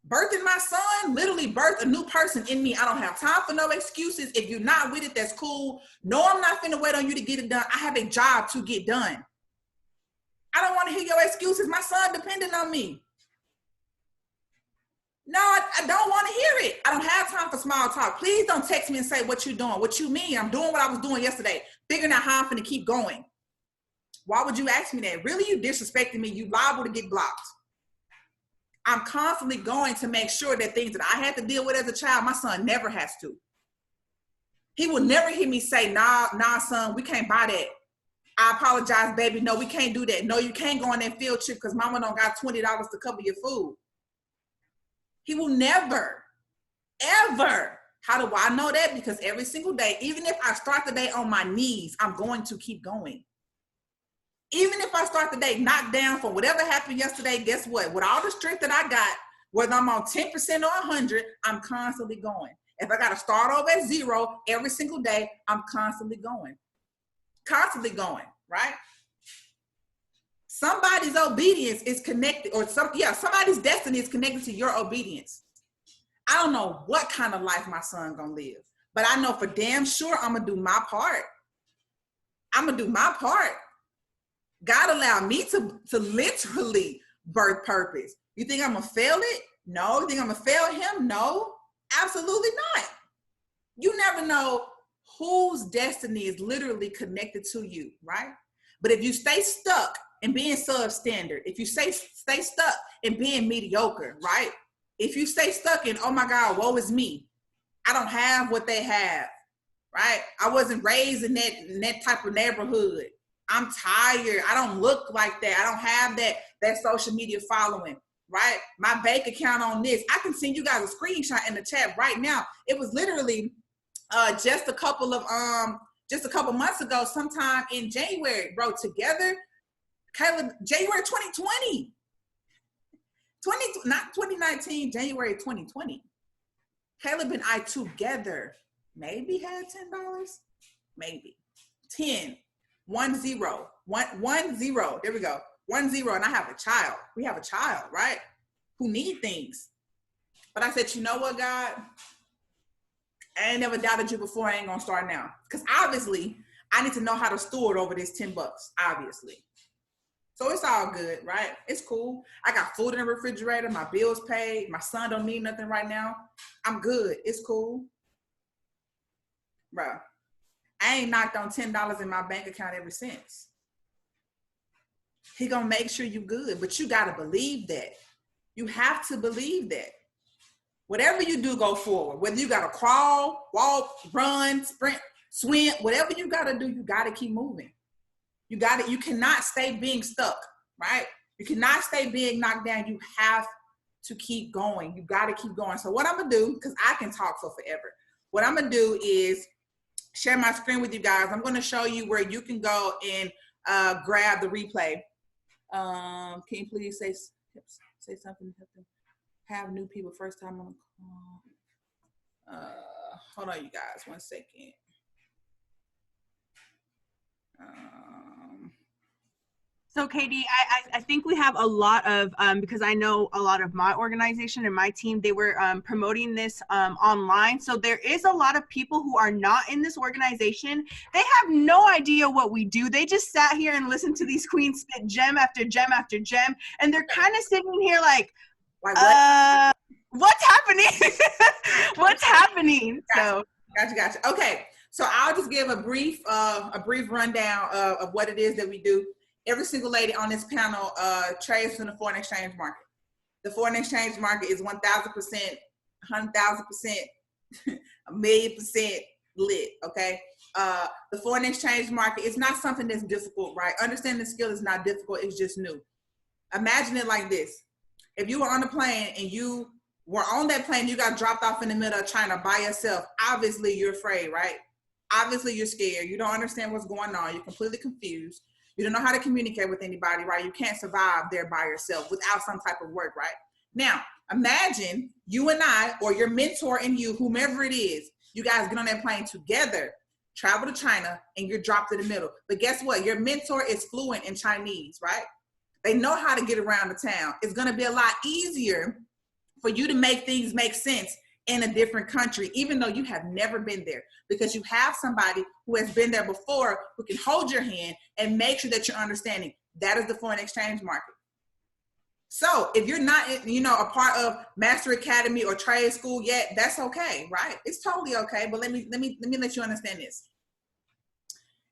Birthing my son literally birthed a new person in me. I don't have time for no excuses. If you're not with it, that's cool. No, I'm not finna wait on you to get it done. I have a job to get done. I don't want to hear your excuses. My son depended on me. No, I don't want to hear it. I don't have time for small talk. Please don't text me and say what you're doing. What you mean? I'm doing what I was doing yesterday. Figuring out how I'm finna keep going. Why would you ask me that? Really, you disrespecting me. You liable to get blocked. I'm constantly going to make sure that things that I had to deal with as a child, my son never has to. He will never hear me say, nah, son, we can't buy that. I apologize, baby. No, we can't do that. No, you can't go on that field trip because mama don't got $20 to cover your food. He will never, ever. How do I know that? Because every single day, even if I start the day on my knees, I'm going to keep going. Even if I start the day knocked down for whatever happened yesterday, guess what? With all the strength that I got, whether I'm on 10% or 100, I'm constantly going. If I got to start over at 0 every single day, I'm constantly going. Constantly going, right? Somebody's obedience is connected, or somebody's destiny is connected to your obedience. I don't know what kind of life my son gonna live, but I know for damn sure I'm gonna do my part. I'm gonna do my part. God allowed me to literally birth purpose. You think I'm gonna fail it? No. You think I'm gonna fail him? No, absolutely not. You never know whose destiny is literally connected to you, right? But if you stay stuck in being substandard, if you stay stuck in being mediocre, right? If you stay stuck in, oh my God, woe is me, I don't have what they have, right? I wasn't raised in that type of neighborhood. I'm tired. I don't look like that. I don't have that social media following, right? My bank account on this. I can send you guys a screenshot in the chat right now. It was literally just a couple months ago, sometime in January, bro, together, Caleb, January 2020. Not 2019, January 2020. Caleb and I together maybe had $10, maybe 10, 1 0, 1 0. There we go, 1 0. And I have a child. We have a child, right? Who need things. But I said, you know what, God? I ain't never doubted you before. I ain't gonna start now, because obviously I need to know how to steward over this $10. Obviously. So it's all good, right? It's cool. I got food in the refrigerator. My bills paid. My son don't need nothing right now. I'm good. It's cool. Bro, I ain't knocked on $10 in my bank account ever since. He gonna make sure you good, but you gotta believe that. You have to believe that. Whatever you do, go forward. Whether you gotta crawl, walk, run, sprint, swim, whatever you gotta do, you gotta keep moving. You cannot stay being stuck, right? You cannot stay being knocked down. You have to keep going. You got to keep going. So what I'm going to do, because I can talk for forever, what I'm going to do is share my screen with you guys. I'm going to show you where you can go and grab the replay. Can you please say something to help them have new people first time on the call? Hold on, you guys, 1 second. So Katie, I think we have a lot of, because I know a lot of my organization and my team, they were promoting this online. So there is a lot of people who are not in this organization. They have no idea what we do. They just sat here and listened to these queens spit gem after gem after gem. And they're kind of sitting here like what's happening? What's happening? Gotcha. Okay. So I'll just give a brief rundown of what it is that we do. Every single lady on this panel trades in the foreign exchange market. The foreign exchange market is 1,000%, 100,000%, 1,000,000% lit, okay? The foreign exchange market is not something that's difficult, right? Understanding the skill is not difficult, it's just new. Imagine it like this. If you were on a plane and you were on that plane, you got dropped off in the middle of China by yourself, obviously you're afraid, right? Obviously you're scared. You don't understand what's going on. You're completely confused. You don't know how to communicate with anybody, right? You can't survive there by yourself without some type of work, right? Now, imagine you and I, or your mentor and you, whomever it is, you guys get on that plane together, travel to China, and you're dropped in the middle. But guess what? Your mentor is fluent in Chinese, right? They know how to get around the town. It's going to be a lot easier for you to make things make sense in a different country, even though you have never been there, because you have somebody who has been there before who can hold your hand and make sure that you're understanding. That is the foreign exchange market. So if you're not, a part of Master Academy or trade school yet, that's okay, right? It's totally okay. But let me let you understand this.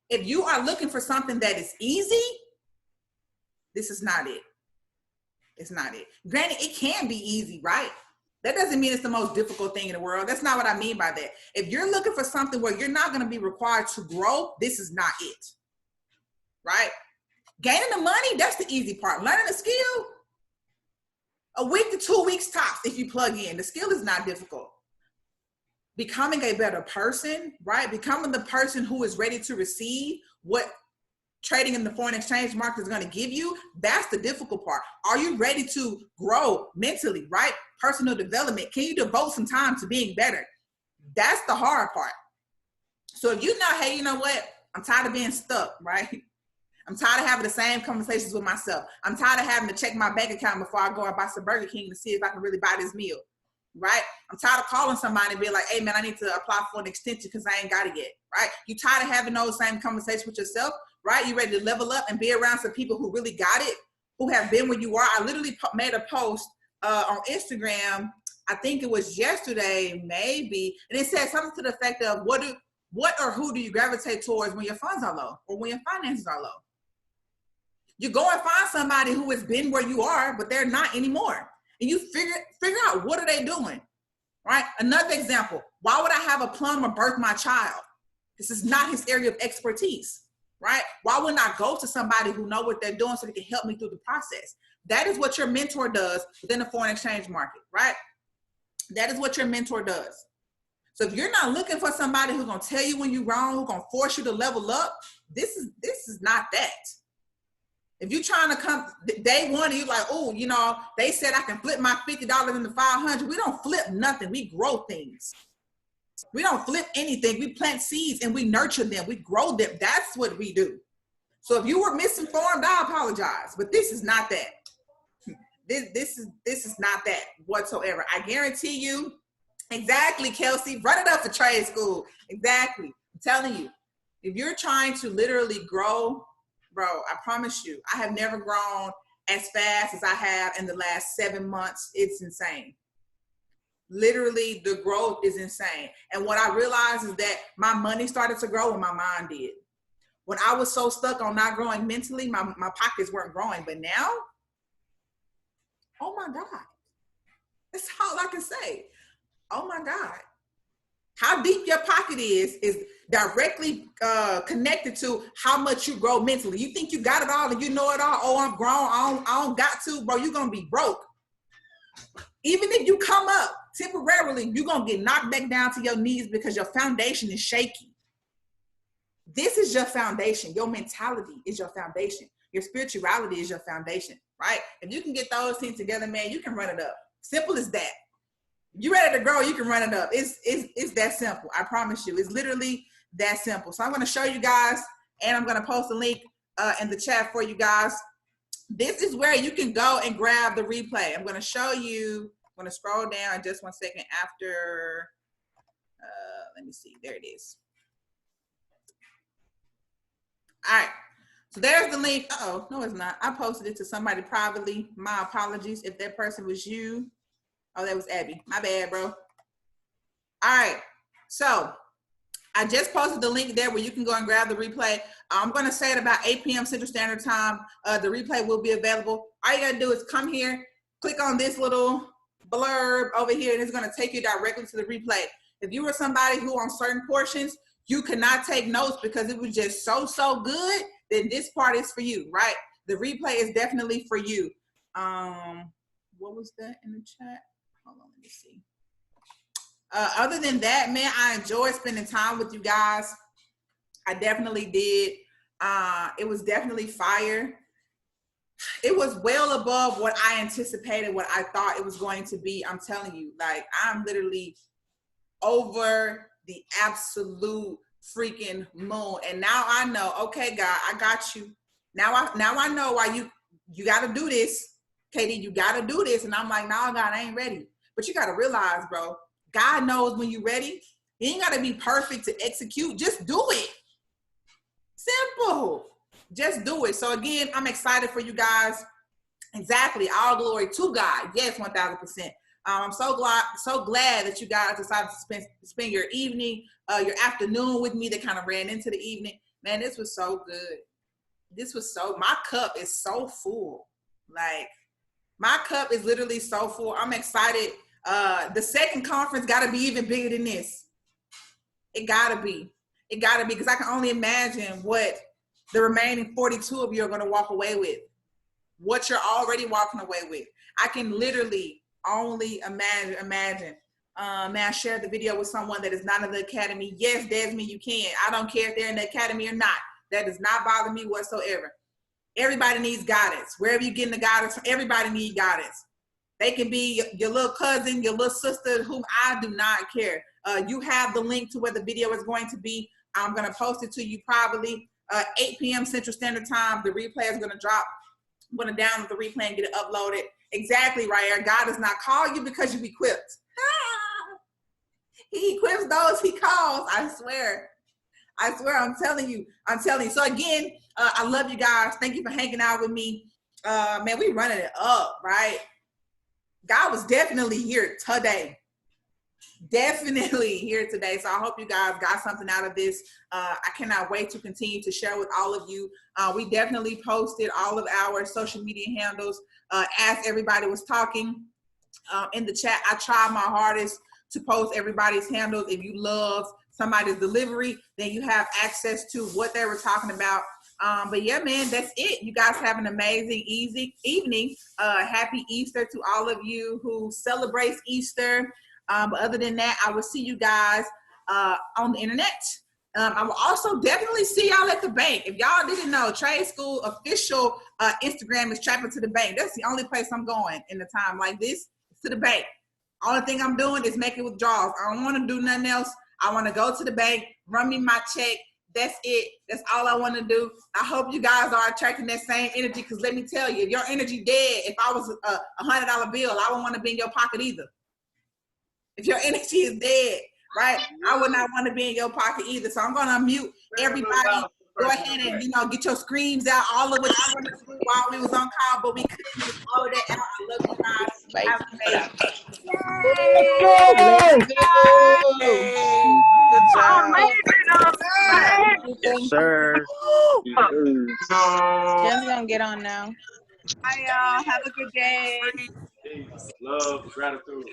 If you are looking for something that is easy, this is not it. It's not it. Granted, it can be easy, right? That doesn't mean it's the most difficult thing in the world. That's not what I mean by that. If you're looking for something where you're not going to be required to grow, this is not it, right? Gaining the money, that's the easy part. Learning a skill, a week to 2 weeks tops if you plug in. The skill is not difficult. Becoming a better person, right? Becoming the person who is ready to receive what trading in the foreign exchange market is going to give you, that's the difficult part. Are you ready to grow mentally, right? Personal development. Can you devote some time to being better? That's the hard part. So if you know, hey, you know what? I'm tired of being stuck, right? I'm tired of having the same conversations with myself. I'm tired of having to check my bank account before I go and buy some Burger King to see if I can really buy this meal, right? I'm tired of calling somebody and being like, hey man, I need to apply for an extension because I ain't got it yet, right? You tired of having those same conversations with yourself, right? You ready to level up and be around some people who really got it, who have been where you are. I literally made a post on Instagram, I think it was yesterday, maybe, and it said something to the effect of what or who do you gravitate towards when your funds are low or when your finances are low? You go and find somebody who has been where you are, but they're not anymore. And you figure out, what are they doing, right? Another example, why would I have a plumber birth my child? This is not his area of expertise, right? Why wouldn't I go to somebody who know what they're doing so they can help me through the process? That is what your mentor does within the foreign exchange market, right? That is what your mentor does. So if you're not looking for somebody who's gonna tell you when you're wrong, who's gonna force you to level up, this is not that. If you're trying to come day one and you're like, oh, you know, they said I can flip my $50 into $500. We don't flip nothing. We grow things. We don't flip anything. We plant seeds and we nurture them. We grow them. That's what we do. So if you were misinformed, I apologize, but this is not that. This is not that whatsoever. I guarantee you. Exactly, Kelsey. Run it up for trade school. Exactly. I'm telling you, if you're trying to literally grow, bro, I promise you, I have never grown as fast as I have in the last 7 months. It's insane. Literally, the growth is insane. And what I realized is that my money started to grow when my mind did. When I was so stuck on not growing mentally, my pockets weren't growing. But now, oh my God. That's all I can say. Oh my God. How deep your pocket is directly connected to how much you grow mentally. You think you got it all and you know it all. Oh, I'm grown. I don't got to, bro. You're going to be broke. Even if you come up temporarily, you're going to get knocked back down to your knees because your foundation is shaky. This is your foundation. Your mentality is your foundation. Your spirituality is your foundation, right? If you can get those things together, man, you can run it up. Simple as that. You ready to grow, you can run it up. It's that simple. I promise you. It's literally that simple. So I'm going to show you guys, and I'm going to post a link in the chat for you guys. This is where you can go and grab the replay. I'm going to show you. I'm going to scroll down just 1 second after. Let me see. There it is. All right. So there's the link. Uh-oh. No, it's not. I posted it to somebody privately. My apologies if that person was you. Oh, that was Abby. My bad, bro. All right. So I just posted the link there where you can go and grab the replay. I'm going to say at about 8 p.m. Central Standard Time, the replay will be available. All you got to do is come here, click on this little blurb over here, and it's going to take you directly to the replay. If you were somebody who on certain portions, you could not take notes because it was just so good, then this part is for you, right? The replay is definitely for you. What was that in the chat? Hold on, let me see. Other than that, man, I enjoyed spending time with you guys. I definitely did. It was definitely fire. It was well above what I anticipated, what I thought it was going to be. I'm telling you, like, I'm literally over the absolute freaking moon. And now I know, okay, God, I got you. Now I know why you got to do this. KD, you got to do this. And I'm like, no, God, I ain't ready. But you got to realize, bro, God knows when you're ready. You ain't got to be perfect to execute. Just do it. Simple. Just do it. So again, I'm excited for you guys. Exactly. All glory to God. Yes, 1000%. I'm so glad that you guys decided to spend your evening, your afternoon with me. That kind of ran into the evening. Man, this was so good. My cup is so full. Like, my cup is literally so full. I'm excited. The second conference got to be even bigger than this. It got to be. It got to be, because I can only imagine what the remaining 42 of you are going to walk away with, what you're already walking away with. I can literally only imagine. Man, share the video with someone that is not in the academy. Yes, Desmond, you can. I don't care if they're in the academy or not. That does not bother me whatsoever. Everybody needs guidance. Wherever you're getting the guidance from, everybody needs guidance. They can be your little cousin, your little sister, whom I do not care. You have the link to where the video is going to be. I'm going to post it to you privately. 8 p.m. Central Standard Time. The replay is going to drop. I'm going to download the replay and get it uploaded. Exactly, Ryaire. God does not call you because you equipped. He equips those he calls. I swear, I'm telling you. So again, I love you guys. Thank you for hanging out with me. Man, we running it up, right? God was definitely here today. Definitely here today. So I hope you guys got something out of this. I cannot wait to continue to share with all of you. We definitely posted all of our social media handles as everybody was talking in the chat. I tried my hardest to post everybody's handles. If you love somebody's delivery, then you have access to what they were talking about. But yeah, man, that's it. You guys have an amazing evening. Happy Easter to all of you who celebrates Easter. But other than that, I will see you guys on the internet. I will also definitely see y'all at the bank. If y'all didn't know, Trade School official Instagram is Trapping to the Bank. That's the only place I'm going in a time like this, to the bank. Only thing I'm doing is making withdrawals. I don't want to do nothing else. I want to go to the bank, run me my check. That's it. That's all I want to do. I hope you guys are attracting that same energy, because let me tell you, if your energy dead, if I was a $100 bill, I wouldn't want to be in your pocket either. If your energy is dead, right, I would not want to be in your pocket either. So I'm going to unmute everybody. Go ahead and, get your screams out, all of what you wanted to do while we was on call, but we couldn't get all of that out. I love you guys. Have an amazing day. Yes, sir. Jen's gonna get on now. Bye, y'all. Have a good day. Peace, love, gratitude.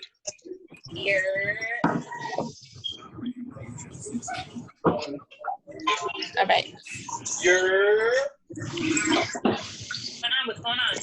Here. All right. What's going on?